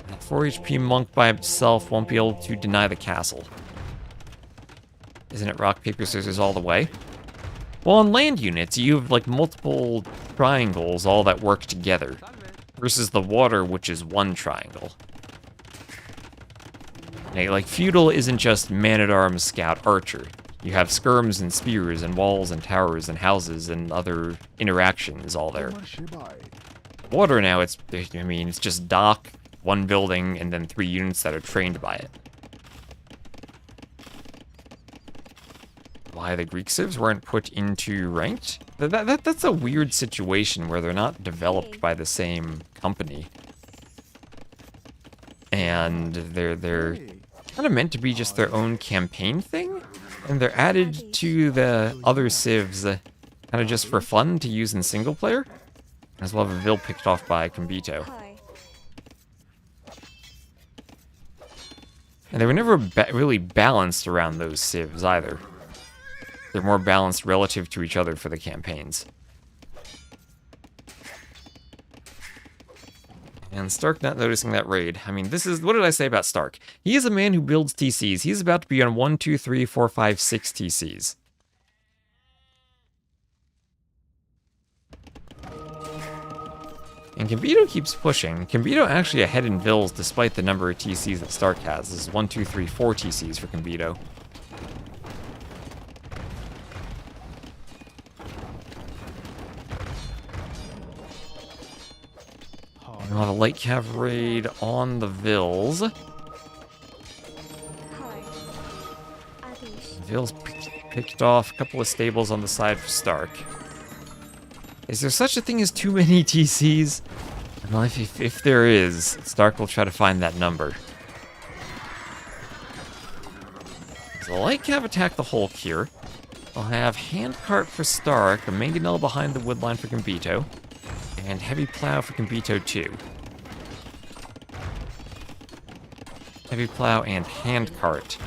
A: That 4 HP monk by himself won't be able to deny the castle. Isn't it rock, paper, scissors all the way? Well, on land units, you have like multiple triangles, all that work together, versus the water, which is one triangle. Okay, like feudal isn't just man-at-arms, scout, archer. You have skirms and spears and walls and towers and houses and other interactions all there. Water now, it's just dock, one building, and then 3 units that are trained by it. Why the Greek civs weren't put into ranked? That's a weird situation where they're not developed by the same company. And they're kind of meant to be just their own campaign thing, and they're added to the other civs kind of just for fun to use in single player, as well as a Ville picked off by Combito. And they were never really balanced around those civs either. They're more balanced relative to each other for the campaigns. And st4rk not noticing that raid. I mean, this is... What did I say about st4rk? He is a man who builds TCs. He's about to be on 1, 2, 3, 4, 5, 6 TCs. And Combito keeps pushing. Combito actually ahead in Vills despite the number of TCs that st4rk has. This is 1, 2, 3, 4 TCs for Combito. We'll have a light cav raid on the Vills. Vills picked off a couple of stables on the side for st4rk. Is there such a thing as too many TCs? Well, if there is, st4rk will try to find that number. So light cav attack the Hulk here. I'll have handcart for st4rk, a mangonel behind the woodline for Combito. And heavy plow for Combito too. Heavy plow and handcart.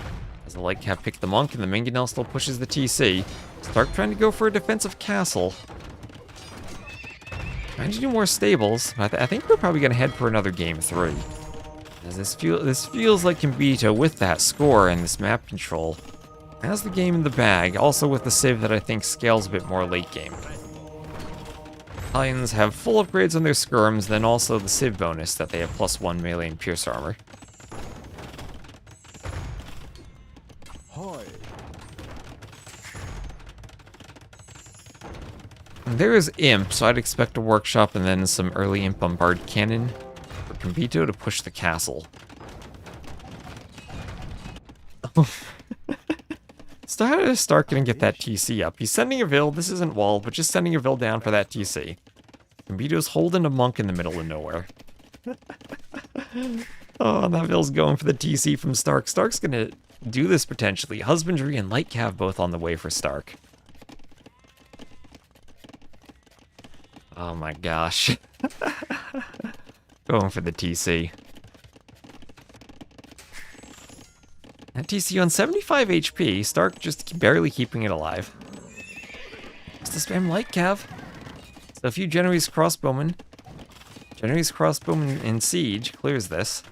A: As the light cav picked the monk and the mangonel still pushes the TC. st4rk trying to go for a defensive castle. Trying to do more stables. I think we're probably going to head for another game 3. As this feels like Combito with that score and this map control has the game in the bag. Also with the civ that I think scales a bit more late game. Italians have full upgrades on their skirms, then also the civ bonus that they have +1 melee and pierce armor. And there is Imp, so I'd expect a workshop and then some early Imp bombard cannon for Combito to push the castle. So how is st4rk gonna get that TC up? He's sending a Ville, this isn't walled, but just sending a Ville down for that TC. Combito's holding a monk in the middle of nowhere. Oh, that Ville's going for the TC from st4rk. st4rk's gonna do this potentially. Husbandry and light cav both on the way for st4rk. Oh my gosh. Going for the TC. That TC on 75 HP, st4rk just barely keeping it alive. It's the spam light cav. So a few Genoese crossbowmen. Genoese crossbowmen in siege clears this.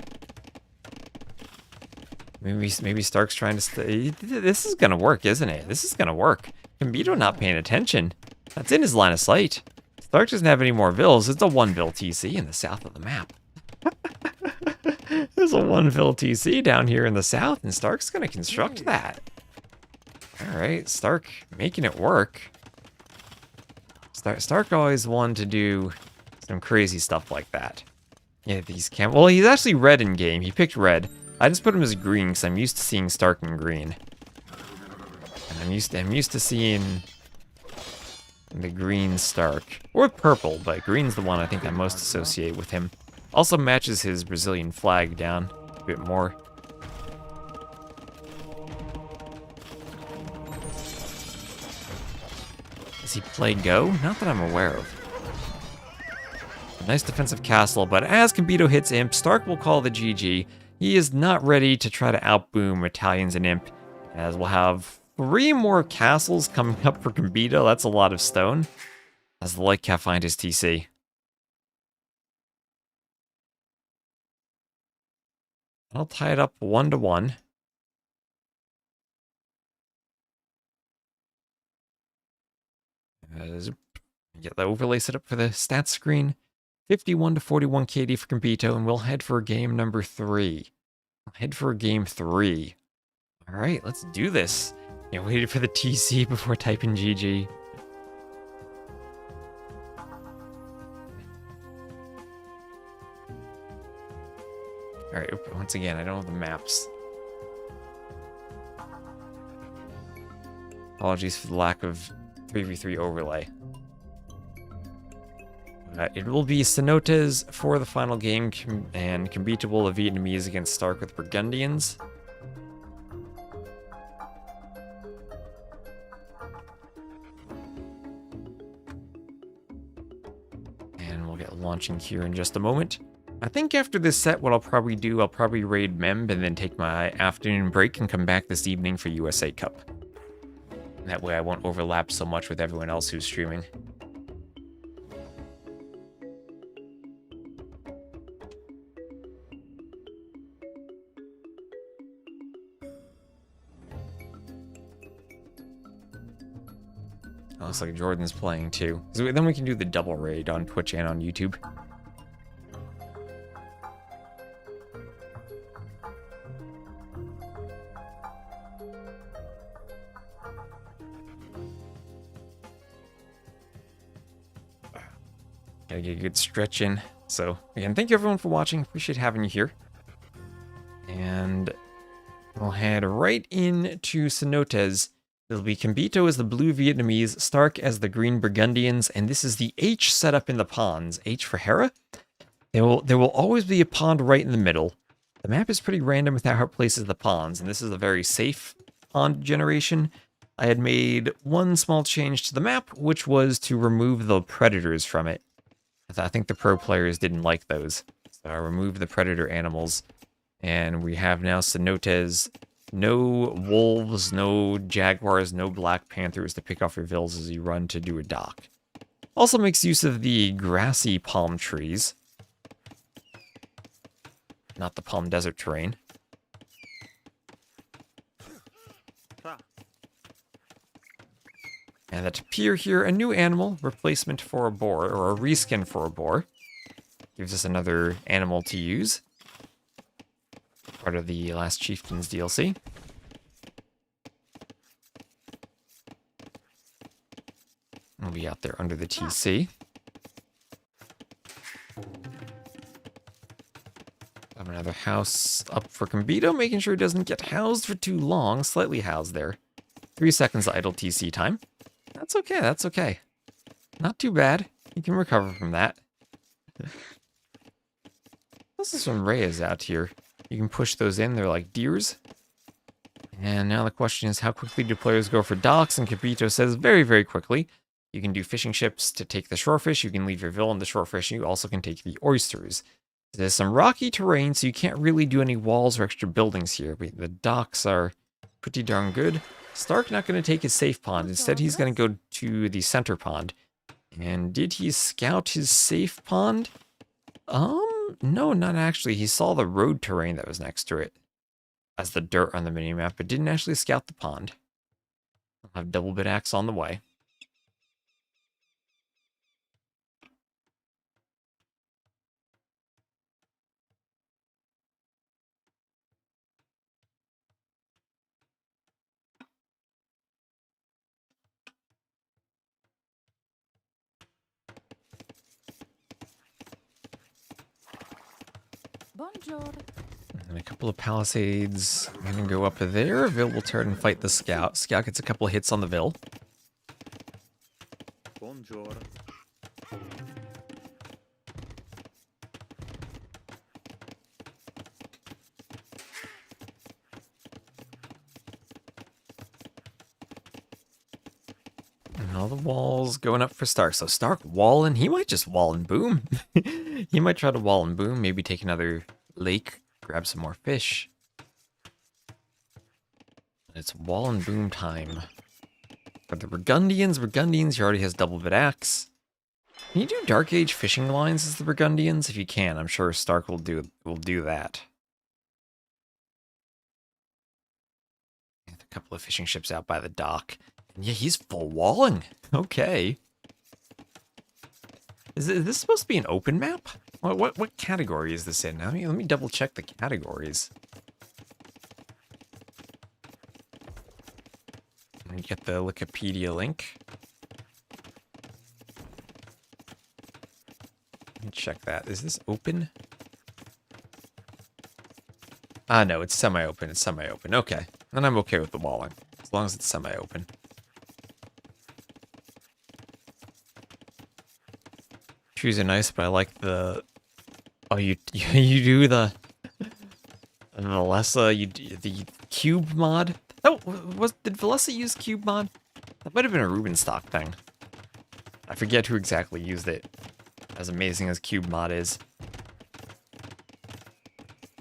A: Maybe st4rk's trying to stay. This is gonna work, isn't it? This is gonna work. Combito not paying attention. That's in his line of sight. st4rk doesn't have any more Vills. It's a 1 Ville TC in the south of the map. There's a 1 Ville TC down here in the south, and st4rk's gonna construct that. Alright, st4rk making it work. st4rk always wanted to do some crazy stuff like that. Yeah, well, he's actually red in game. He picked red. I just put him as green because I'm used to seeing st4rk in green. And I'm used to seeing the green st4rk. Or purple, but green's the one I think I most associate with him. Also matches his Brazilian flag down a bit more. Does he play go? Not that I'm aware of. A nice defensive castle, but as Combito hits Imp, st4rk will call the GG. He is not ready to try to outboom Italians and Imp, as we'll have 3 more castles coming up for Combito. That's a lot of stone. As the light cav find his TC. I'll tie it up 1 to 1. Zoop. Get the overlay set up for the stats screen. 51 to 41 KD for Combito, and we'll head for game number 3. Head for game 3. All right, let's do this. Yeah, waited for the TC before typing GG. All right, once again, I don't have the maps. Apologies for the lack of 3v3 overlay. It will be Cenotes for the final game, and Combito will the Vietnamese against st4rk with Burgundians. And we'll get launching here in just a moment. I think after this set, what I'll probably do, I'll probably raid Mem and then take my afternoon break and come back this evening for USA Cup. That way I won't overlap so much with everyone else who's streaming. Looks like Jordan's playing too. So then we can do the double raid on Twitch and on YouTube. Gotta get a good stretch in. So again, thank you everyone for watching. Appreciate having you here. And we'll head right into Cenotes. It'll be Combito as the blue Vietnamese, st4rk as the green Burgundians, and this is the H setup in the pawns. H for Hera. There will always be a pond right in the middle. The map is pretty random with how it places the pawns, and this is a very safe pond generation. I had made one small change to the map, which was to remove the predators from it. I think the pro players didn't like those. So I removed the predator animals, and we have now Cenotes. No wolves, no jaguars, no black panthers to pick off your vills as you run to do a dock. Also makes use of the grassy palm trees. Not the palm desert terrain. And that appear here, a new animal, replacement for a boar, or a reskin for a boar. Gives us another animal to use. Part of the Last Chieftains DLC. We'll be out there under the TC. Have another house up for Combito, making sure he doesn't get housed for too long. Slightly housed there. 3 seconds idle TC time. That's okay, that's okay. Not too bad. You can recover from that. This is some Reyes out here. You can push those in, they're like deers. And now the question is, how quickly do players go for docks? And Combito says very, very quickly. You can do fishing ships to take the shorefish, you can leave your vill in the shorefish, and you also can take the oysters. There's some rocky terrain, so you can't really do any walls or extra buildings here, but the docks are pretty darn good. st4rk not going to take his safe pond, instead he's going to go to the center pond. And did he scout his safe pond? No, not actually. He saw the road terrain that was next to it as the dirt on the minimap, but didn't actually scout the pond. I'll have double bit axe on the way.
B: Bonjour.
A: And a couple of palisades. I'm gonna go up there. Vil will turn and fight the scout. Scout gets a couple of hits on the Vil.
C: Bonjour.
A: And all the walls going up for st4rk. So st4rk walling. He might just wall and boom. He might try to wall and boom. Maybe take another lake. Grab some more fish. It's wall and boom time. For the Burgundians, he already has double bit axe. Can you do Dark Age fishing lines as the Burgundians? If you can, I'm sure st4rk will do that. A couple of fishing ships out by the dock. And yeah, he's full walling. Okay. Is this supposed to be an open map? What category is this in? Let me double check the categories. Let me get the Wikipedia link. Let me check that. Is this open? No, it's semi-open. It's semi-open. Okay. Then I'm okay with the walling. As long as it's semi-open. Trees are nice, but I like the... Oh, you do the... Valessa, you do the cube mod? Oh, did Valessa use cube mod? That might have been a Rubenstock thing. I forget who exactly used it. As amazing as cube mod is.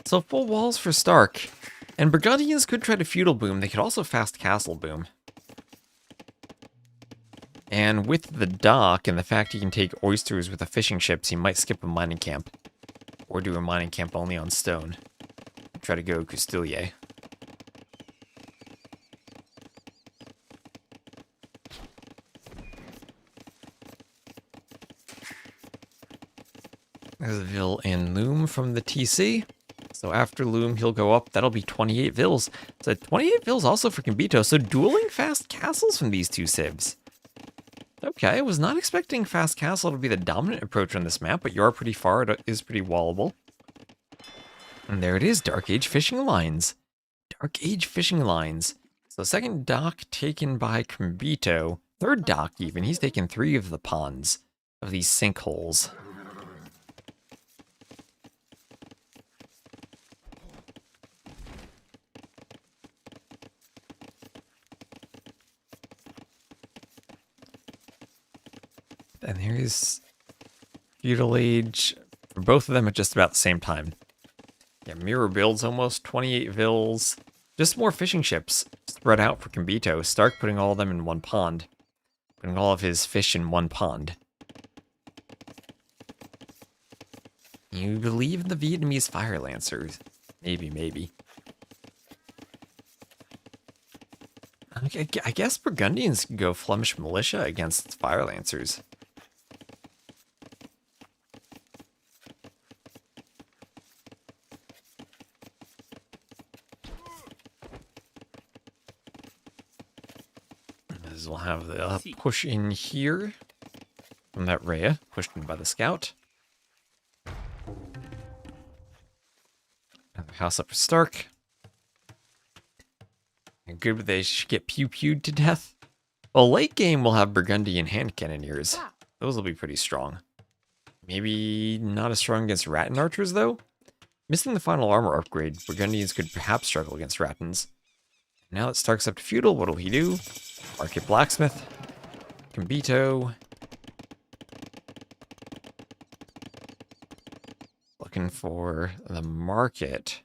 A: So full walls for st4rk. And Burgundians could try to feudal boom. They could also fast castle boom. And with the dock and the fact you can take oysters with the fishing ships, you might skip a mining camp. Or do a mining camp only on stone. Try to go Castilier. There's a Vil and Loom from the TC. So after Loom, he'll go up. That'll be 28 Vils. So 28 Vils also for Combito. So dueling fast castles from these two civs. Okay, I was not expecting fast castle to be the dominant approach on this map, but you are pretty far. It is pretty wallable. And there it is, Dark Age fishing lines. Dark Age fishing lines. So second dock taken by Combito. Third dock even. He's taken 3 of the ponds of these sinkholes. And here's Feudal Age for both of them at just about the same time. Yeah, mirror builds almost 28 Vils. Just more fishing ships spread out for Combito. st4rk putting all of them in one pond. Putting all of his fish in one pond. You believe in the Vietnamese fire lancers? Maybe. I guess Burgundians can go Flemish militia against fire lancers. We'll have the push in here from that Rhea, pushed in by the scout. Another house up for st4rk. And good, but they should get pew-pewed to death. Well, late game we'll have Burgundian hand cannoneers. Those will be pretty strong. Maybe not as strong against Rattan archers, though. Missing the final armor upgrade, Burgundians could perhaps struggle against Rattans. Now that st4rk's up to feudal, what'll he do? Market blacksmith. Combito. Looking for the market.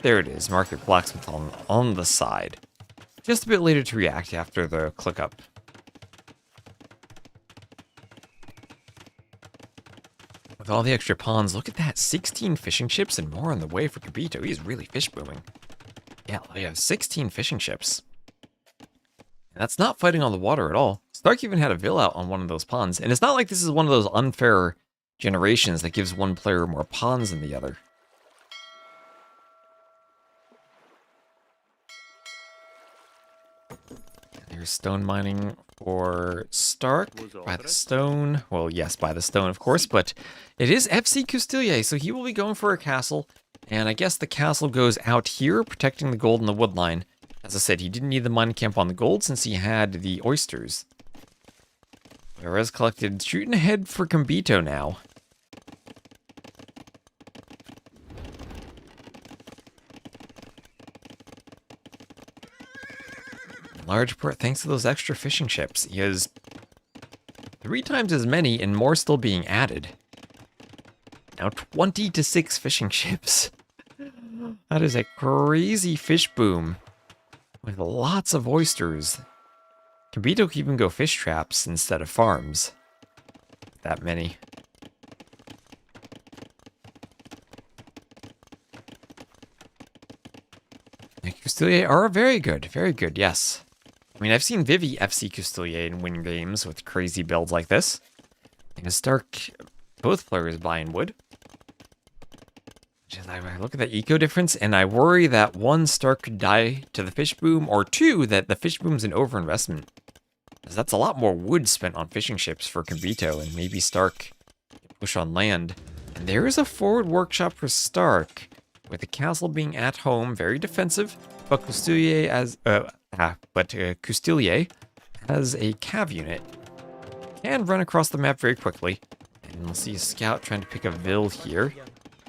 A: There it is, market blacksmith on the side. Just a bit later to react after the click up. With all the extra pawns, look at that, 16 fishing ships and more on the way for Combito. He's really fish booming. Yeah, we have 16 fishing ships. And that's not fighting on the water at all. st4rk even had a Vil out on one of those ponds. And it's not like this is one of those unfair generations that gives one player more pawns than the other. There's stone mining for st4rk by the stone. Well, yes, by the stone, of course, but it is FC Castilier, so he will be going for a castle. And I guess the castle goes out here, protecting the gold in the wood line. As I said, he didn't need the mining camp on the gold since he had the oysters. Perez collected, shooting ahead for Combito now. In large part thanks to those extra fishing ships. He has 3 times as many and more still being added. Now 20 to 6 fishing ships. That is a crazy fish boom. With lots of oysters. Combito can even go fish traps instead of farms. That many. Castilier are very good, yes. I mean, I've seen Vivi FC Castilier and win games with crazy builds like this. And st4rk, both players buying wood. I look at the eco difference, and I worry that one, st4rk could die to the fish boom, or two, that the fish boom's an overinvestment. Because that's a lot more wood spent on fishing ships for Combito, and maybe st4rk can push on land. And there is a forward workshop for st4rk, with the castle being at home, very defensive, but Custilier has a cav unit. Can run across the map very quickly, and we'll see a scout trying to pick a Vil here.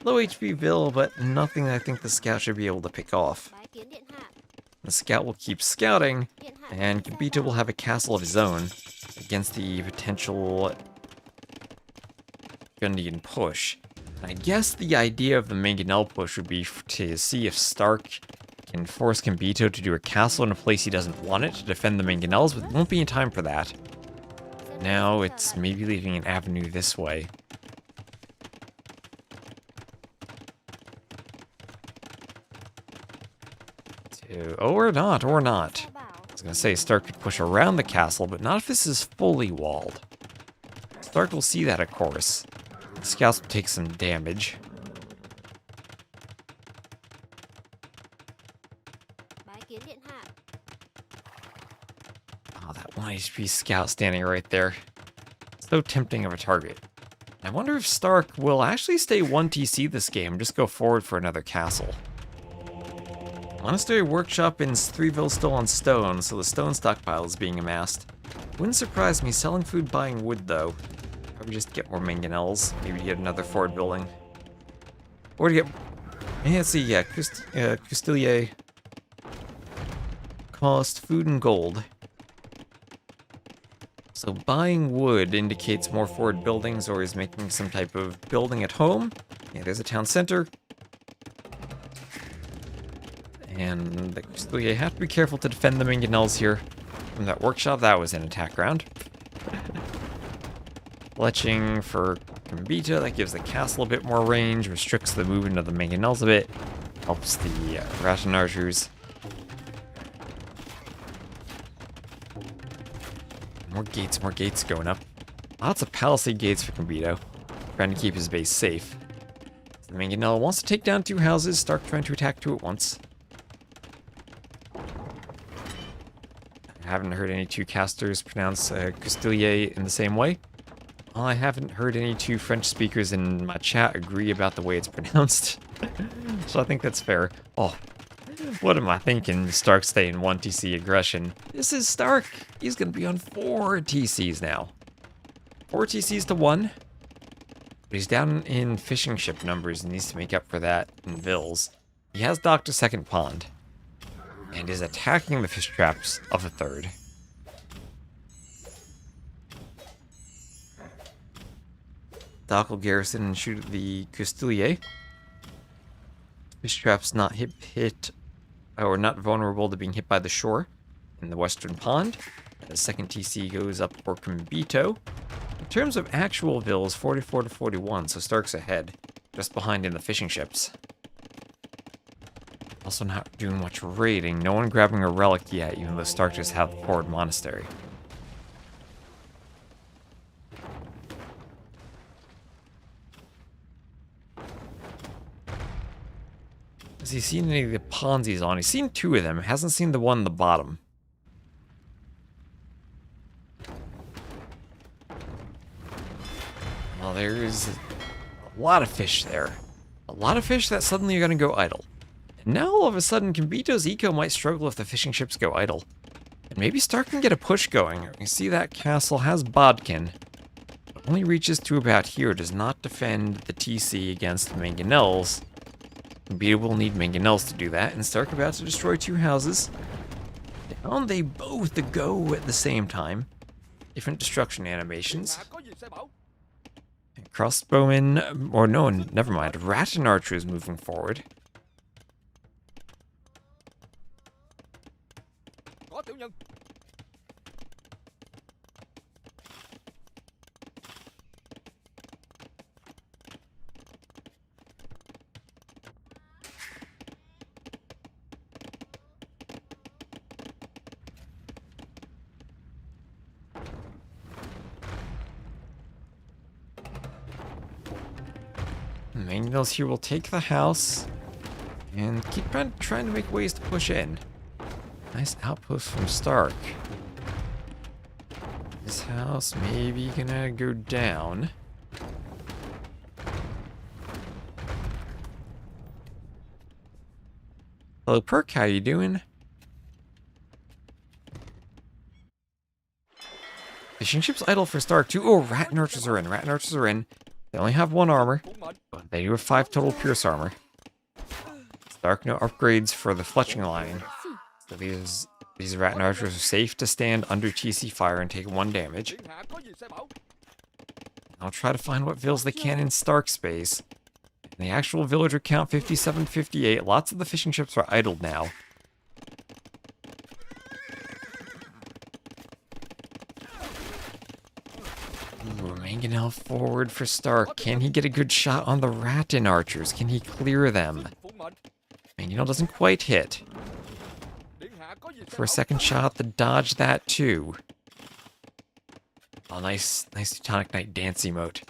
A: Low HP Vil, but nothing I think the scout should be able to pick off. The scout will keep scouting, and Combito will have a castle of his own against the potential Gundian push. And I guess the idea of the Mangonel push would be to see if st4rk can force Combito to do a castle in a place he doesn't want it to defend the Mangonels, but it won't be in time for that. Now it's maybe leaving an avenue this way. Or not. I was gonna say st4rk could push around the castle, but not if this is fully walled. st4rk will see that, of course. The scouts will take some damage. Oh, that 1 HP scout standing right there. So tempting of a target. I wonder if st4rk will actually stay 1 TC this game, just go forward for another castle. Monastery Workshop in 3ville still on stone, so the stone stockpile is being amassed. Wouldn't surprise me selling food, buying wood, though. Probably just to get more mangonels, maybe to get another forward building. Or to get... let's see, yeah, Custilier. Cost food and gold. So buying wood indicates more forward buildings, or is making some type of building at home. Yeah, there's a town center. And the Custilier have to be careful to defend the mangonels here. From that workshop, that was an attack round. Fletching for Combito, that gives the castle a bit more range, restricts the movement of the mangonels a bit, helps the ration archers. More gates going up. Lots of palisade gates for Combito, trying to keep his base safe. The mangonel wants to take down 2 houses, st4rk trying to attack 2 at once. I haven't heard any 2 casters pronounce Custilier in the same way. Well, I haven't heard any 2 French speakers in my chat agree about the way it's pronounced. So I think that's fair. Oh, what am I thinking? st4rk staying 1 TC aggression. This is st4rk. He's going to be on 4 TCs now. 4 TCs to 1. But he's down in fishing ship numbers and needs to make up for that in Vils. He has docked a 2nd pond. And is attacking the fish traps of a 3rd. Dock will garrison and shoot at the Custilier. Fish traps not or not vulnerable to being hit by the shore in the western pond. The 2nd TC goes up for Combito. In terms of actual vills, 44 to 41, so st4rk's ahead, just behind in the fishing ships. Also not doing much raiding. No one grabbing a relic yet, even though st4rk just have the forward monastery. Has he seen any of the ponds he's on? He's seen 2 of them. Hasn't seen the one on the bottom. Well, there's a lot of fish there. A lot of fish that suddenly are going to go idle. And now all of a sudden, Combito's eco might struggle if the fishing ships go idle. And maybe st4rk can get a push going. You see that castle has Bodkin. But only reaches to about here, does not defend the TC against the mangonels. Combito will need mangonels to do that, and st4rk about to destroy 2 houses. Down they both go at the same time. Different destruction animations. And crossbowmen, or no, never mind. Ration archer is moving forward. Mangonels here will take the house and keep trying to make ways to push in. Nice outpost from st4rk. This house maybe gonna go down. Hello, Perk, how you doing? Fishing ship's idle for st4rk too. Oh, rat and archers are in. Rat and archers are in. They only have 1 armor. But they do have 5 total pierce armor. st4rk no upgrades for the fletching line. So these rat and archers are safe to stand under TC fire and take 1 damage. I'll try to find what vills they can in st4rk space. And the actual villager count 57, 58. Lots of the fishing ships are idled now. Ooh, Mangonel forward for st4rk. Can he get a good shot on the Rattan archers? Can he clear them? Mangonel doesn't quite hit. For a second shot to dodge that too. Oh, nice Teutonic Knight dance emote.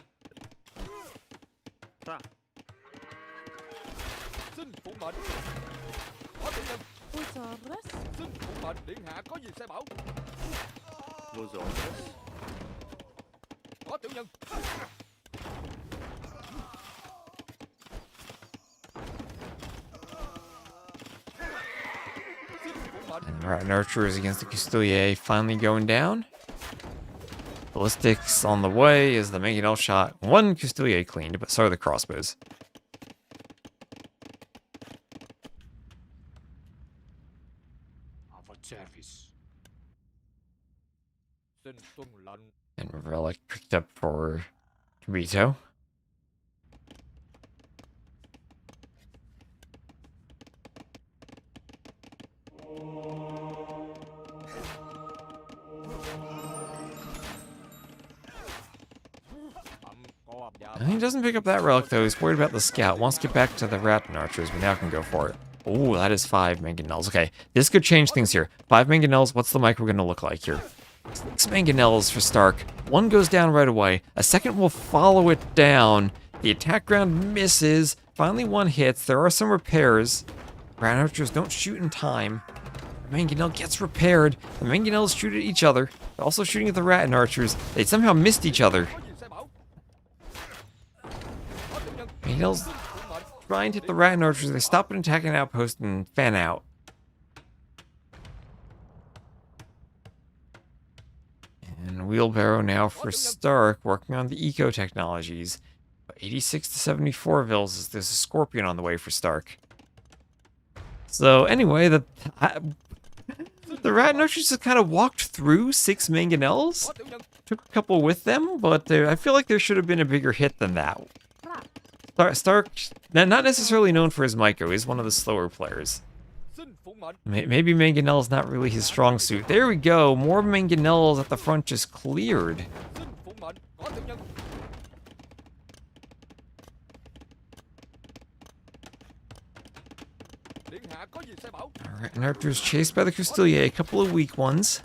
A: And Rat and archers against the Custilier finally going down. Ballistics on the way as the Mangonel shot. 1 Custilier cleaned, but so are the crossbows. And Relic picked up for Combito. He doesn't pick up that relic though. He's worried about the scout. Wants to get back to the Rattan archers, but now can go for it. Oh, that is 5 Mangonels. Okay, this could change things here. 5 Mangonels. What's the micro going to look like here? 6 Mangonels for st4rk. 1 goes down right away. A second will follow it down. The attack round misses. Finally 1 hits. There are some repairs. Rat archers don't shoot in time. The Mangonel gets repaired. The Mangonels shoot at each other. They're also shooting at the Rattan archers. They somehow missed each other. Mangonels trying to hit the Rattan archers. They stop an attacking outpost and fan out. And wheelbarrow now for st4rk, working on the eco technologies. 86 to 74 vills as there's a scorpion on the way for st4rk. So anyway, the Rattan archers just kind of walked through 6 Mangonels. Took a couple with them, but I feel like there should have been a bigger hit than that. st4rk, not necessarily known for his micro, he's one of the slower players. Maybe Mangonel's not really his strong suit. There we go, more Mangonels at the front just cleared. Alright, and archers chased by the Custilier, a couple of weak ones.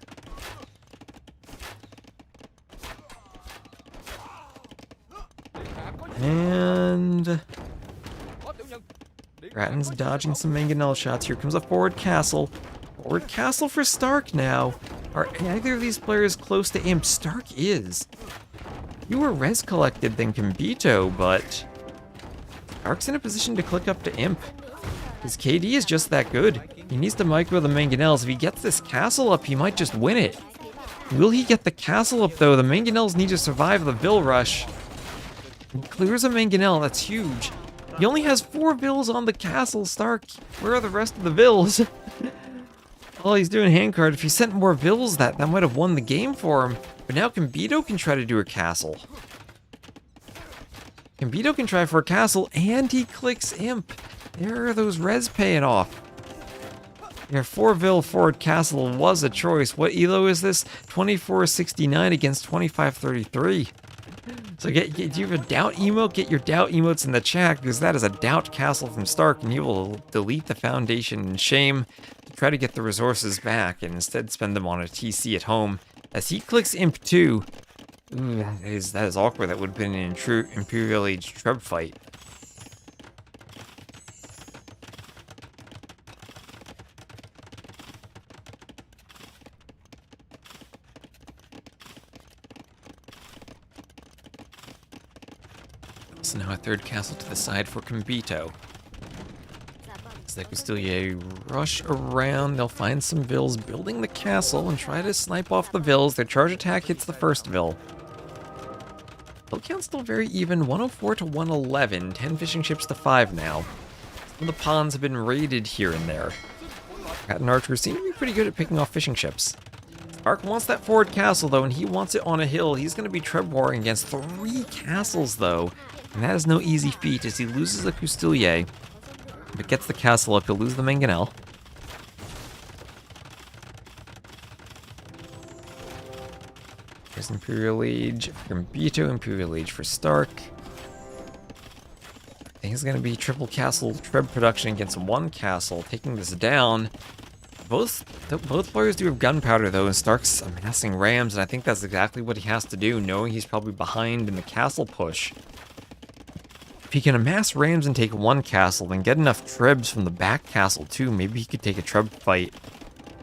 A: And Rattan's dodging some Mangonel shots. Here comes a forward castle. Forward castle for st4rk now. Are either of these players close to imp? st4rk is. Fewer res collected than Combito, but st4rk's in a position to click up to imp. His KD is just that good. He needs to micro the Mangonels. If he gets this castle up, he might just win it. Will he get the castle up though? The Mangonels need to survive the vill rush. He clears a Mangonel, that's huge. He only has 4 vills on the castle, st4rk. Where are the rest of the vills? Oh, he's doing handcard. If he sent more vills, that might have won the game for him. But now Combito can try to do a castle. Combito can try for a castle, and he clicks imp. There are those res paying off. Your 4 vill forward castle was a choice. What elo is this? 2469 against 2533. So do you have a doubt emote? Get your doubt emotes in the chat, because that is a doubt castle from st4rk, and you will delete the foundation in shame to try to get the resources back, and instead spend them on a TC at home. As he clicks imp 2, ooh, that is awkward. That would have been an Imperial Age Trub fight. So now a third castle to the side for Combito. As the Castilier rush around, they'll find some vills building the castle and try to snipe off the vills. Their charge attack hits the first vill. Vill count's still very even, 104 to 111, 10 fishing ships to 5 now. Some of the ponds have been raided here and there. Rat and archers seem to be pretty good at picking off fishing ships. st4rk wants that forward castle though, and he wants it on a hill. He's going to be treb warring against 3 castles though, and that is no easy feat as he loses the Castilier. If it gets the castle up, he'll lose the mangonel. There's Imperial Age for Combito, Imperial Age for st4rk. I think it's going to be triple castle treb production against 1 castle, taking this down. Both players do have gunpowder though, and st4rk's amassing rams, and I think that's exactly what he has to do, knowing he's probably behind in the castle push. If he can amass rams and take 1 castle, then get enough trebs from the back castle too, maybe he could take a treb fight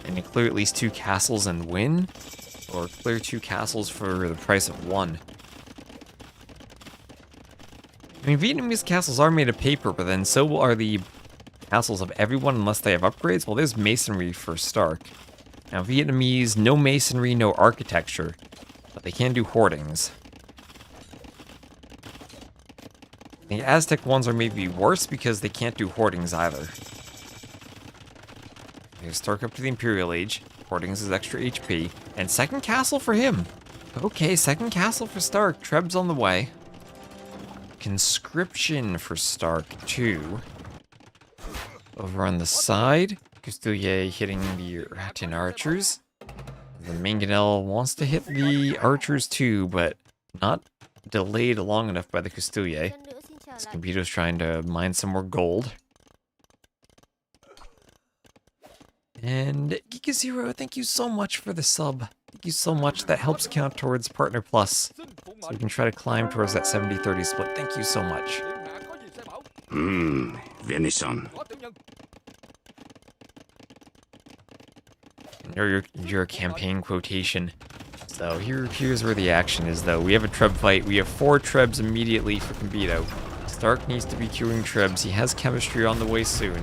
A: and clear at least 2 castles and win? Or clear 2 castles for the price of 1. I mean, Vietnamese castles are made of paper, but then so are the castles of everyone unless they have upgrades. Well, there's masonry for st4rk. Now, Vietnamese, no masonry, no architecture, but they can do hoardings. The Aztec ones are maybe worse because they can't do hoardings either. Here's st4rk up to the Imperial Age. Hoardings is extra HP. And second castle for him. Okay, second castle for st4rk. Treb's on the way. Conscription for st4rk too. Over on the side, Castilier hitting the Ratin archers. The mangonel wants to hit the archers too, but not delayed long enough by the Castilier. Combito's trying to mine some more gold. And Giga0, thank you so much for the sub. Thank you so much. That helps count towards Partner Plus. So we can try to climb towards that 70-30 split. Thank you so much.
B: Venison.
A: Your campaign quotation. So here's where the action is though. We have a treb fight. We have 4 trebs immediately for Combito. st4rk needs to be queuing trebs. He has chemistry on the way soon.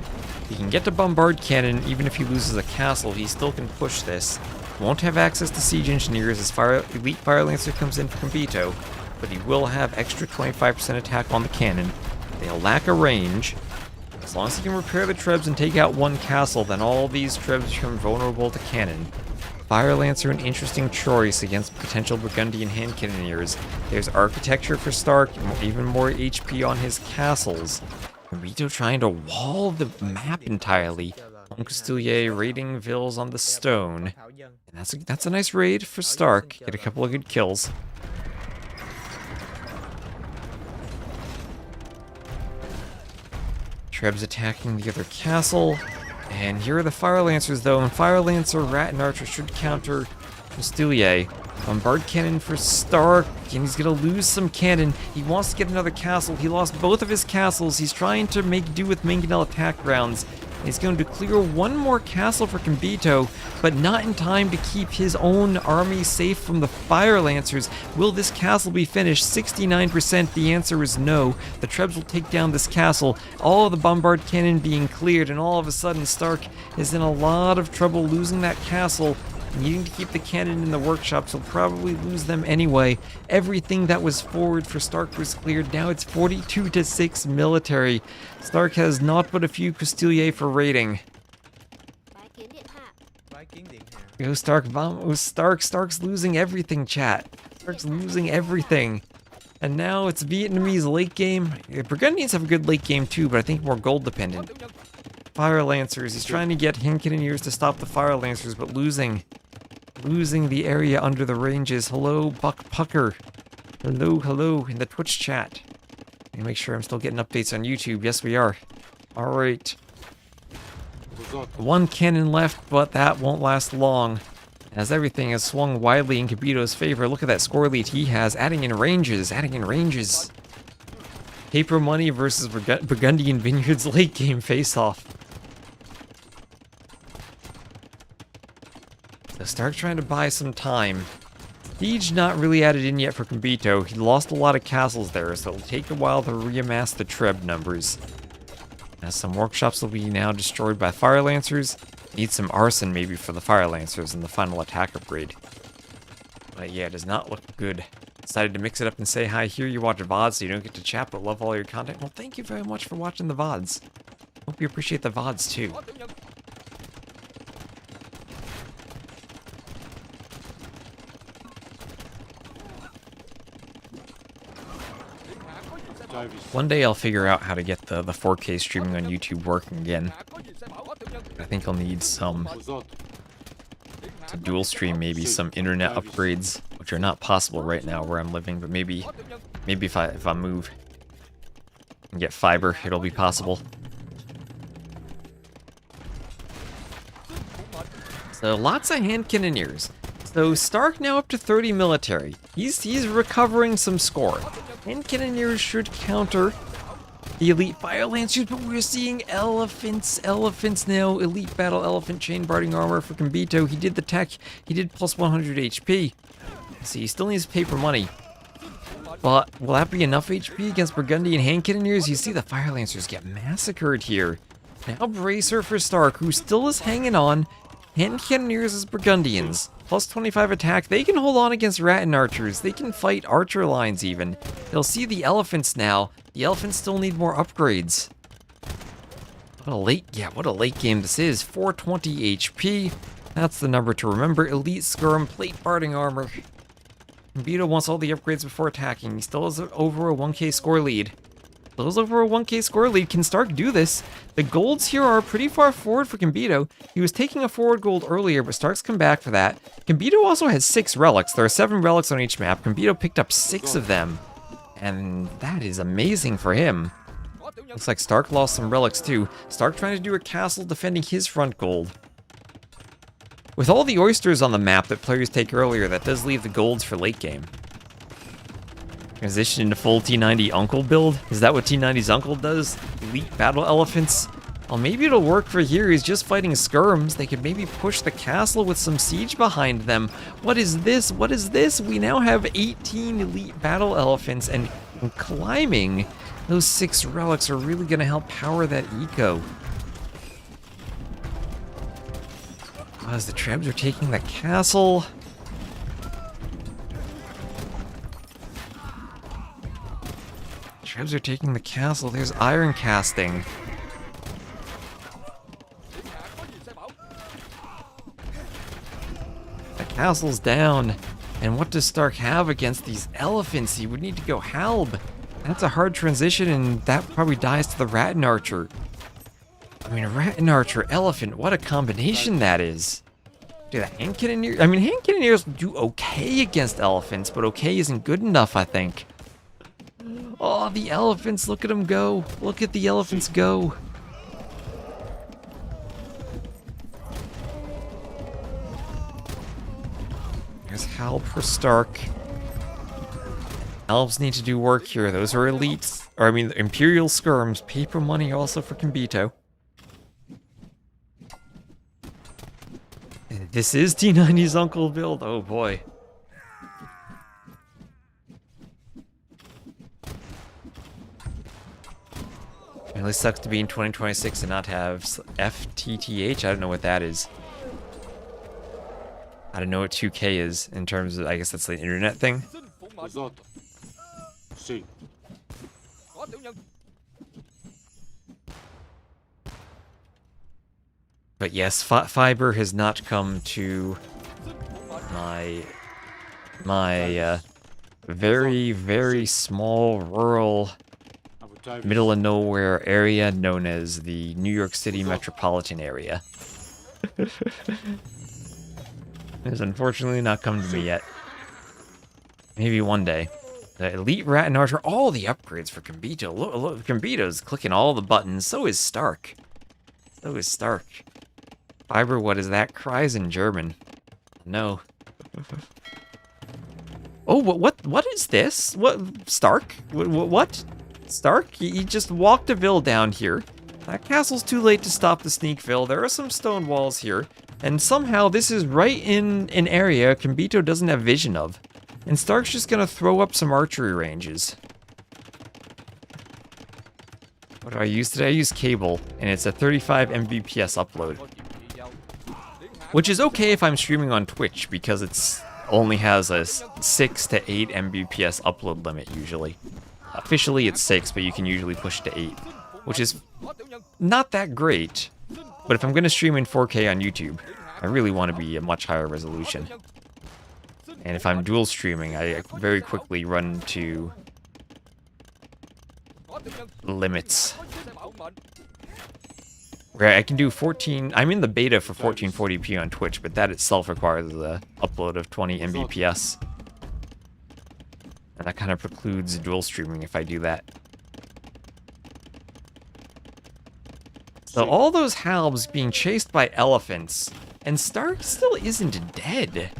A: He can get to bombard cannon. Even if he loses a castle, he still can push this. Won't have access to siege engineers as elite fire lancer comes in for Combito, but he will have extra 25% attack on the cannon. They'll lack a range. As long as he can repair the trebs and take out 1 castle, then all these trebs become vulnerable to cannon. Fire Lancer, an interesting choice against potential Burgundian hand cannoneers. There's architecture for st4rk, even more HP on his castles. Combito trying to wall the map entirely. Castilier raiding vills on the stone. And that's a nice raid for st4rk. Get a couple of good kills. Treb's attacking the other castle. And here are the Fire Lancers though, and Fire Lancer, Rat, and Archer should counter Castilier. Bombard cannon for st4rk, and he's gonna lose some cannon. He wants to get another castle. He lost both of his castles. He's trying to make do with mangonel attack rounds. He's going to clear 1 more castle for Combito, but not in time to keep his own army safe from the Fire Lancers. Will this castle be finished? 69%. The answer is no. The Trebs will take down this castle. All of the bombard cannon being cleared, and all of a sudden st4rk is in a lot of trouble losing that castle. Needing to keep the cannon in the workshops, he'll probably lose them anyway. Everything that was forward for st4rk was cleared. Now it's 42-6 military. st4rk has naught but a few Castilier for raiding. Go st4rk, st4rk's losing everything, chat. st4rk's losing everything. And now it's Vietnamese late game. Burgundians have a good late game too, but I think more gold dependent. Fire Lancers, he's trying to get hand cannoneers to stop the Fire Lancers, but losing the area under the ranges. Hello, Buck Pucker. Hello, in the Twitch chat. Let me make sure I'm still getting updates on YouTube. Yes, we are. Alright. 1 cannon left, but that won't last long, as everything has swung widely in Combito's favor. Look at that score lead he has, adding in ranges. Paper money versus Burgundian Vineyards late game face-off. So st4rk trying to buy some time. Siege not really added in yet for Combito. He lost a lot of castles there, so it'll take a while to reamass the Treb numbers. As some workshops will be now destroyed by Fire Lancers. Need some arson maybe for the Fire Lancers in the final attack upgrade. But yeah, it does not look good. Decided to mix it up and say hi here. You watch VODs so you don't get to chat, but love all your content. Well, thank you very much for watching the VODs. Hope you appreciate the VODs too. One day I'll figure out how to get the 4K streaming on YouTube working again. I think I'll need some to dual stream, maybe some internet upgrades, which are not possible right now where I'm living, but maybe if I move and get fiber, it'll be possible. So lots of hand cannoneers. So st4rk now up to 30 military. He's recovering some score. Hand cannoneers should counter the elite fire lancers, but we're seeing elephants now. Elite battle elephant chain barding armor for Combito. He did the tech. He did plus 100 HP. So he still needs paper money. But will that be enough HP against Burgundian hand cannoneers? You see the fire lancers get massacred here. Now bracer for st4rk, who still is hanging on. Hand cannoneers as Burgundians. Plus 25 attack. They can hold on against Rattan archers. They can fight archer lines even. They'll see the elephants now. The elephants still need more upgrades. What a late game this is. 420 HP. That's the number to remember. Elite skirm, plate barding armor. Combito wants all the upgrades before attacking. He still has over a 1k score lead. Those over a 1k score lead. Can st4rk do this? The golds here are pretty far forward for Combito. He was taking a forward gold earlier, but st4rk's come back for that. Combito also has 6 relics. There are 7 relics on each map. Combito picked up 6 of them. And that is amazing for him. Looks like st4rk lost some relics too. st4rk trying to do a castle defending his front gold. With all the oysters on the map that players take earlier, that does leave the golds for late game. Transition into full T90 Uncle build? Is that what T90's Uncle does? Elite battle elephants? Well, maybe it'll work for here. He's just fighting skirms. They could maybe push the castle with some siege behind them. What is this? What is this? We now have 18 elite battle elephants, and climbing those 6 relics are really going to help power that eco. As the Trebs are taking the castle. Trebs are taking the castle. There's iron casting. The castle's down. And what does st4rk have against these elephants? He would need to go halb. That's a hard transition, and that probably dies to the Rattan archer. I mean, a Rattan archer elephant, what a combination that is. Dude, the hand cannoneers, I mean, hand cannoneers do okay against elephants, but okay isn't good enough, I think. Oh, the elephants, look at them go. Look at the elephants go. There's halb for st4rk. Elves need to do work here. Those are elites, or I mean, imperial skirms. Paper money also for Combito. This is T90's Uncle build. Oh boy. It really sucks to be in 2026 and not have FTTH. I don't know what that is. I don't know what 2K is in terms of, I guess that's the internet thing. But yes, fiber has not come to my very, very small rural middle of nowhere area known as the New York City metropolitan area. It's unfortunately not come to me yet. Maybe one day. The elite Rattan archer, all the upgrades for Combito. Look, Combito's clicking all the buttons. So is st4rk. So is st4rk. Fiber, what is that? Cries in German. No. Oh, what is this? What, st4rk? What? st4rk? He just walked a vill down here. That castle's too late to stop the sneak vill. There are some stone walls here. And somehow this is right in an area Combito doesn't have vision of. And st4rk's just gonna throw up some archery ranges. What do I use today? I use cable, and it's a 35 Mbps upload. Which is okay if I'm streaming on Twitch, because it's only has a 6 to 8 Mbps upload limit usually. Officially it's 6, but you can usually push it to 8, which is not that great. But if I'm going to stream in 4K on YouTube, I really want to be a much higher resolution. And if I'm dual streaming, I very quickly run to limits. Where I can do 14... I'm in the beta for 1440p on Twitch, but that itself requires the upload of 20 Mbps. And that kind of precludes dual streaming if I do that. So all those halbs being chased by elephants, and st4rk still isn't dead.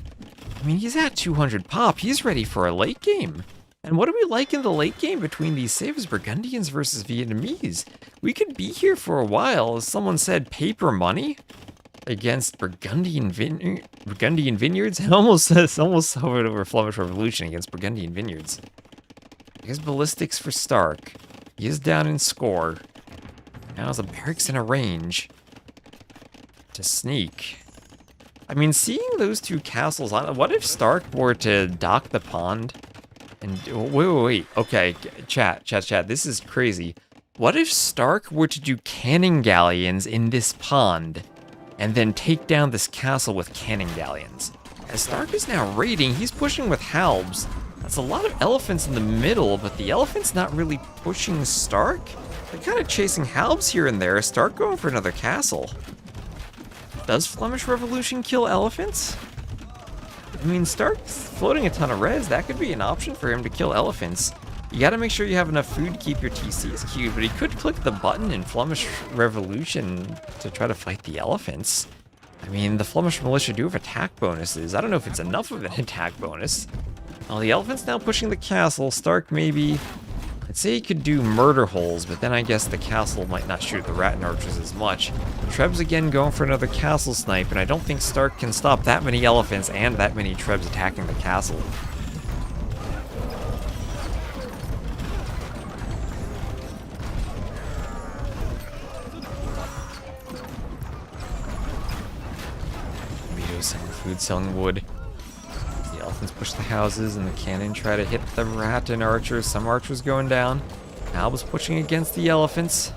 A: I mean, he's at 200 pop. He's ready for a late game. And what do we like in the late game between these Savas Burgundians versus Vietnamese? We could be here for a while. As someone said, paper money against Burgundian Vineyards. It almost hovered over Flemish Revolution against Burgundian Vineyards. Here's ballistics for st4rk. He is down in score. Now there's a barracks in a range to sneak. I mean, seeing those two castles, what if st4rk were to dock the pond? And wait. Okay, chat. This is crazy. What if st4rk were to do cannon galleons in this pond and then take down this castle with cannon galleons? As st4rk is now raiding, he's pushing with halbs. That's a lot of elephants in the middle, but the elephant's not really pushing st4rk. They're kind of chasing halbs here and there. st4rk going for another castle. Does Flemish Revolution kill elephants? I mean, st4rk's floating a ton of res. That could be an option for him to kill elephants. You gotta make sure you have enough food to keep your TCs queued, but he could click the button in Flemish Revolution to try to fight the elephants. I mean, the Flemish militia do have attack bonuses. I don't know if it's enough of an attack bonus. Well, the elephant's now pushing the castle. st4rk maybe... I'd say he could do murder holes, but then I guess the castle might not shoot the Rattan archers as much. Trebs again going for another castle snipe, and I don't think st4rk can stop that many elephants and that many Trebs attacking the castle. Combito selling food, selling wood. The elephants push the houses, and the cannon try to hit the Rattan archers. Some archers going down. Alba's pushing against the elephants.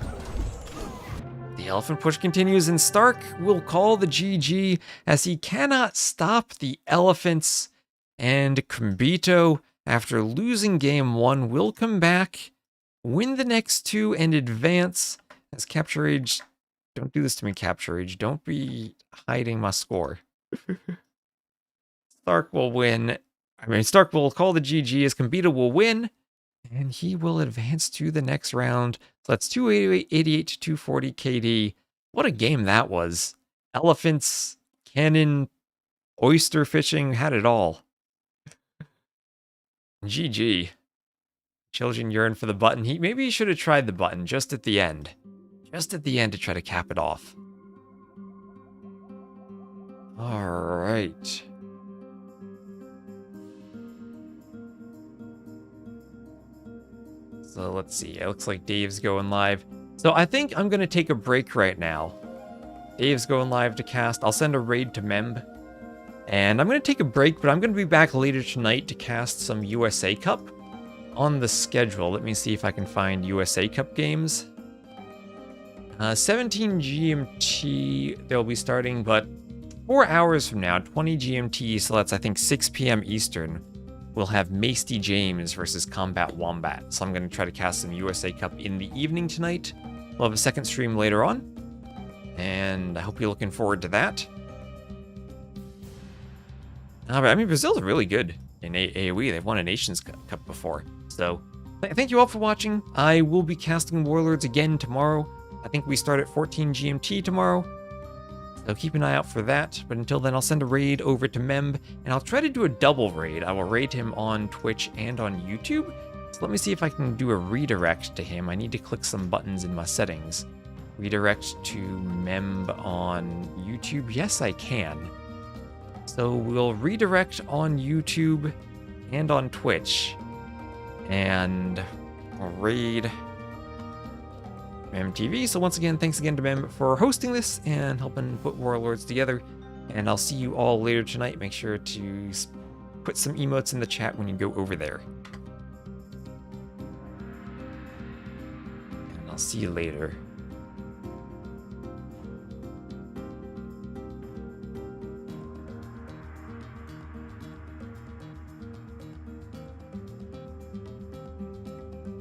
A: The elephant push continues, and st4rk will call the GG as he cannot stop the elephants. And Combito, after losing game 1, will come back, win the next 2, and advance. As Capture Age, don't do this to me, Capture Age. Don't be hiding my score. st4rk will win. st4rk will call the GG as Combito will win, and he will advance to the next round. So that's 288 to 240 KD. What a game that was. Elephants, cannon, oyster fishing, had it all. GG. Children yearn for the button. Maybe he should have tried the button just at the end. Just at the end to try to cap it off. Alright. So let's see. It looks like Dave's going live. So I think I'm going to take a break right now. Dave's going live to cast. I'll send a raid to Memb. And I'm going to take a break, but I'm going to be back later tonight to cast some USA Cup on the schedule. Let me see if I can find USA Cup games. 17 GMT they'll be starting, but 4 hours from now, 20 GMT, so that's I think 6 p.m. Eastern, we'll have Masty James versus Combat Wombat. So I'm going to try to cast some USA Cup in the evening tonight. We'll have a second stream later on, and I hope you're looking forward to that. I mean, Brazil's really good in AoE. They've won a Nations Cup before. So, thank you all for watching. I will be casting Warlords again tomorrow. I think we start at 14 GMT tomorrow. So keep an eye out for that. But until then, I'll send a raid over to Memb, and I'll try to do a double raid. I will raid him on Twitch and on YouTube. So let me see if I can do a redirect to him. I need to click some buttons in my settings. Redirect to Memb on YouTube. Yes, I can. So we'll redirect on YouTube, and on Twitch. And I'll raid MembTV. So once again, thanks again to Mem for hosting this and helping put Warlords together. And I'll see you all later tonight. Make sure to put some emotes in the chat when you go over there. And I'll see you later.